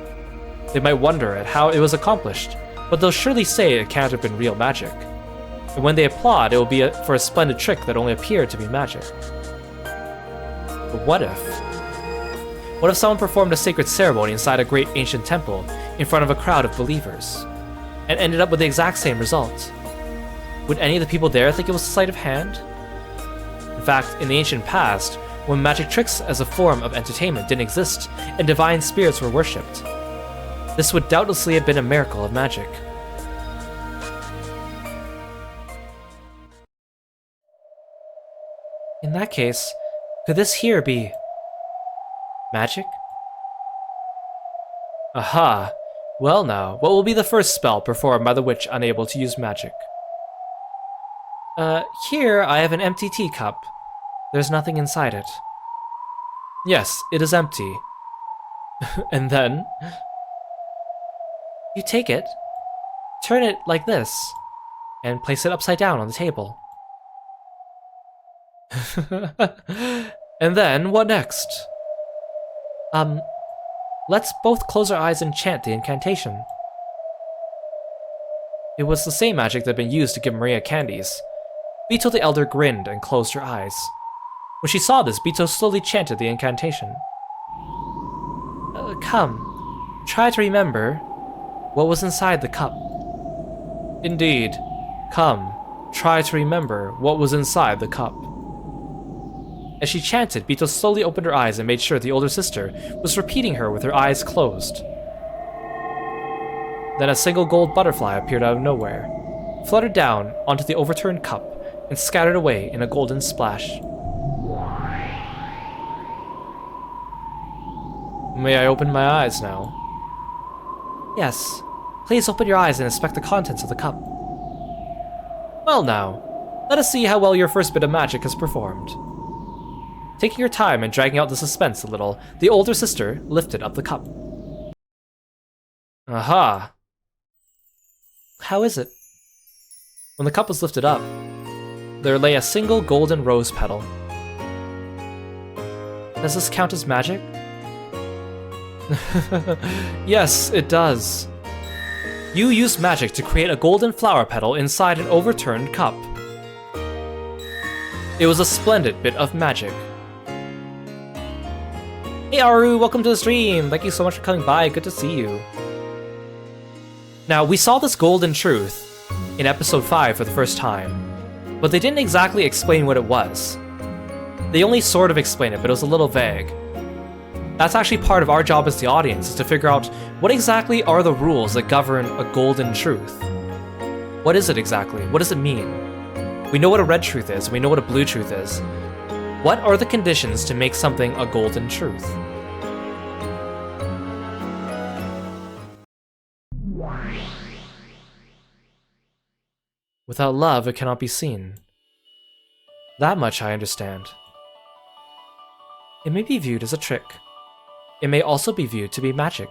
S1: They might wonder at how it was accomplished, but they'll surely say it can't have been real magic. And when they applaud, it will be for a splendid trick that only appeared to be magic. But what if? What if someone performed a sacred ceremony inside a great ancient temple in front of a crowd of believers, and ended up with the exact same result? Would any of the people there think it was a sleight of hand? In fact, in the ancient past, when magic tricks as a form of entertainment didn't exist and divine spirits were worshipped, this would doubtlessly have been a miracle of magic. In that case, could this here be magic? Aha! Well now, what will be the first spell performed by the witch unable to use magic? Here I have an empty teacup. There's nothing inside it. Yes, it is empty. And then you take it, turn it like this, and place it upside down on the table. And then, what next? Let's both close our eyes and chant the incantation. It was the same magic that had been used to give Maria candies. Bito the Elder grinned and closed her eyes. When she saw this, Bito slowly chanted the incantation. Come, try to remember what was inside the cup. Indeed. Come, try to remember what was inside the cup. As she chanted, Bito slowly opened her eyes and made sure the older sister was repeating her with her eyes closed. Then a single gold butterfly appeared out of nowhere, fluttered down onto the overturned cup, and scattered away in a golden splash. May I open my eyes now? Yes. Please open your eyes and inspect the contents of the cup. Well now, let us see how well your first bit of magic has performed. Taking her time and dragging out the suspense a little, the older sister lifted up the cup. Aha! How is it? When the cup was lifted up, there lay a single golden rose petal. Does this count as magic? Yes, it does. You used magic to create a golden flower petal inside an overturned cup. It was a splendid bit of magic. Hey Aru, welcome to the stream! Thank you so much for coming by, good to see you. Now, we saw this golden truth in episode 5 for the first time, but they didn't exactly explain what it was. They only sort of explained it, but it was a little vague. That's actually part of our job as the audience, is to figure out what exactly are the rules that govern a golden truth. What is it exactly? What does it mean? We know what a red truth is, we know what a blue truth is. What are the conditions to make something a golden truth? Without love, it cannot be seen. That much I understand. It may be viewed as a trick. It may also be viewed to be magic.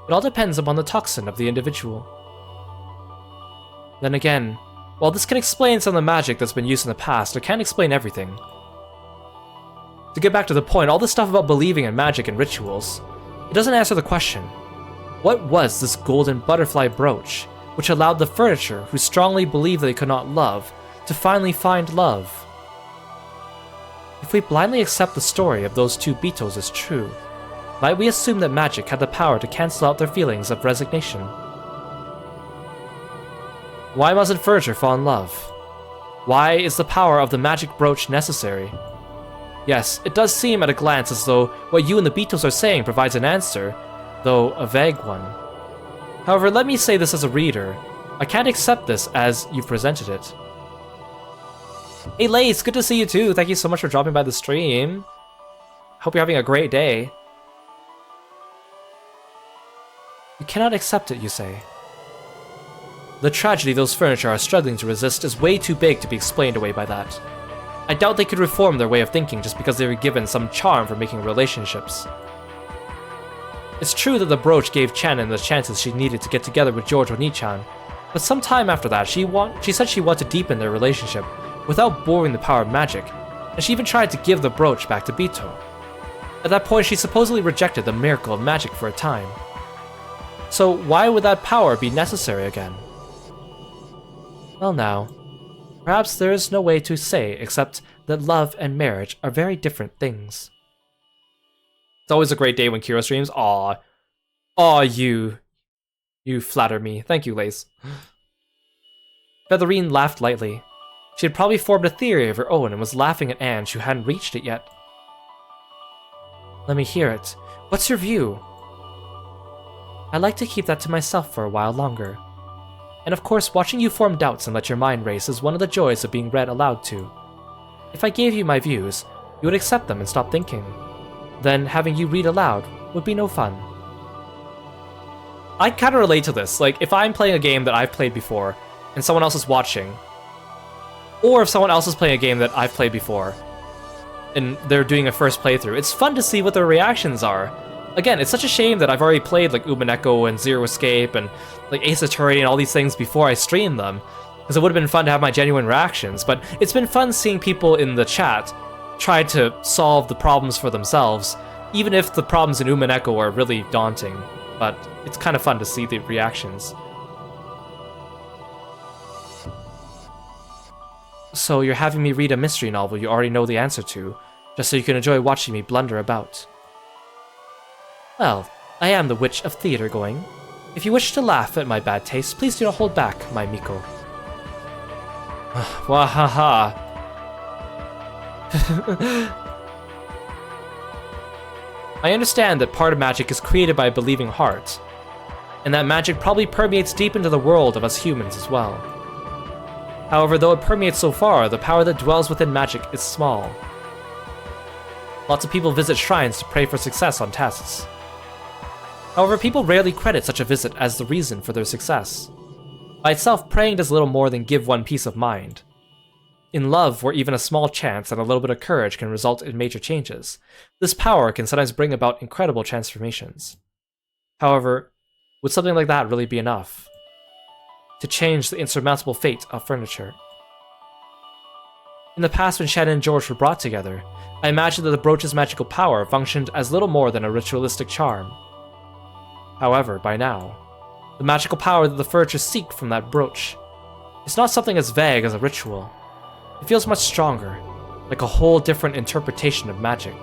S1: It all depends upon the toxin of the individual. Then again, while this can explain some of the magic that's been used in the past, it can't explain everything. To get back to the point, all this stuff about believing in magic and rituals, it doesn't answer the question. What was this golden butterfly brooch, which allowed the furniture who strongly believed they could not love, to finally find love? If we blindly accept the story of those two Bitos as true, might we assume that magic had the power to cancel out their feelings of resignation? Why mustn't furniture fall in love? Why is the power of the magic brooch necessary? Yes, it does seem at a glance as though what you and the Bitos are saying provides an answer, though a vague one. However, let me say this as a reader. I can't accept this as you've presented it. Hey Lace, good to see you too. Thank you so much for dropping by the stream. Hope you're having a great day. You cannot accept it, you say. The tragedy those furniture are struggling to resist is way too big to be explained away by that. I doubt they could reform their way of thinking just because they were given some charm for making relationships. It's true that the brooch gave Shannon the chances she needed to get together with George Oni-chan, but sometime after that, she said she wanted to deepen their relationship without boring the power of magic, and she even tried to give the brooch back to Bito. At that point, she supposedly rejected the miracle of magic for a time. So why would that power be necessary again? Well now, perhaps there is no way to say except that love and marriage are very different things. It's always a great day when Kiro streams. Aw. Aw, you. You flatter me. Thank you, Lace. Featherine laughed lightly. She had probably formed a theory of her own and was laughing at Ange, who hadn't reached it yet. Let me hear it. What's your view? I'd like to keep that to myself for a while longer. And of course, watching you form doubts and let your mind race is one of the joys of being read aloud to. If I gave you my views, you would accept them and stop thinking. Then having you read aloud would be no fun. I kind of relate to this. Like, if I'm playing a game that I've played before, and someone else is watching, or if someone else is playing a game that I've played before, and they're doing a first playthrough, it's fun to see what their reactions are. Again, it's such a shame that I've already played like Umineko and Zero Escape and like Ace Attorney and all these things before I streamed them, because it would have been fun to have my genuine reactions, but it's been fun seeing people in the chat try to solve the problems for themselves, even if the problems in Umineko are really daunting, but it's kind of fun to see the reactions. So you're having me read a mystery novel you already know the answer to, just so you can enjoy watching me blunder about. Well, I am the Witch of Theater going. If you wish to laugh at my bad taste, please do not hold back, my Miko. Wahaha. I understand that part of magic is created by a believing heart, and that magic probably permeates deep into the world of us humans as well. However, though it permeates so far, the power that dwells within magic is small. Lots of people visit shrines to pray for success on tests. However, people rarely credit such a visit as the reason for their success. By itself, praying does little more than give one peace of mind. In love, where even a small chance and a little bit of courage can result in major changes, this power can sometimes bring about incredible transformations. However, would something like that really be enough to change the insurmountable fate of furniture? In the past, when Shannon and George were brought together, I imagined that the brooch's magical power functioned as little more than a ritualistic charm. However, by now, the magical power that the furniture seek from that brooch is not something as vague as a ritual. It feels much stronger, like a whole different interpretation of magic.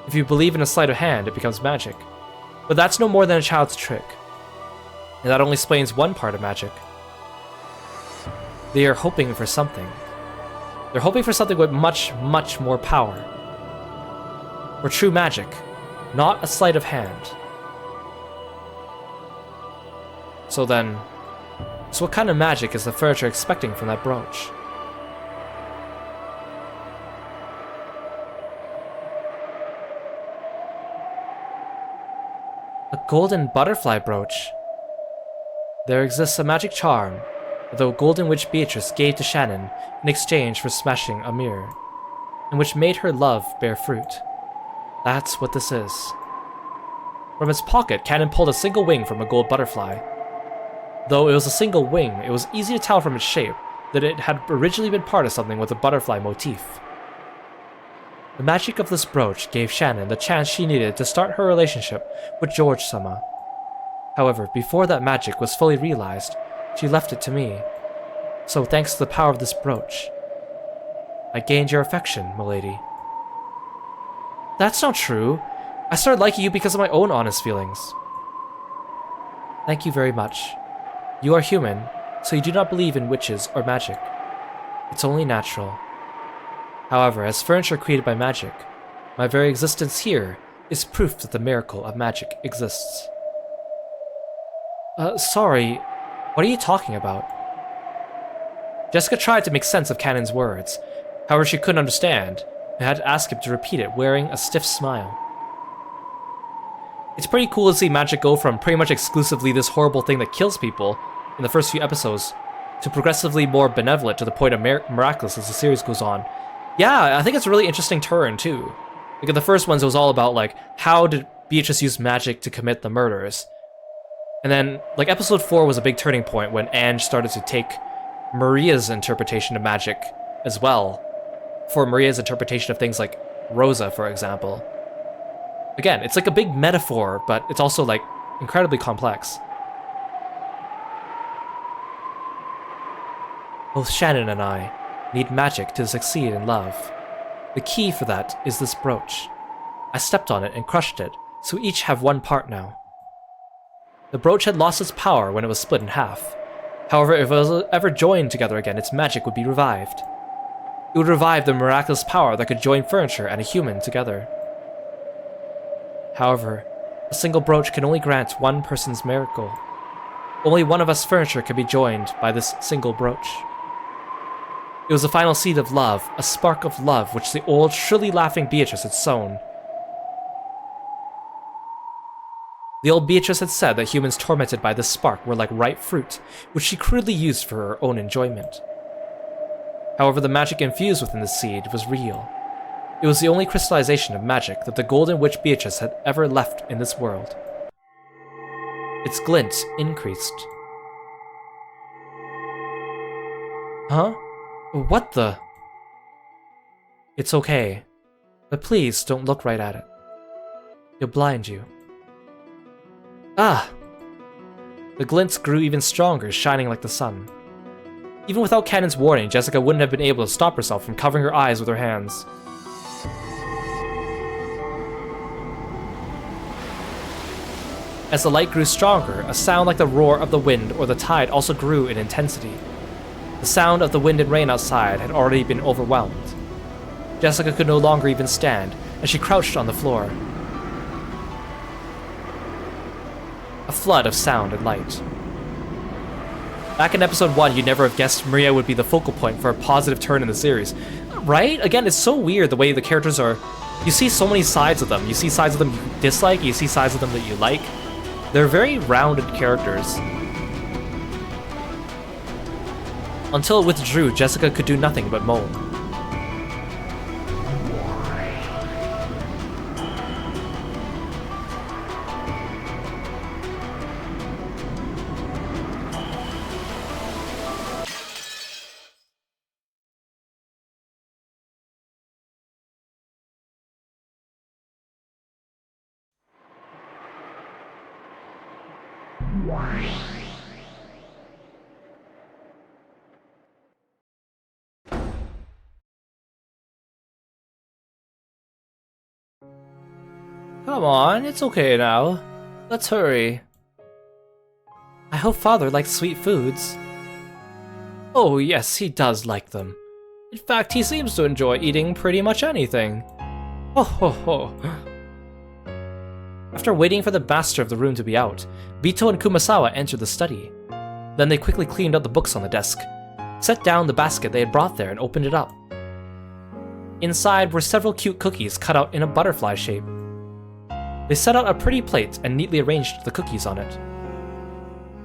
S1: If you believe in a sleight of hand, it becomes magic. But that's no more than a child's trick. And that only explains one part of magic. They are hoping for something. They're hoping for something with much, much more power. For true magic, not a sleight of hand. So what kind of magic is the furniture expecting from that brooch? A golden butterfly brooch. There exists a magic charm that the Golden Witch Beatrice gave to Shannon in exchange for smashing a mirror, and which made her love bear fruit. That's what this is. From its pocket, Cannon pulled a single wing from a gold butterfly. Though it was a single wing, it was easy to tell from its shape that it had originally been part of something with a butterfly motif. The magic of this brooch gave Shannon the chance she needed to start her relationship with George-sama. However, before that magic was fully realized, she left it to me. So thanks to the power of this brooch, I gained your affection, milady. That's not true. I started liking you because of my own honest feelings. Thank you very much. You are human, so you do not believe in witches or magic. It's only natural. However, as furniture created by magic, my very existence here is proof that the miracle of magic exists. Sorry, what are you talking about? Jessica tried to make sense of Cannon's words. However, she couldn't understand, and had to ask him to repeat it, wearing a stiff smile. It's pretty cool to see magic go from pretty much exclusively this horrible thing that kills people in the first few episodes to progressively more benevolent to the point of miraculous as the series goes on. Yeah, I think it's a really interesting turn too. Like in the first ones, it was all about like, how did Beatrice used magic to commit the murders. And then, like, episode 4 was a big turning point when Ange started to take Maria's interpretation of magic as well, for Maria's interpretation of things like Rosa, for example. Again, it's like a big metaphor, but it's also, like, incredibly complex. Both Shannon and I need magic to succeed in love. The key for that is this brooch. I stepped on it and crushed it, so we each have one part now. The brooch had lost its power when it was split in half. However, if it was ever joined together again, its magic would be revived. It would revive the miraculous power that could join furniture and a human together. However, a single brooch can only grant one person's miracle. Only one of us furniture can be joined by this single brooch. It was the final seed of love, a spark of love which the old, shrilly laughing Beatrice had sown. The old Beatrice had said that humans tormented by this spark were like ripe fruit, which she crudely used for her own enjoyment. However, the magic infused within the seed was real. It was the only crystallization of magic that the Golden Witch Beatrice had ever left in this world. Its glint increased. Huh? What the? It's okay, but please don't look right at it. It'll blind you. Ah! The glints grew even stronger, shining like the sun. Even without Cannon's warning, Jessica wouldn't have been able to stop herself from covering her eyes with her hands. As the light grew stronger, a sound like the roar of the wind or the tide also grew in intensity. The sound of the wind and rain outside had already been overwhelmed. Jessica could no longer even stand, and she crouched on the floor. A flood of sound and light. Back in episode 1, you'd never have guessed Maria would be the focal point for a positive turn in the series. Right? Again, it's so weird the way the characters are... You see so many sides of them. You see sides of them you dislike, you see sides of them that you like. They're very rounded characters. Until it withdrew, Jessica could do nothing but moan. Come on, it's okay now. Let's hurry. I hope Father likes sweet foods. Oh yes, he does like them. In fact, he seems to enjoy eating pretty much anything. Ho ho ho. After waiting for the master of the room to be out, Bito and Kumasawa entered the study. Then they quickly cleaned up the books on the desk, set down the basket they had brought there and opened it up. Inside were several cute cookies cut out in a butterfly shape. They set out a pretty plate and neatly arranged the cookies on it.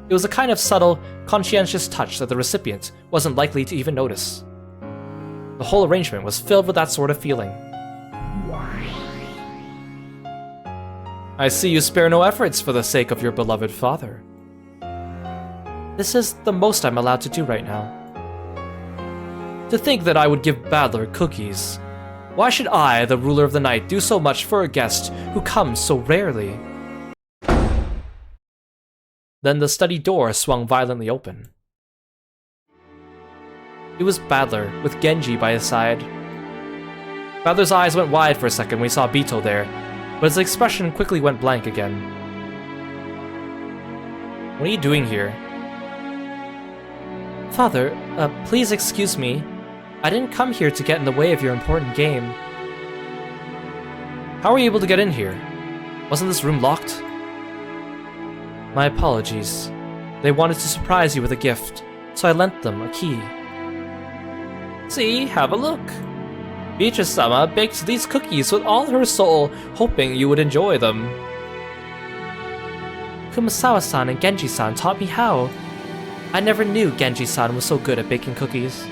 S1: It was a kind of subtle, conscientious touch that the recipient wasn't likely to even notice. The whole arrangement was filled with that sort of feeling. I see you spare no efforts for the sake of your beloved father. This is the most I'm allowed to do right now. To think that I would give Badler cookies. Why should I, the ruler of the night, do so much for a guest who comes so rarely? Then the study door swung violently open. It was Badler, with Genji by his side. Badler's eyes went wide for a second when he saw Bito there, but his expression quickly went blank again. What are you doing here? Father, please excuse me. I didn't come here to get in the way of your important game. How were you able to get in here? Wasn't this room locked? My apologies. They wanted to surprise you with a gift, so I lent them a key. See, have a look. Beatrice-sama baked these cookies with all her soul, hoping you would enjoy them. Kumasawa-san and Genji-san taught me how. I never knew Genji-san was so good at baking cookies.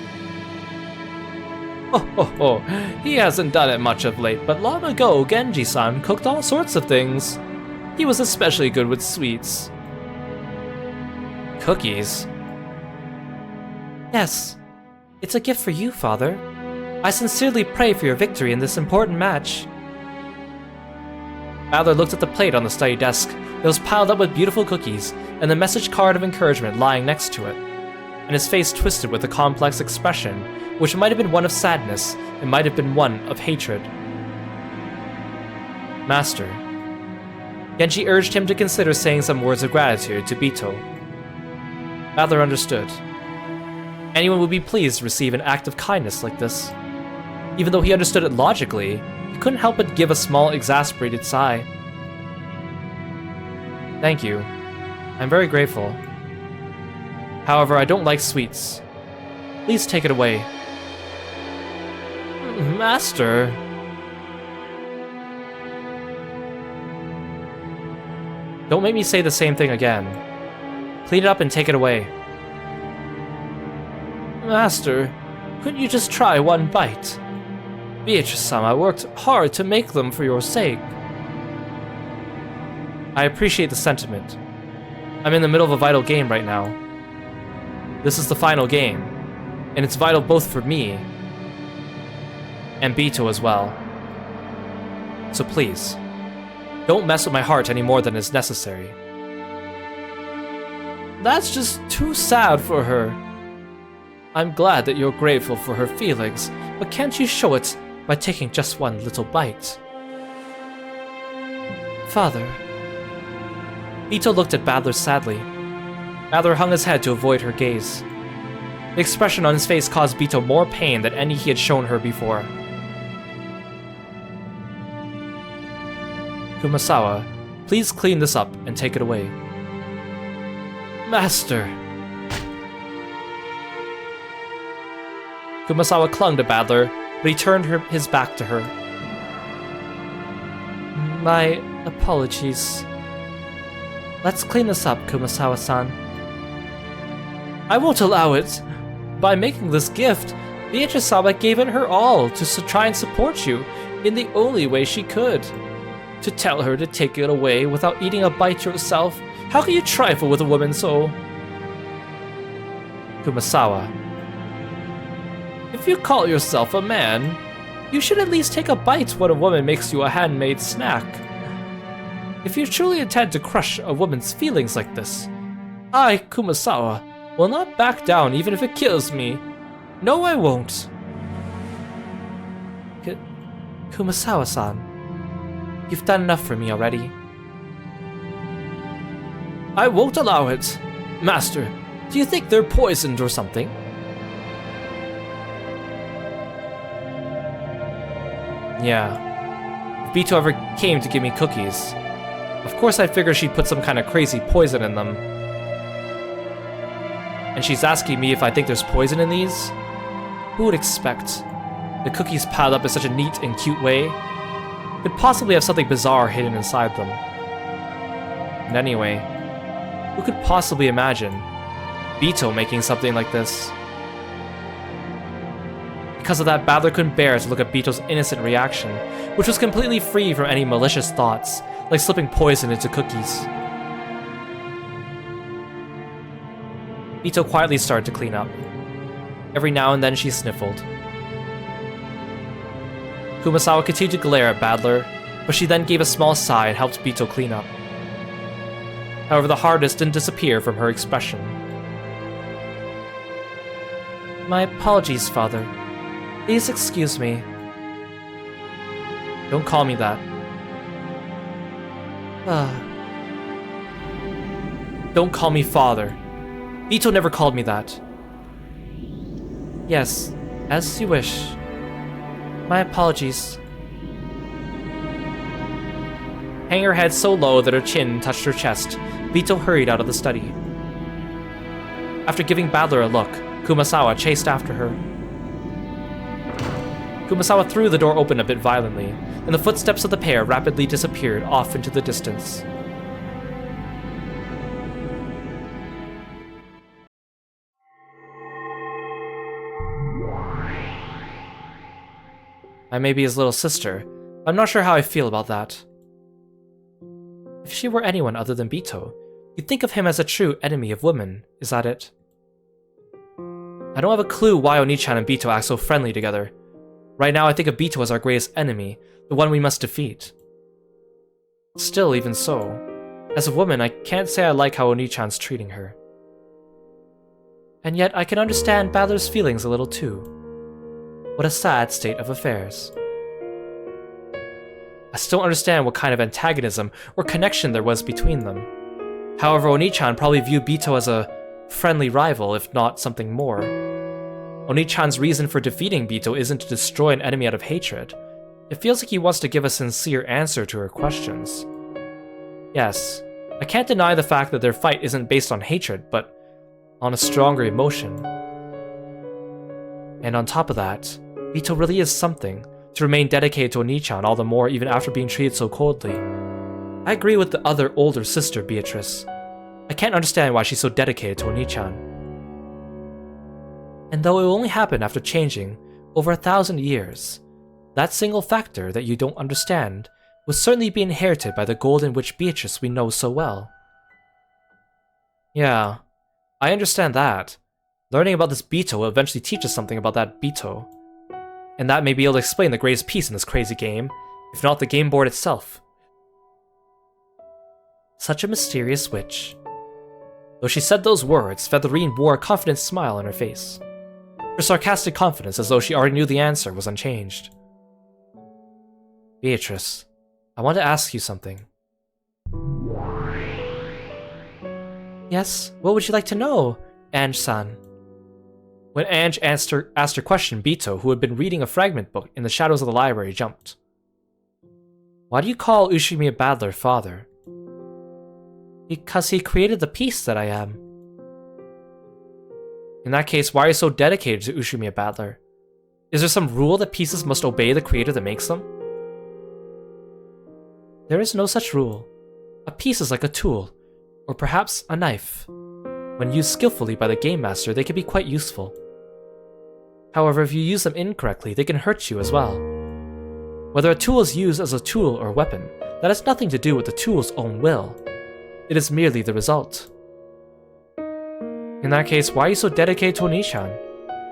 S1: Oh, he hasn't done it much of late, but long ago Genji-san cooked all sorts of things. He was especially good with sweets. Cookies? Yes. It's a gift for you, Father. I sincerely pray for your victory in this important match. Adler looked at the plate on the study desk that was piled up with beautiful cookies and the message card of encouragement lying next to it, and his face twisted with a complex expression, which might have been one of sadness and might have been one of hatred. Master. Genji urged him to consider saying some words of gratitude to Bito. Adler understood. Anyone would be pleased to receive an act of kindness like this. Even though he understood it logically, he couldn't help but give a small, exasperated sigh. Thank you. I'm very grateful. However, I don't like sweets. Please take it away. Master... Don't make me say the same thing again. Clean it up and take it away. Master, couldn't you just try one bite? Beatrice-sama worked hard to make them for your sake. I appreciate the sentiment. I'm in the middle of a vital game right now. This is the final game, and it's vital both for me and Bito as well. So please, don't mess with my heart any more than is necessary. That's just too sad for her. I'm glad that you're grateful for her feelings, but can't you show it by taking just one little bite? Father. Bito looked at Badler sadly. Badler hung his head to avoid her gaze. The expression on his face caused Bito more pain than any he had shown her before. Kumasawa, please clean this up and take it away. Master! Kumasawa clung to Badler, but he turned his back to her. My apologies. Let's clean this up, Kumasawa-san. I won't allow it. By making this gift, Beatrice-sama gave it her all to try and support you in the only way she could. To tell her to take it away without eating a bite yourself, how can you trifle with a woman so? Kumasawa. If you call yourself a man, you should at least take a bite when a woman makes you a handmade snack. If you truly intend to crush a woman's feelings like this, I, Kumasawa, will not back down even if it kills me. No, I won't. Kumasawa-san. You've done enough for me already. I won't allow it. Master, do you think they're poisoned or something? Yeah. If Bito ever came to give me cookies, of course I'd figure she'd put some kind of crazy poison in them. And she's asking me if I think there's poison in these? Who would expect? The cookies piled up in such a neat and cute way could possibly have something bizarre hidden inside them. And anyway, who could possibly imagine Bito making something like this? Because of that, Badler couldn't bear to look at Bito's innocent reaction, which was completely free from any malicious thoughts, like slipping poison into cookies. Bito quietly started to clean up. Every now and then she sniffled. Kumasawa continued to glare at Badler, but she then gave a small sigh and helped Bito clean up. However, the hardness didn't disappear from her expression. My apologies, Father. Please excuse me. Don't call me that. Don't call me Father. Bito never called me that. Yes, as you wish. My apologies. Hanging her head so low that her chin touched her chest, Bito hurried out of the study. After giving Badler a look, Kumasawa chased after her. Kumasawa threw the door open a bit violently, and the footsteps of the pair rapidly disappeared off into the distance. I may be his little sister, but I'm not sure how I feel about that. If she were anyone other than Bito, you'd think of him as a true enemy of women, is that it? I don't have a clue why Oni-chan and Bito act so friendly together. Right now I think of Bito as our greatest enemy, the one we must defeat. Still, even so, as a woman I can't say I like how Oni-chan's treating her. And yet I can understand Battler's feelings a little too. What a sad state of affairs. I still don't understand what kind of antagonism or connection there was between them. However, Oni-chan probably viewed Bito as a friendly rival, if not something more. Oni-chan's reason for defeating Bito isn't to destroy an enemy out of hatred. It feels like he wants to give a sincere answer to her questions. Yes, I can't deny the fact that their fight isn't based on hatred, but on a stronger emotion. And on top of that, Bito really is something to remain dedicated to Oni-chan all the more even after being treated so coldly. I agree with the other older sister, Beatrice. I can't understand why she's so dedicated to Oni-chan. And though it only happened after changing over 1,000 years, that single factor that you don't understand will certainly be inherited by the golden witch Beatrice we know so well. Yeah, I understand that. Learning about this Bito will eventually teach us something about that Bito. And that may be able to explain the greatest piece in this crazy game, if not the game board itself. Such a mysterious witch. Though she said those words, Featherine wore a confident smile on her face. Her sarcastic confidence, as though she already knew the answer, was unchanged. Beatrice, I want to ask you something. Yes, what would you like to know, Ange-san? When Ange asked her question, Bito, who had been reading a fragment book in the shadows of the library, jumped. Why do you call Ushimiya Battler father? Because he created the piece that I am. In that case, why are you so dedicated to Ushimiya Battler? Is there some rule that pieces must obey the creator that makes them? There is no such rule. A piece is like a tool, or perhaps a knife. When used skillfully by the game master, they can be quite useful. However, if you use them incorrectly, they can hurt you as well. Whether a tool is used as a tool or weapon, that has nothing to do with the tool's own will. It is merely the result. In that case, why are you so dedicated to Oni-chan?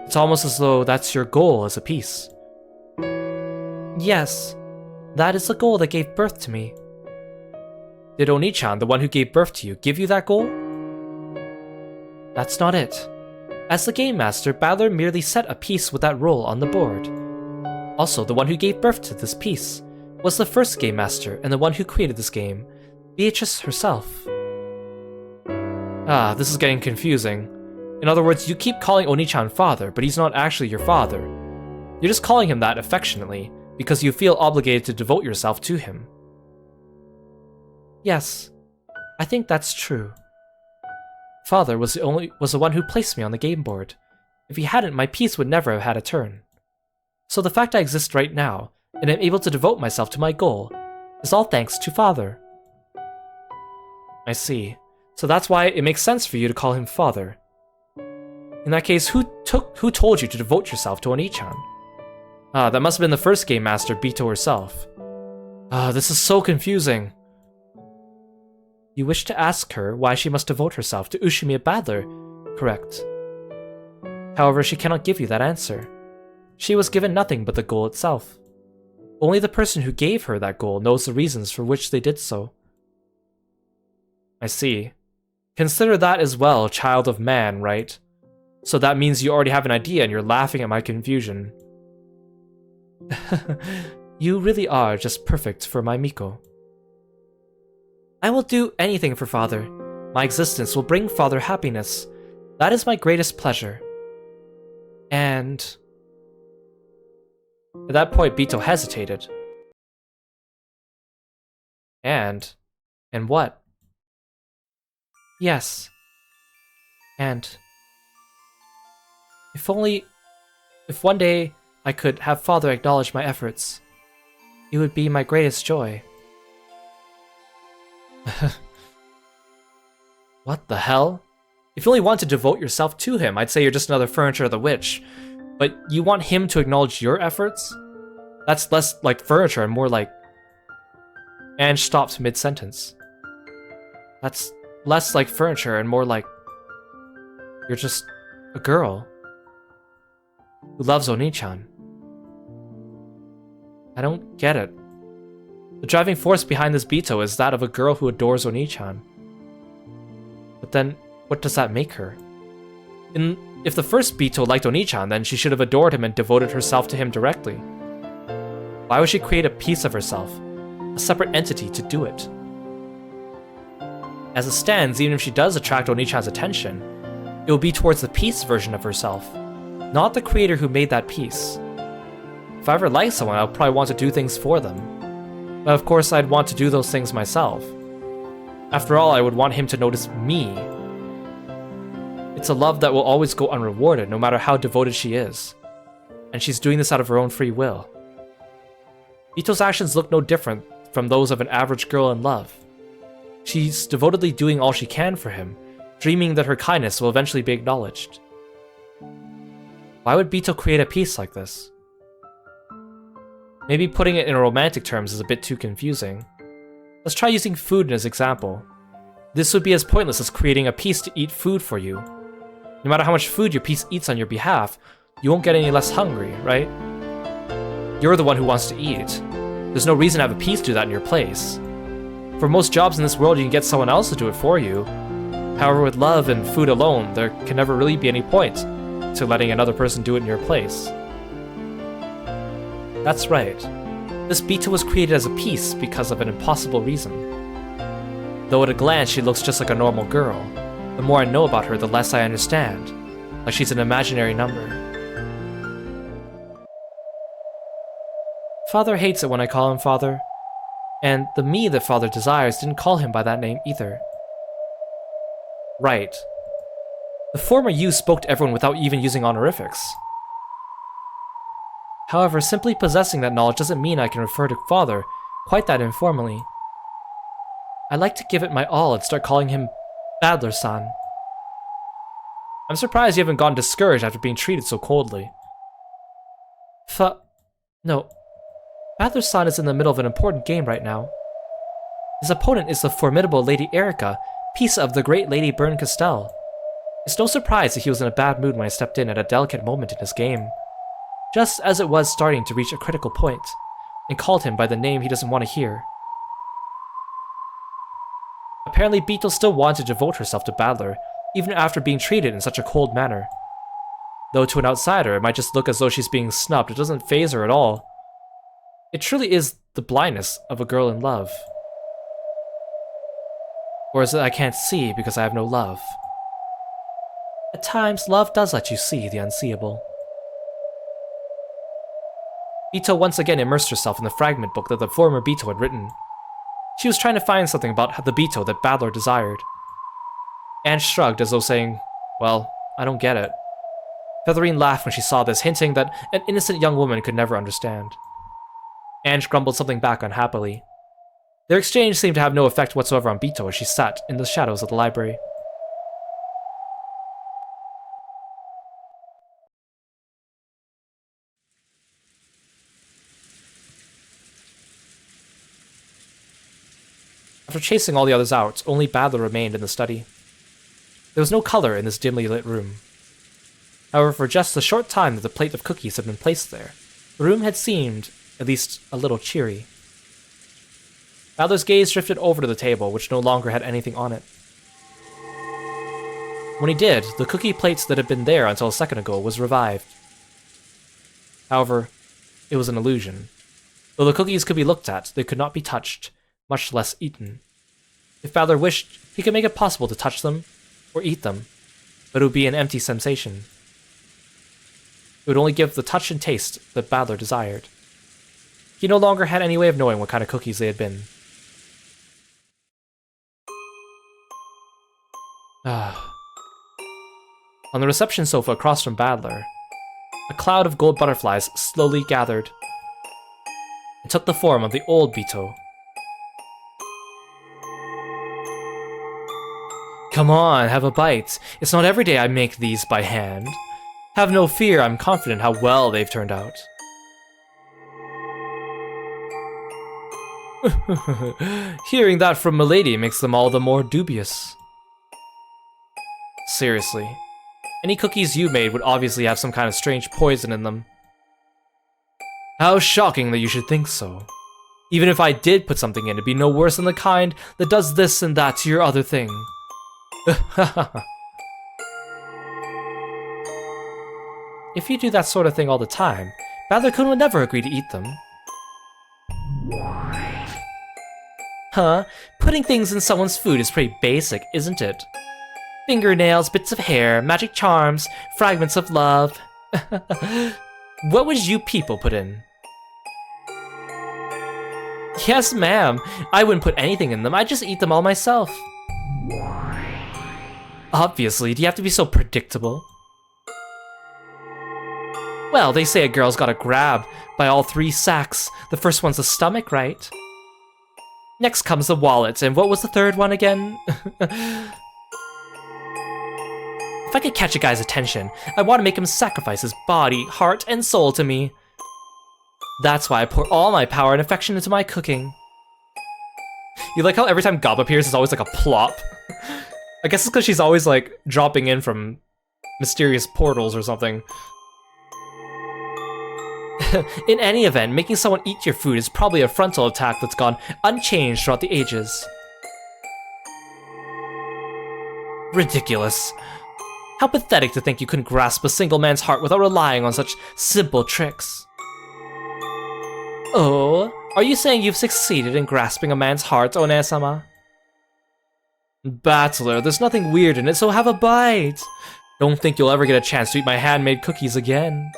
S1: It's almost as though that's your goal as a piece. Yes, that is the goal that gave birth to me. Did Oni-chan, the one who gave birth to you, give you that goal? That's not it. As the game master, Battler merely set a piece with that role on the board. Also, the one who gave birth to this piece was the first game master and the one who created this game, Beatrice herself. Ah, this is getting confusing. In other words, you keep calling Oni-chan father, but he's not actually your father. You're just calling him that affectionately, because you feel obligated to devote yourself to him. Yes, I think that's true. Father was the one who placed me on the game board. If he hadn't, my piece would never have had a turn. So the fact I exist right now, and am able to devote myself to my goal, is all thanks to Father. I see. So that's why it makes sense for you to call him Father. In that case, who told you to devote yourself to Oni-chan? Ah, that must have been the first game master, Bito herself. Ah, this is so confusing. You wish to ask her why she must devote herself to Ushimiya Battler, correct? However, she cannot give you that answer. She was given nothing but the goal itself. Only the person who gave her that goal knows the reasons for which they did so. I see. Consider that as well, child of man, right? So that means you already have an idea and you're laughing at my confusion. You really are just perfect for my Miko. I will do anything for Father. My existence will bring Father happiness. That is my greatest pleasure. And... At that point, Bito hesitated. And what? Yes. And... If one day I could have Father acknowledge my efforts, it would be my greatest joy. What the hell? If you only want to devote yourself to him, I'd say you're just another furniture of the witch. But you want him to acknowledge your efforts? That's less like furniture and more like... Ange stopped mid-sentence. That's less like furniture and more like... You're just a girl who loves Oni-chan. I don't get it. The driving force behind this Bito is that of a girl who adores Oni-chan. But then, what does that make her? If the first Bito liked Oni-chan, then she should have adored him and devoted herself to him directly. Why would she create a piece of herself, a separate entity, to do it? As it stands, even if she does attract Oni-chan's attention, it will be towards the piece version of herself, not the creator who made that piece. If I ever like someone, I'll probably want to do things for them. But of course, I'd want to do those things myself. After all, I would want him to notice me. It's a love that will always go unrewarded, no matter how devoted she is. And she's doing this out of her own free will. Bito's actions look no different from those of an average girl in love. She's devotedly doing all she can for him, dreaming that her kindness will eventually be acknowledged. Why would Bito create a piece like this? Maybe putting it in romantic terms is a bit too confusing. Let's try using food as an example. This would be as pointless as creating a piece to eat food for you. No matter how much food your piece eats on your behalf, you won't get any less hungry, right? You're the one who wants to eat. There's no reason to have a piece do that in your place. For most jobs in this world, you can get someone else to do it for you. However, with love and food alone, there can never really be any point to letting another person do it in your place. That's right. This Bito was created as a piece because of an impossible reason. Though at a glance she looks just like a normal girl, the more I know about her, the less I understand. Like she's an imaginary number. Father hates it when I call him father. And the me that father desires didn't call him by that name either. Right. The former you spoke to everyone without even using honorifics. However, simply possessing that knowledge doesn't mean I can refer to father quite that informally. I like to give it my all and start calling him Badler-san. I'm surprised you haven't gotten discouraged after being treated so coldly. No. Badler-san is in the middle of an important game right now. His opponent is the formidable Lady Erica, piece of the great Lady Byrne Castell. It's no surprise that he was in a bad mood when I stepped in at a delicate moment in his game, just as it was starting to reach a critical point, and called him by the name he doesn't want to hear. Apparently Bito still wanted to devote herself to Badler, even after being treated in such a cold manner. Though to an outsider, it might just look as though she's being snubbed, it doesn't faze her at all. It truly is the blindness of a girl in love. Or is it I can't see because I have no love? At times, love does let you see the unseeable. Bito once again immersed herself in the fragment book that the former Bito had written. She was trying to find something about the Bito that Badler desired. Ange shrugged as though saying, well, I don't get it. Featherine laughed when she saw this, hinting that an innocent young woman could never understand. Ange grumbled something back unhappily. Their exchange seemed to have no effect whatsoever on Bito as she sat in the shadows of the library. After chasing all the others out, only Badler remained in the study. There was no color in this dimly lit room. However, for just the short time that the plate of cookies had been placed there, the room had seemed, at least, a little cheery. Badler's gaze drifted over to the table, which no longer had anything on it. When he did, the cookie plates that had been there until a second ago was revived. However, it was an illusion. Though the cookies could be looked at, they could not be touched, much less eaten. If Badler wished, he could make it possible to touch them, or eat them, but it would be an empty sensation. It would only give the touch and taste that Badler desired. He no longer had any way of knowing what kind of cookies they had been. On the reception sofa across from Badler, a cloud of gold butterflies slowly gathered and took the form of the old Bito. Come on, have a bite. It's not every day I make these by hand. Have no fear, I'm confident how well they've turned out. Hearing that from Milady makes them all the more dubious. Seriously. Any cookies you made would obviously have some kind of strange poison in them. How shocking that you should think so. Even if I did put something in, it'd be no worse than the kind that does this and that to your other thing. If you do that sort of thing all the time, Badler-kun would never agree to eat them. Huh? Putting things in someone's food is pretty basic, isn't it? Fingernails, bits of hair, magic charms, fragments of love. What would you people put in? Yes, ma'am. I wouldn't put anything in them. I'd just eat them all myself. Obviously, do you have to be so predictable? Well, they say a girl's gotta grab by all 3 sacks. The first one's the stomach, right? Next comes the wallet, and what was the third one again? If I could catch a guy's attention, I want to make him sacrifice his body, heart, and soul to me. That's why I pour all my power and affection into my cooking. You like how every time Gob appears, it's always like a plop? I guess it's because she's always like dropping in from mysterious portals or something. In any event, making someone eat your food is probably a frontal attack that's gone unchanged throughout the ages. Ridiculous. How pathetic to think you couldn't grasp a single man's heart without relying on such simple tricks. Oh, are you saying you've succeeded in grasping a man's heart, One-sama? Battler, there's nothing weird in it, so have a bite! Don't think you'll ever get a chance to eat my handmade cookies again.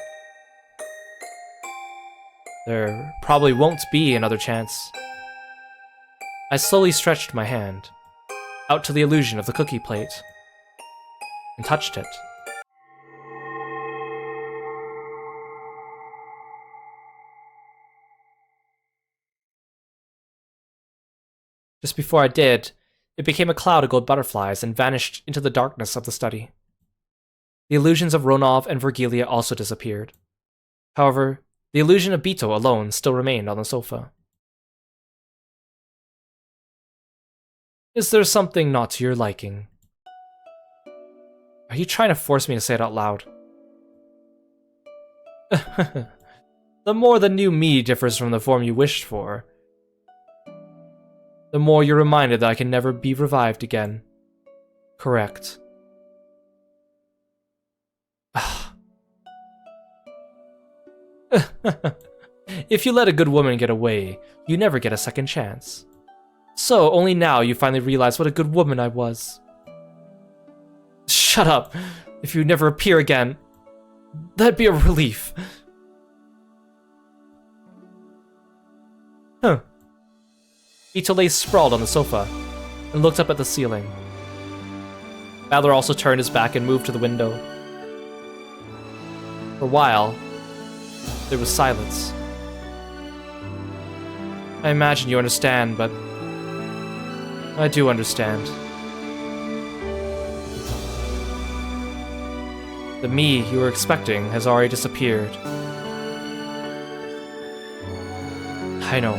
S1: There probably won't be another chance. I slowly stretched my hand out to the illusion of the cookie plate and touched it. Just before I did, it became a cloud of gold butterflies and vanished into the darkness of the study. The illusions of Ronov and Vergilia also disappeared. However, the illusion of Bito alone still remained on the sofa. Is there something not to your liking? Are you trying to force me to say it out loud? The more the new me differs from the form you wished for, the more you're reminded that I can never be revived again. Correct. If you let a good woman get away, you never get a second chance. So, only now you finally realize what a good woman I was. Shut up! If you never appear again, that'd be a relief. Huh. Ito lay sprawled on the sofa and looked up at the ceiling. Badler also turned his back and moved to the window. For a while, there was silence. I imagine you understand, but I do understand. The me you were expecting has already disappeared. I know.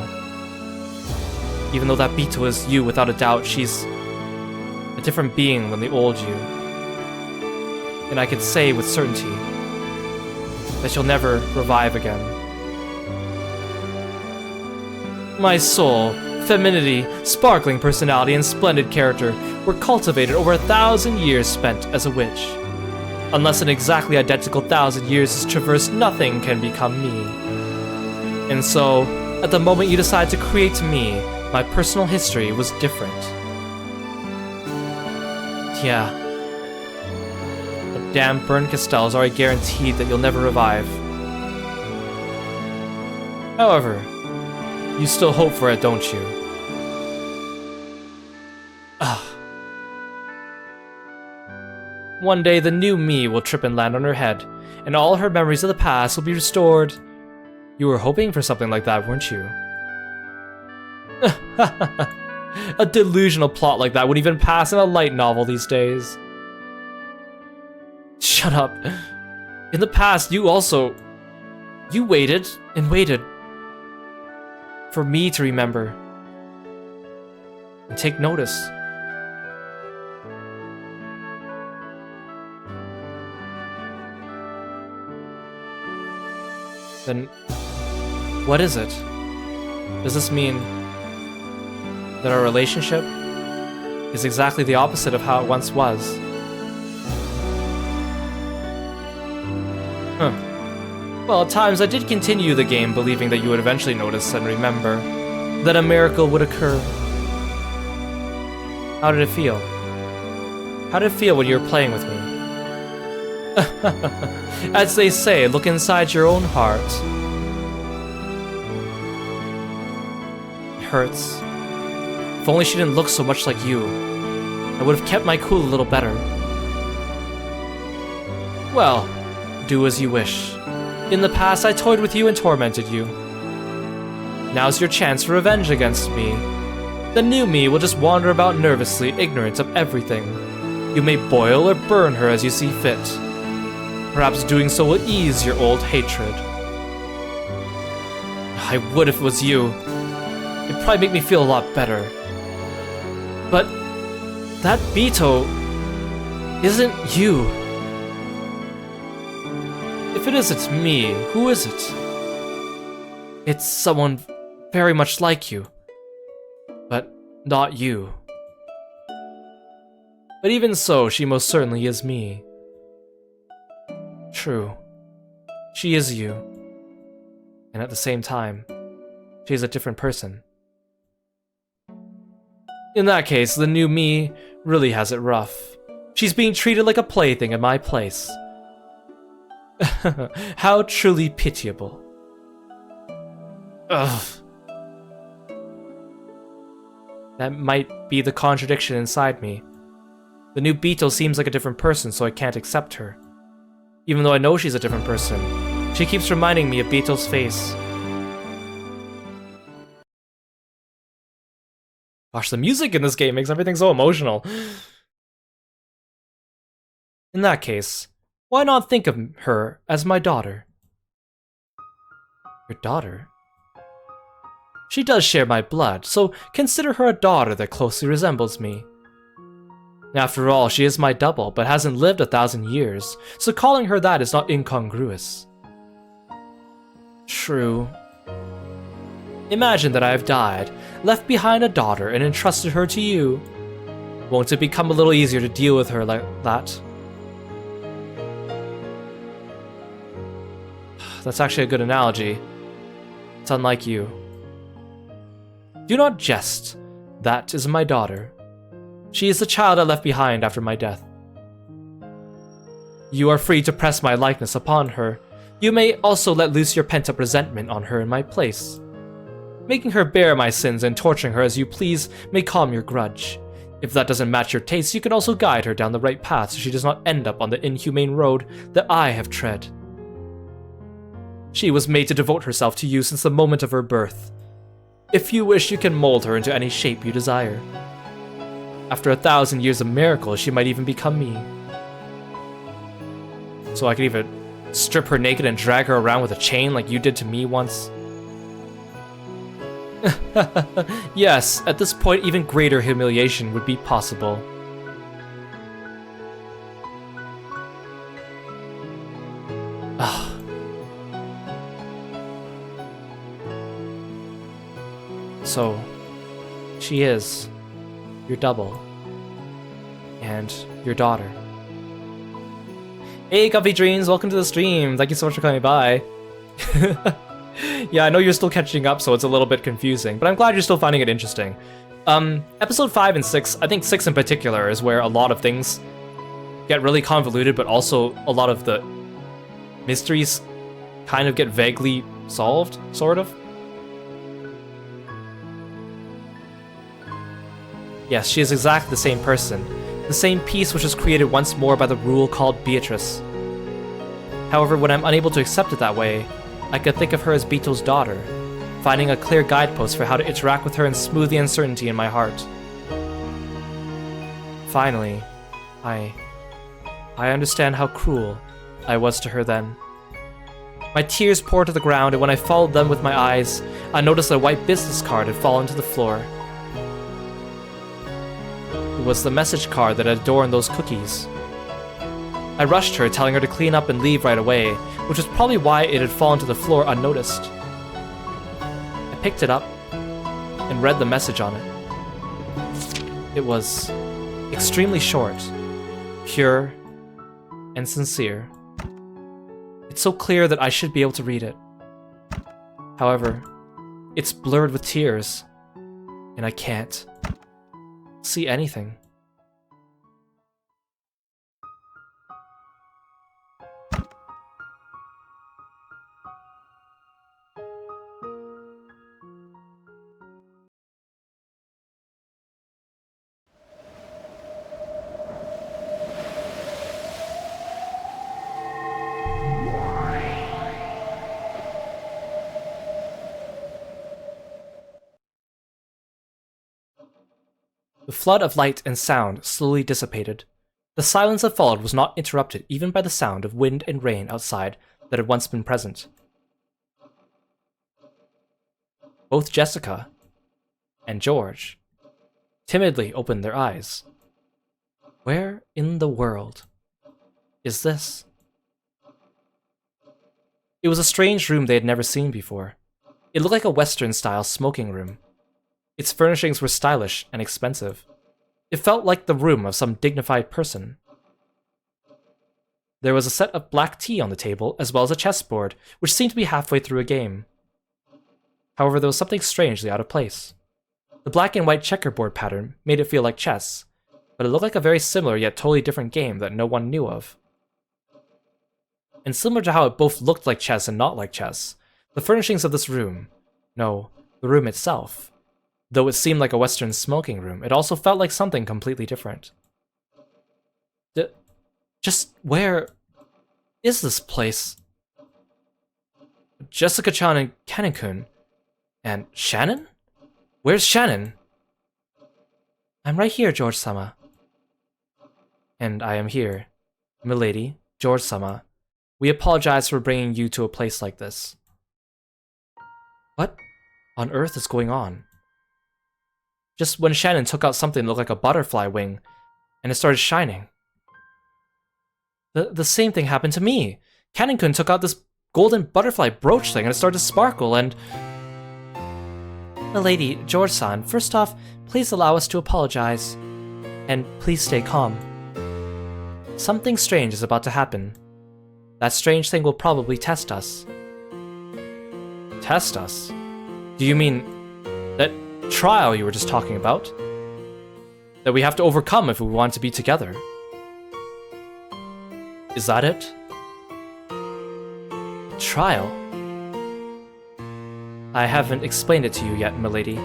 S1: Even though that Bito is you without a doubt, she's a different being than the old you. And I can say with certainty that she'll never revive again. My soul, femininity, sparkling personality, and splendid character were cultivated over 1,000 years spent as a witch. Unless an exactly identical 1,000 years is traversed, nothing can become me. And so, at the moment you decide to create me, my personal history was different. Yeah. The damn burned Castell is already guaranteed that you'll never revive. However, you still hope for it, don't you? One day, the new me will trip and land on her head, and all her memories of the past will be restored. You were hoping for something like that, weren't you? A delusional plot like that wouldn't even pass in a light novel these days. Shut up. In the past, you waited and waited for me to remember and take notice. Then, what is it? Does this mean that our relationship is exactly the opposite of how it once was? Huh. Well, at times I did continue the game believing that you would eventually notice and remember that a miracle would occur. How did it feel? How did it feel when you were playing with me? As they say, look inside your own heart. It hurts. If only she didn't look so much like you, I would have kept my cool a little better. Well, do as you wish. In the past, I toyed with you and tormented you. Now's your chance for revenge against me. The new me will just wander about nervously, ignorant of everything. You may boil or burn her as you see fit. Perhaps doing so will ease your old hatred. I would if it was you. It'd probably make me feel a lot better. But that Beto isn't you. If it isn't me, who is it? It's someone very much like you, but not you. But even so, she most certainly is me. True. She is you. And at the same time, she is a different person. In that case, the new me really has it rough. She's being treated like a plaything in my place. How truly pitiable. Ugh. That might be the contradiction inside me. The new Beetle seems like a different person, so I can't accept her. Even though I know she's a different person, she keeps reminding me of Beetle's face. Gosh, the music in this game makes everything so emotional. In that case, why not think of her as my daughter? Your daughter? She does share my blood, so consider her a daughter that closely resembles me. After all, she is my double, but hasn't lived 1,000 years, so calling her that is not incongruous. True. Imagine that I have died, left behind a daughter, and entrusted her to you. Won't it become a little easier to deal with her like that? That's actually a good analogy. It's unlike you. Do not jest. That is my daughter. She is the child I left behind after my death. You are free to press my likeness upon her. You may also let loose your pent-up resentment on her in my place. Making her bear my sins and torturing her as you please may calm your grudge. If that doesn't match your taste, you can also guide her down the right path so she does not end up on the inhumane road that I have tread. She was made to devote herself to you since the moment of her birth. If you wish, you can mold her into any shape you desire. After 1,000 years of miracles, she might even become me. So I could even strip her naked and drag her around with a chain like you did to me once? Yes, at this point even greater humiliation would be possible. So, she is your double and your daughter. Hey, Comfy Dreams, welcome to the stream. Thank you so much for coming by. Yeah, I know you're still catching up, so it's a little bit confusing, but I'm glad you're still finding it interesting. Episode 5 and 6, I think 6 in particular, is where a lot of things get really convoluted, but also a lot of the mysteries kind of get vaguely solved, sort of. Yes, she is exactly the same person, the same piece which was created once more by the rule called Beatrice. However, when I'm unable to accept it that way, I could think of her as Beetle's daughter, finding a clear guidepost for how to interact with her and smooth the uncertainty in my heart. Finally, I understand how cruel I was to her then. My tears poured to the ground, and when I followed them with my eyes, I noticed that a white business card had fallen to the floor. was the message card that had adorned those cookies. I rushed her, telling her to clean up and leave right away, which was probably why it had fallen to the floor unnoticed. I picked it up and read the message on it. It was extremely short, pure, and sincere. It's so clear that I should be able to read it. However, it's blurred with tears, and I can't see anything. The flood of light and sound slowly dissipated. The silence that followed was not interrupted even by the sound of wind and rain outside that had once been present. Both Jessica and George timidly opened their eyes. Where in the world is this? It was a strange room they had never seen before. It looked like a Western-style smoking room. Its furnishings were stylish and expensive. It felt like the room of some dignified person. There was a set of black tea on the table, as well as a chessboard, which seemed to be halfway through a game. However, there was something strangely out of place. The black and white checkerboard pattern made it feel like chess, but it looked like a very similar yet totally different game that no one knew of. And similar to how it both looked like chess and not like chess, the furnishings of this room, no, the room itself, though it seemed like a Western smoking room, it also felt like something completely different. Just where is this place? Jessica-chan and Kanen-kun. And Shannon? Where's Shannon? I'm right here, George-sama. And I am here. Milady, George-sama. We apologize for bringing you to a place like this. What on earth is going on? Just when Shannon took out something that looked like a butterfly wing, and it started shining. The same thing happened to me. Kanen-kun took out this golden butterfly brooch thing and it started to sparkle and... Milady, George-san, first off, please allow us to apologize. And please stay calm. Something strange is about to happen. That strange thing will probably test us. Test us? Do you mean that trial you were just talking about? That we have to overcome if we want to be together? Is that it? Trial? I haven't explained it to you yet, milady.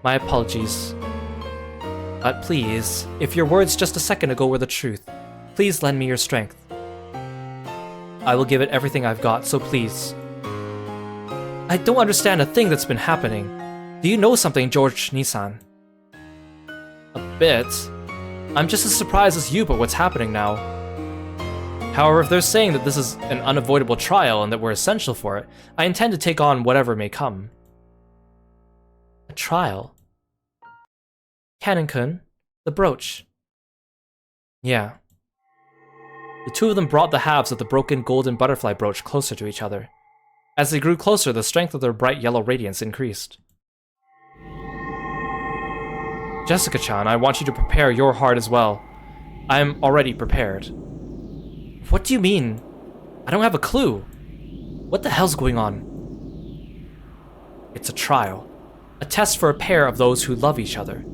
S1: My apologies. But please, if your words just a second ago were the truth, please lend me your strength. I will give it everything I've got, so please. I don't understand a thing that's been happening. Do you know something, George Nissan? A bit. I'm just as surprised as you about what's happening now. However, if they're saying that this is an unavoidable trial and that we're essential for it, I intend to take on whatever may come. A trial? Kanen-kun, the brooch. Yeah. The two of them brought the halves of the broken golden butterfly brooch closer to each other. As they grew closer, the strength of their bright yellow radiance increased. Jessica-chan, I want you to prepare your heart as well. I am already prepared. What do you mean? I don't have a clue. What the hell's going on? It's a trial. A test for a pair of those who love each other.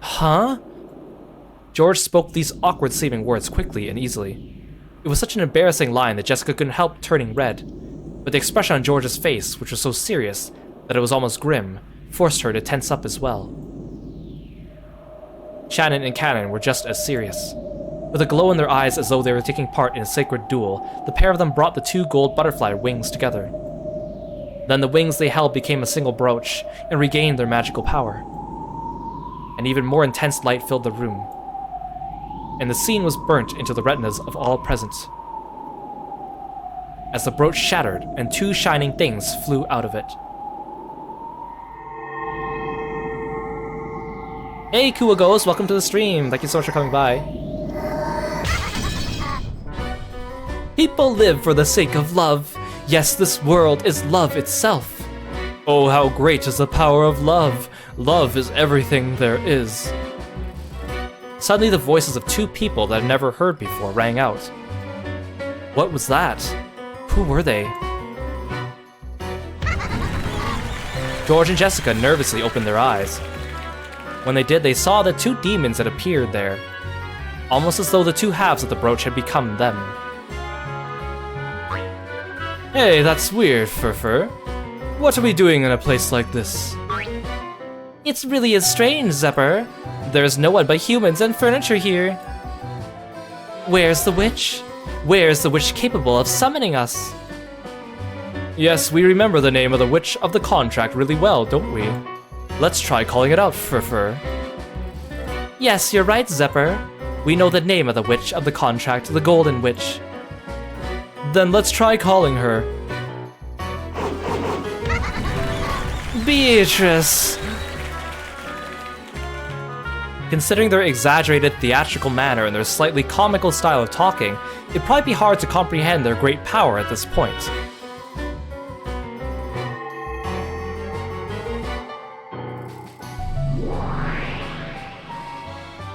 S1: Huh? George spoke these awkward-seeming words quickly and easily. It was such an embarrassing line that Jessica couldn't help turning red, but the expression on George's face, which was so serious that it was almost grim, forced her to tense up as well. Shannon and Kanen were just as serious. With a glow in their eyes as though they were taking part in a sacred duel, the pair of them brought the two gold butterfly wings together. Then the wings they held became a single brooch and regained their magical power. An even more intense light filled the room, and the scene was burnt into the retinas of all present. As the brooch shattered and two shining things flew out of it. Hey, Kuwagos, welcome to the stream. Thank you so much for coming by. People live for the sake of love. Yes, this world is love itself. Oh, how great is the power of love. Love is everything there is. Suddenly the voices of two people that I'd never heard before rang out. What was that? Who were they? George and Jessica nervously opened their eyes. When they did, they saw the two demons that appeared there, almost as though the two halves of the brooch had become them. Hey, that's weird, Furfur. What are we doing in a place like this? It really is strange, Zephyr. There's no one but humans and furniture here. Where's the witch? Where's the witch capable of summoning us? Yes, we remember the name of the witch of the contract really well, don't we? Let's try calling it out, Furfur. Yes, you're right, Zephyr. We know the name of the witch of the contract, the Golden Witch. Then let's try calling her. Beatrice! Considering their exaggerated theatrical manner and their slightly comical style of talking, it'd probably be hard to comprehend their great power at this point.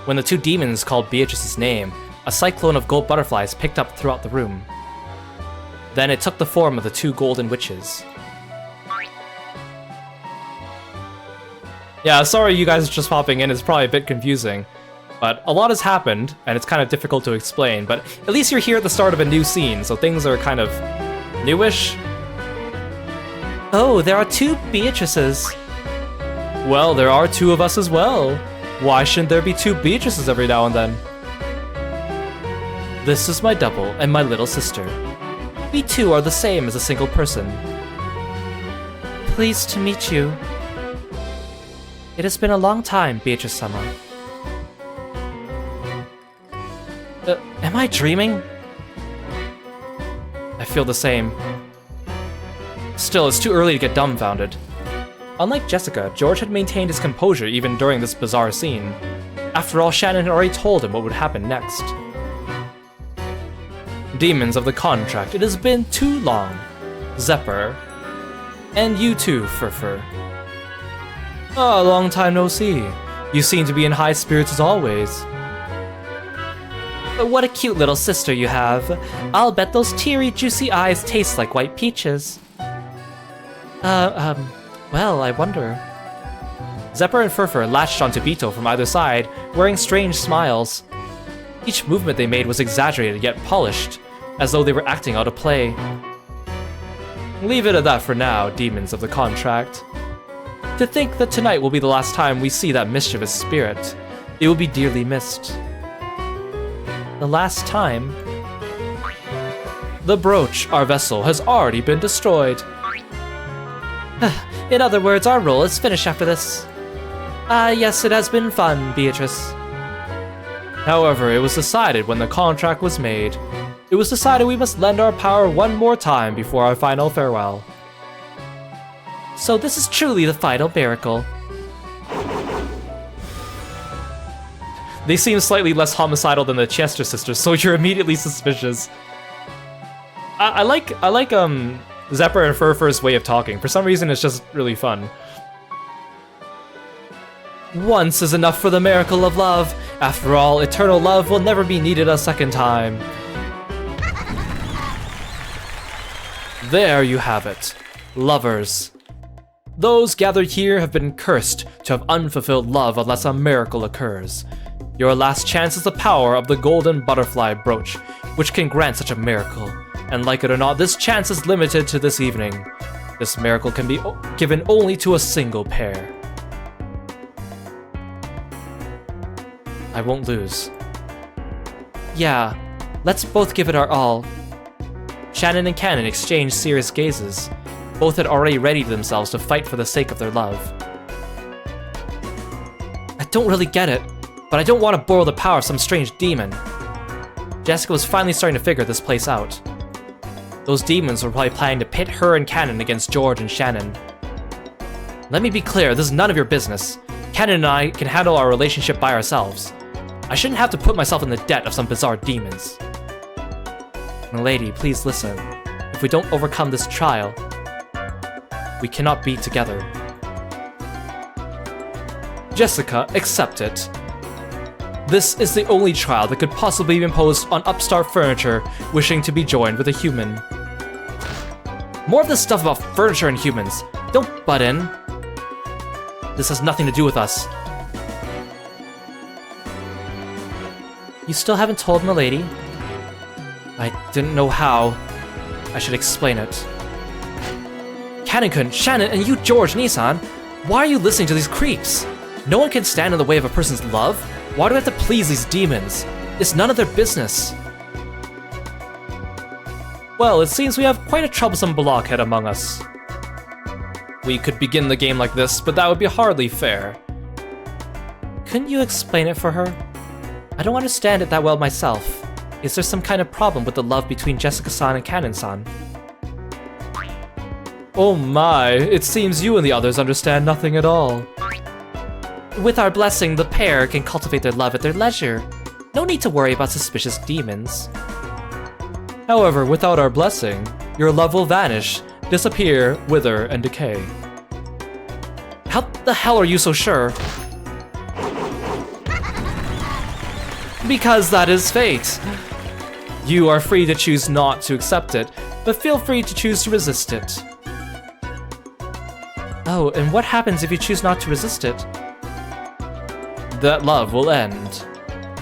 S1: When the two demons called Beatrice's name, a cyclone of gold butterflies picked up throughout the room. Then it took the form of the two golden witches. Yeah, sorry you guys are just popping in, it's probably a bit confusing. But a lot has happened, and it's kind of difficult to explain, but at least you're here at the start of a new scene, so things are kind of newish. Oh, there are two Beatrices. Well, there are two of us as well. Why shouldn't there be two Beatrices every now and then? This is my double and my little sister. We two are the same as a single person. Pleased to meet you. It has been a long time, Beatrice-sama. Am I dreaming? I feel the same. Still, it's too early to get dumbfounded. Unlike Jessica, George had maintained his composure even during this bizarre scene. After all, Shannon had already told him what would happen next. Demons of the contract, it has been too long. Zephyr. And you too, Furfur. Ah, long time no see. You seem to be in high spirits as always. What a cute little sister you have. I'll bet those teary, juicy eyes taste like white peaches. Well, I wonder. Zephyr and Furfur latched onto Bito from either side, wearing strange smiles. Each movement they made was exaggerated yet polished, as though they were acting out a play. Leave it at that for now, demons of the contract. To think that tonight will be the last time we see that mischievous spirit. It will be dearly missed. The last time? The brooch, our vessel, has already been destroyed. In other words, our role is finished after this. Yes, it has been fun, Beatrice. However, it was decided when the contract was made. It was decided we must lend our power one more time before our final farewell. So this is truly the final miracle. They seem slightly less homicidal than the Chester sisters, so you're immediately suspicious. I like Zephyr and Furfur's way of talking. For some reason, it's just really fun. Once is enough for the miracle of love. After all, eternal love will never be needed a second time. There you have it. Lovers. Those gathered here have been cursed to have unfulfilled love unless a miracle occurs. Your last chance is the power of the golden butterfly brooch, which can grant such a miracle. And like it or not, this chance is limited to this evening. This miracle can be given only to a single pair. I won't lose. Yeah, let's both give it our all. Shannon and Cannon exchanged serious gazes. Both had already readied themselves to fight for the sake of their love. I don't really get it, but I don't want to borrow the power of some strange demon. Jessica was finally starting to figure this place out. Those demons were probably planning to pit her and Cannon against George and Shannon. Let me be clear, this is none of your business. Canon and I can handle our relationship by ourselves. I shouldn't have to put myself in the debt of some bizarre demons. Milady, please listen. If we don't overcome this trial, we cannot be together. Jessica, accept it. This is the only trial that could possibly be imposed on upstart furniture wishing to be joined with a human. More of this stuff about furniture and humans. Don't butt in. This has nothing to do with us. You still haven't told Milady? I didn't know how. I should explain it. Canon-kun, Shannon, and you, George, Nissan, why are you listening to these creeps? No one can stand in the way of a person's love. Why do we have to please these demons? It's none of their business. Well, it seems we have quite a troublesome blockhead among us. We could begin the game like this, but that would be hardly fair. Couldn't you explain it for her? I don't understand it that well myself. Is there some kind of problem with the love between Jessica-san and Canon-san? Oh my, it seems you and the others understand nothing at all. With our blessing, the pair can cultivate their love at their leisure. No need to worry about suspicious demons. However, without our blessing, your love will vanish, disappear, wither, and decay. How the hell are you so sure? Because that is fate. You are free to choose not to accept it, but feel free to choose to resist it. Oh, and what happens if you choose not to resist it? That love will end.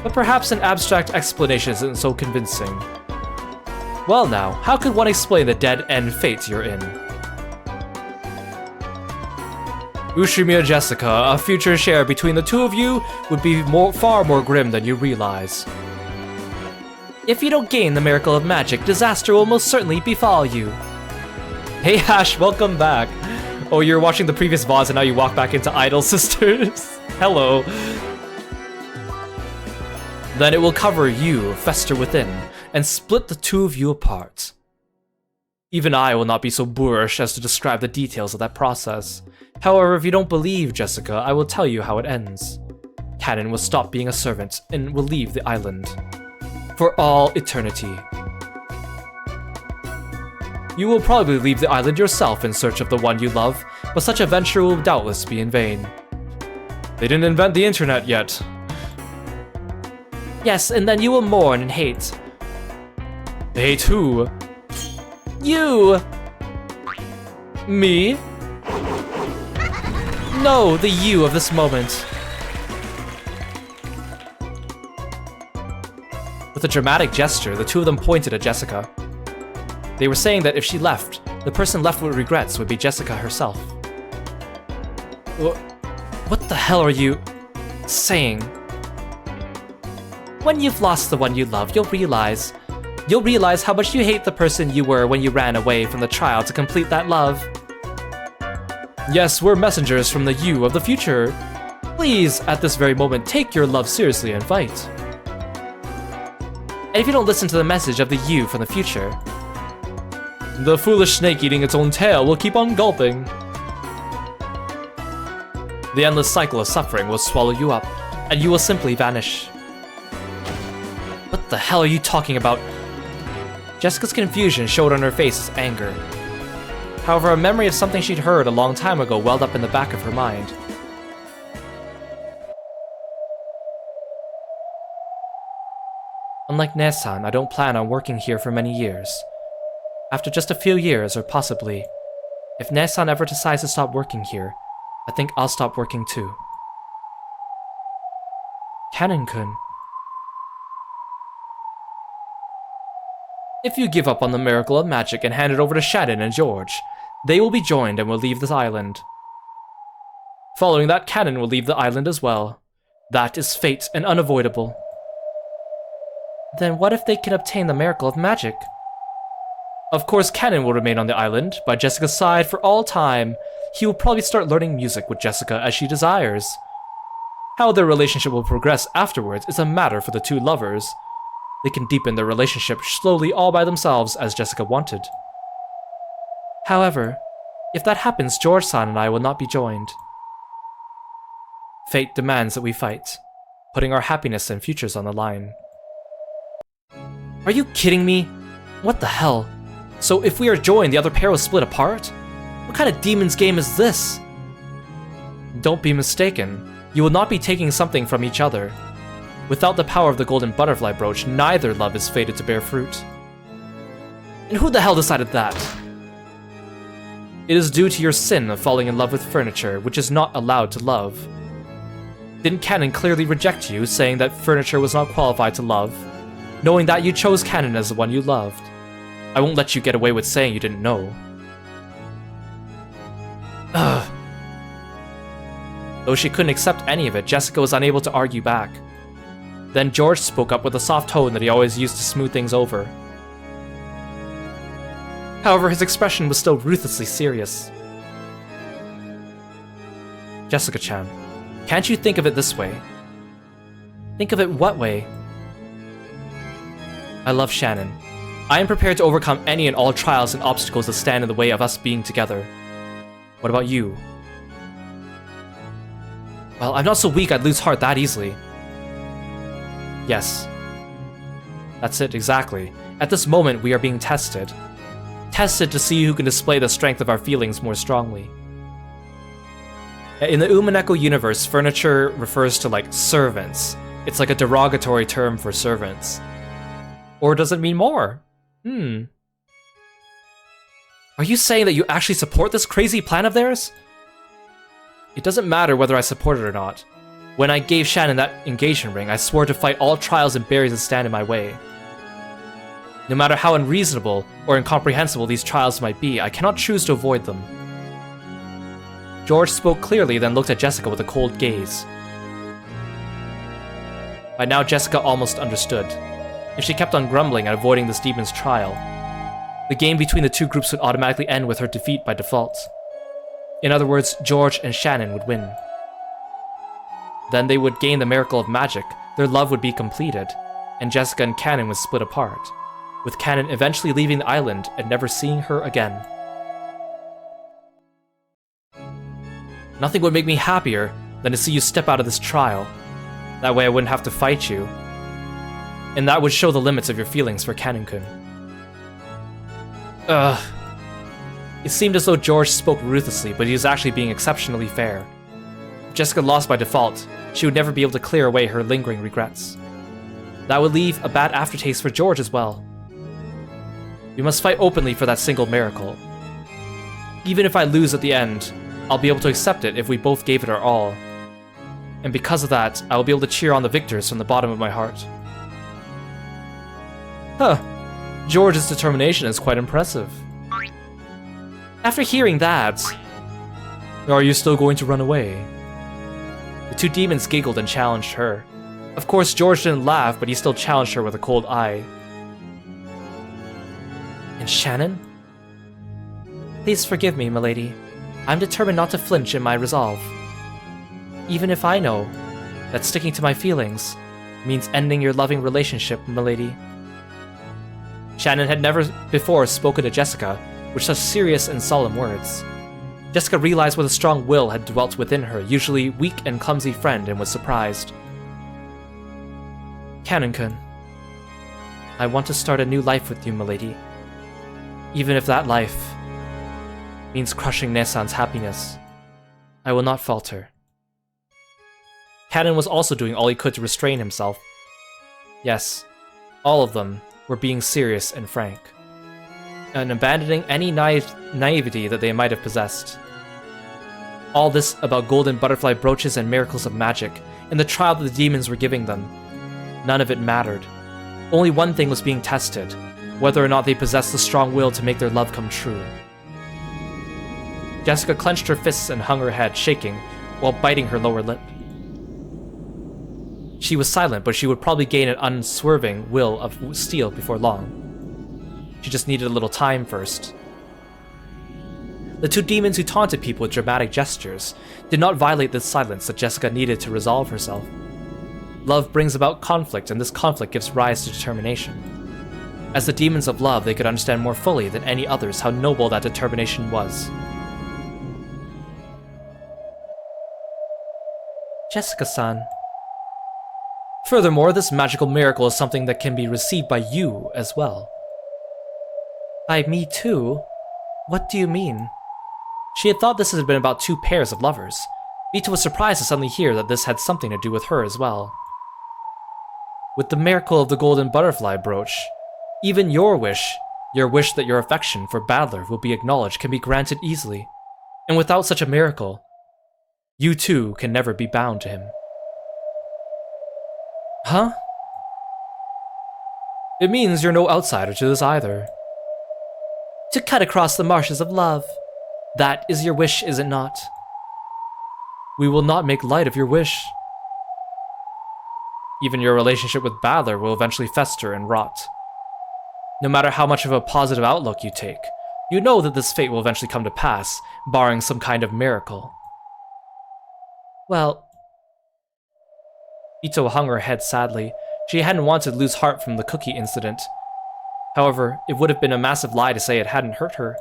S1: But perhaps an abstract explanation isn't so convincing. Well now, how could one explain the dead-end fate you're in? Ushimi and Jessica, a future share between the two of you would be far more grim than you realize. If you don't gain the miracle of magic, disaster will most certainly befall you. Hey Ash, welcome back. Oh, you're watching the previous VODs and now you walk back into Idol Sisters? Hello. Then it will cover you, fester within, and split the two of you apart. Even I will not be so boorish as to describe the details of that process. However, if you don't believe Jessica, I will tell you how it ends. Canon will stop being a servant and will leave the island. For all eternity. You will probably leave the island yourself in search of the one you love, but such a venture will doubtless be in vain. They didn't invent the internet yet. Yes, and then you will mourn and hate. Hate who? You! Me? No, the you of this moment. With a dramatic gesture, the two of them pointed at Jessica. They were saying that if she left, the person left with regrets would be Jessica herself. What the hell are you saying? When you've lost the one you love, you'll realize how much you hate the person you were when you ran away from the trial to complete that love. Yes, we're messengers from the you of the future. Please, at this very moment, take your love seriously and fight. And if you don't listen to the message of the you from the future, the foolish snake eating its own tail will keep on gulping. The endless cycle of suffering will swallow you up, and you will simply vanish. What the hell are you talking about? Jessica's confusion showed on her face as anger. However, a memory of something she'd heard a long time ago welled up in the back of her mind. Unlike Nesan, I don't plan on working here for many years. After just a few years, or possibly, if Nesan ever decides to stop working here, I think I'll stop working too. Canon-kun. If you give up on the miracle of magic and hand it over to Shannon and George, they will be joined and will leave this island. Following that, Canon will leave the island as well. That is fate and unavoidable. Then what if they can obtain the miracle of magic? Of course, Canon will remain on the island, by Jessica's side for all time. He will probably start learning music with Jessica as she desires. How their relationship will progress afterwards is a matter for the two lovers. They can deepen their relationship slowly all by themselves as Jessica wanted. However, if that happens, George-san and I will not be joined. Fate demands that we fight, putting our happiness and futures on the line. Are you kidding me? What the hell? So if we are joined, the other pair will split apart? What kind of demon's game is this? Don't be mistaken. You will not be taking something from each other. Without the power of the golden butterfly brooch, neither love is fated to bear fruit. And who the hell decided that? It is due to your sin of falling in love with furniture, which is not allowed to love. Didn't Canon clearly reject you, saying that furniture was not qualified to love, knowing that you chose Canon as the one you loved? I won't let you get away with saying you didn't know. Ugh. Though she couldn't accept any of it, Jessica was unable to argue back. Then George spoke up with a soft tone that he always used to smooth things over. However, his expression was still ruthlessly serious. Jessica-chan, can't you think of it this way? Think of it what way? I love Shannon. I am prepared to overcome any and all trials and obstacles that stand in the way of us being together. What about you? Well, I'm not so weak I'd lose heart that easily. Yes. That's it, exactly. At this moment, we are being tested. Tested to see who can display the strength of our feelings more strongly. In the Umineko universe, furniture refers to, like, servants. It's like a derogatory term for servants. Or does it mean more? Are you saying that you actually support this crazy plan of theirs? It doesn't matter whether I support it or not. When I gave Shannon that engagement ring, I swore to fight all trials and barriers that stand in my way. No matter how unreasonable or incomprehensible these trials might be, I cannot choose to avoid them. George spoke clearly, then looked at Jessica with a cold gaze. By now, Jessica almost understood. If she kept on grumbling and avoiding this demon's trial, the game between the two groups would automatically end with her defeat by default. In other words, George and Shannon would win. Then they would gain the miracle of magic, their love would be completed, and Jessica and Canon would split apart, with Canon eventually leaving the island and never seeing her again. Nothing would make me happier than to see you step out of this trial. That way I wouldn't have to fight you. And that would show the limits of your feelings for Canon-kun. It seemed as though George spoke ruthlessly, but he was actually being exceptionally fair. If Jessica lost by default, she would never be able to clear away her lingering regrets. That would leave a bad aftertaste for George as well. We must fight openly for that single miracle. Even if I lose at the end, I'll be able to accept it if we both gave it our all. And because of that, I will be able to cheer on the victors from the bottom of my heart. George's determination is quite impressive. After hearing that, are you still going to run away? The two demons giggled and challenged her. Of course, George didn't laugh, but he still challenged her with a cold eye. And Shannon? Please forgive me, milady. I'm determined not to flinch in my resolve. Even if I know that sticking to my feelings means ending your loving relationship, milady. Shannon had never before spoken to Jessica with such serious and solemn words. Jessica realized what a strong will had dwelt within her usually weak and clumsy friend, and was surprised. Canon-kun, I want to start a new life with you, milady. Even if that life means crushing Nesan's happiness, I will not falter. Canon was also doing all he could to restrain himself. Yes, all of them were being serious and frank, and abandoning any naivety that they might have possessed. All this about golden butterfly brooches and miracles of magic, and the trial that the demons were giving them. None of it mattered. Only one thing was being tested, whether or not they possessed the strong will to make their love come true. Jessica clenched her fists and hung her head, shaking, while biting her lower lip. She was silent, but she would probably gain an unswerving will of steel before long. She just needed a little time first. The two demons who taunted people with dramatic gestures did not violate the silence that Jessica needed to resolve herself. Love brings about conflict, and this conflict gives rise to determination. As the demons of love, they could understand more fully than any others how noble that determination was. Jessica-san. Furthermore, this magical miracle is something that can be received by you as well. By me too? What do you mean? She had thought this had been about two pairs of lovers. Vita was surprised to suddenly hear that this had something to do with her as well. With the miracle of the golden butterfly brooch, even your wish that your affection for Badler will be acknowledged, can be granted easily. And without such a miracle, you too can never be bound to him. Huh? It means you're no outsider to this either. To cut across the marshes of love. That is your wish, is it not? We will not make light of your wish. Even your relationship with Badler will eventually fester and rot. No matter how much of a positive outlook you take, you know that this fate will eventually come to pass, barring some kind of miracle. Well... Ito hung her head sadly. She hadn't wanted to lose heart from the cookie incident. However, it would have been a massive lie to say it hadn't hurt her.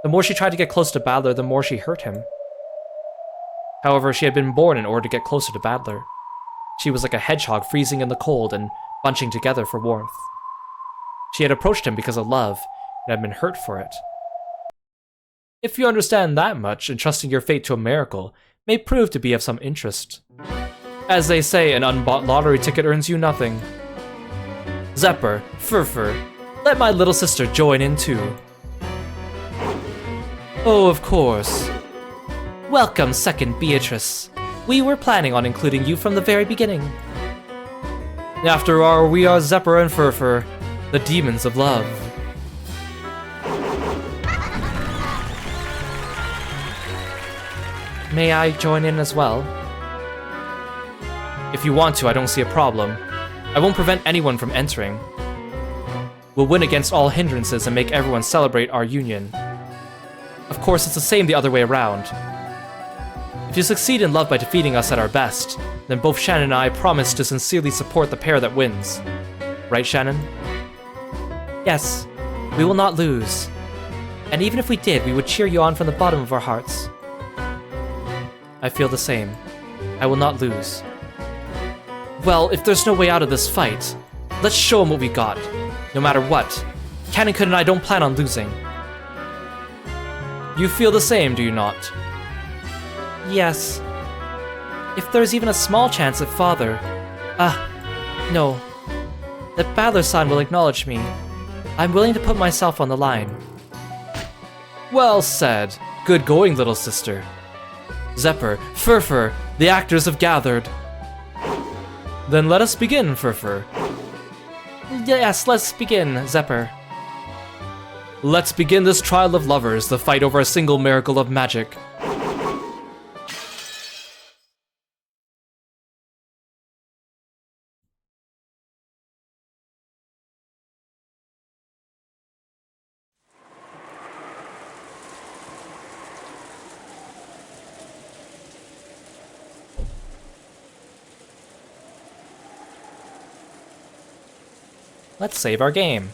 S1: The more she tried to get close to Badler, the more she hurt him. However, she had been born in order to get closer to Badler. She was like a hedgehog freezing in the cold and bunching together for warmth. She had approached him because of love, and had been hurt for it. If you understand that much, entrusting your fate to a miracle may prove to be of some interest. As they say, an unbought lottery ticket earns you nothing. Zephyr, Furfur, let my little sister join in too. Oh, of course. Welcome, second Beatrice. We were planning on including you from the very beginning. After all, we are Zephyr and Furfur, the demons of love. May I join in as well? If you want to, I don't see a problem. I won't prevent anyone from entering. We'll win against all hindrances and make everyone celebrate our union. Of course, it's the same the other way around. If you succeed in love by defeating us at our best, then both Shannon and I promise to sincerely support the pair that wins. Right, Shannon? Yes, we will not lose. And even if we did, we would cheer you on from the bottom of our hearts. I feel the same. I will not lose. Well, if there's no way out of this fight, let's show them what we got. No matter what, Kanenkun and I don't plan on losing. You feel the same, do you not? Yes. If there's even a small chance that Father... no. That Badler-san will acknowledge me. I'm willing to put myself on the line. Well said. Good going, little sister. Zephyr, Furfur, the actors have gathered. Then let us begin, Furfur. Yes, let's begin, Zephyr. Let's begin this trial of lovers, the fight over a single miracle of magic. Let's save our game.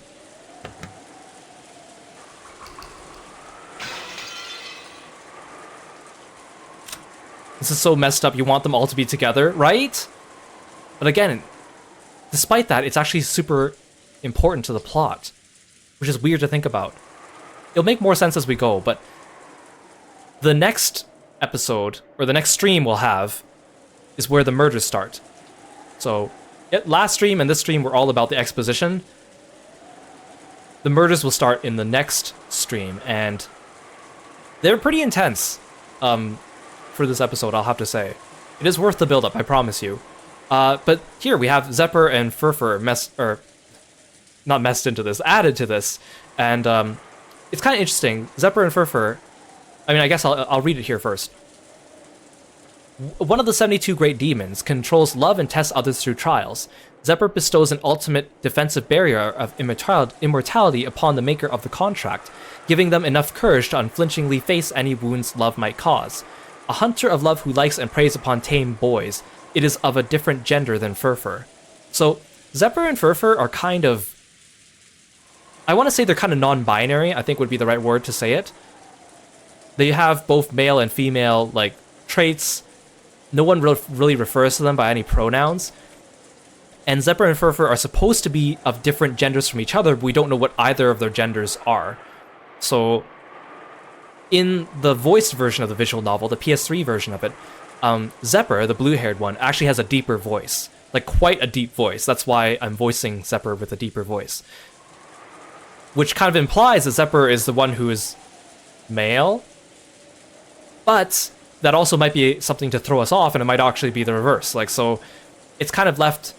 S1: This is so messed up, you want them all to be together, right? But again, despite that, it's actually super important to the plot, which is weird to think about. It'll make more sense as we go, but the next episode, or the next stream we'll have, is where the murders start. So, last stream and this stream were all about the exposition. The murders will start in the next stream, and they're pretty intense for this episode, I'll have to say. It is worth the build-up, I promise you. But here we have Zephyr and Furfur added to this, and it's kind of interesting. Zephyr and Furfur, I mean, I guess I'll read it here first. One of the 72 great demons controls love and tests others through trials. Zephyr bestows an ultimate defensive barrier of immortality upon the maker of the contract, giving them enough courage to unflinchingly face any wounds love might cause. A hunter of love who likes and preys upon tame boys. It is of a different gender than Furfur. So, Zephyr and Furfur are kind of... I want to say they're kind of non-binary, I think would be the right word to say it. They have both male and female, like, traits. no one really refers to them by any pronouns. And Zephyr and Furfur are supposed to be of different genders from each other, but we don't know what either of their genders are. So, in the voiced version of the visual novel, the PS3 version of it, Zephyr, the blue-haired one, actually has a deeper voice. Like, quite a deep voice. That's why I'm voicing Zephyr with a deeper voice. Which kind of implies that Zephyr is the one who is male. But that also might be something to throw us off, and it might actually be the reverse. Like, so, it's kind of left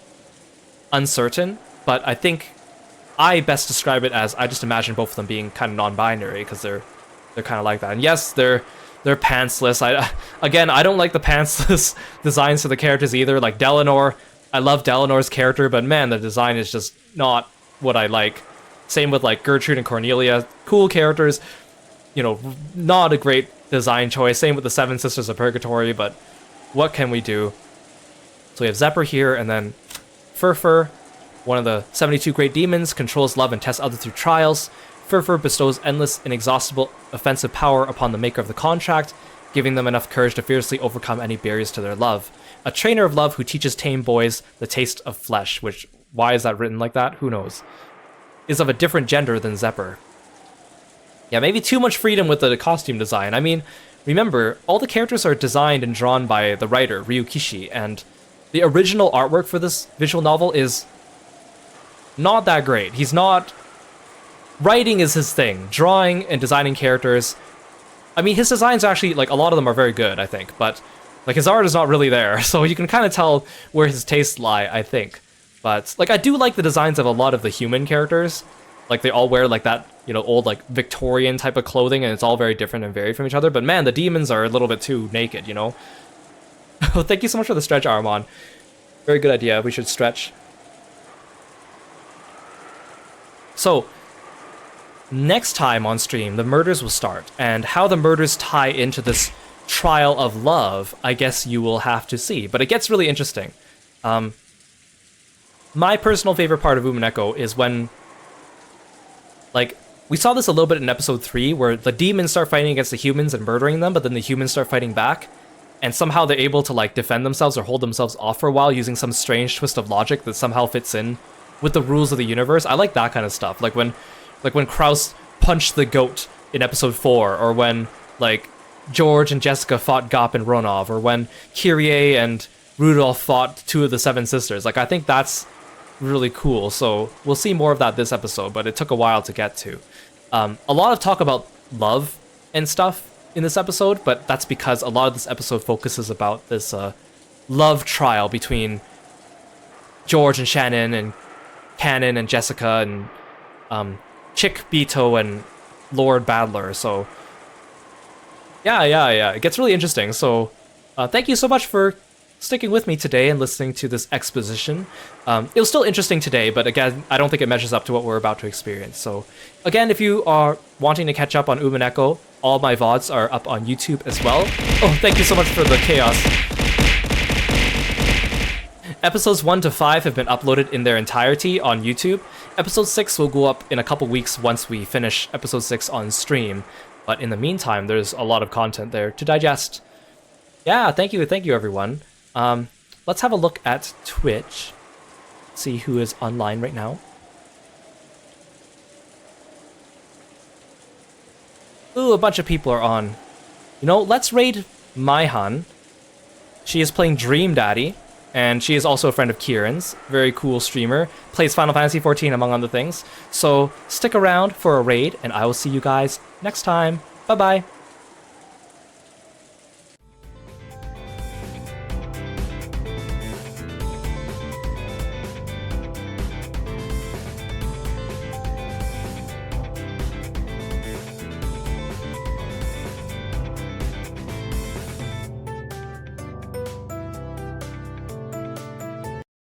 S1: uncertain, but I think I best describe it as I just imagine both of them being kind of non-binary, because they're kind of like that. And yes, they're pantsless. I don't like the pantsless designs for the characters either. Like Delanor, I love Delanor's character, but man, the design is just not what I like. Same with like Gertrude and Cornelia, cool characters, you know, not a great design choice. Same with the Seven Sisters of Purgatory, but what can we do? So we have Zephyr here, and then Furfur, one of the 72 great demons, controls love and tests others through trials. Furfur bestows endless, inexhaustible, offensive power upon the maker of the contract, giving them enough courage to fiercely overcome any barriers to their love. A trainer of love who teaches tame boys the taste of flesh, which, why is that written like that? Who knows? Is of a different gender than Zephyr. Yeah, maybe too much freedom with the costume design. I mean, remember, all the characters are designed and drawn by the writer, Ryu Kishi, and the original artwork for this visual novel is not that great. He's not... Writing is his thing. Drawing and designing characters... I mean, his designs actually, like, a lot of them are very good, I think, but, like, his art is not really there, so you can kind of tell where his tastes lie, I think. But, like, I do like the designs of a lot of the human characters. Like, they all wear, like, that, you know, old, like, Victorian type of clothing, and it's all very different and varied from each other. But, man, the demons are a little bit too naked, you know? Oh, thank you so much for the stretch, Armon. Very good idea. We should stretch. So, next time on stream, the murders will start. And how the murders tie into this trial of love, I guess you will have to see. But it gets really interesting. My personal favorite part of Umineko is when... Like, we saw this a little bit in episode 3, where the demons start fighting against the humans and murdering them, but then the humans start fighting back. And somehow they're able to, like, defend themselves or hold themselves off for a while using some strange twist of logic that somehow fits in with the rules of the universe. I like that kind of stuff. Like when Kraus punched the goat in episode 4, or when, like, George and Jessica fought Gop and Ronov, or when Kyrie and Rudolph fought two of the Seven Sisters. Like, I think that's really cool. So we'll see more of that this episode, but it took a while to get to. A lot of talk about love and stuff in this episode, but that's because a lot of this episode focuses about this love trial between George and Shannon and Cannon and Jessica and Chick Beto and Lord Battler. So yeah, it gets really interesting. So thank you so much for sticking with me today and listening to this exposition. It was still interesting today, but again, I don't think it measures up to what we're about to experience. So again, if you are wanting to catch up on Umineko, all my VODs are up on YouTube as well. Oh, thank you so much for the chaos. Episodes 1 to 5 have been uploaded in their entirety on YouTube. Episode 6 will go up in a couple weeks once we finish episode 6 on stream. But in the meantime, there's a lot of content there to digest. Yeah, thank you everyone. Let's have a look at Twitch. See who is online right now. Ooh, a bunch of people are on. You know, let's raid Maihan. She is playing Dream Daddy, and she is also a friend of Kieran's. Very cool streamer. Plays Final Fantasy XIV, among other things. So stick around for a raid, and I will see you guys next time. Bye-bye.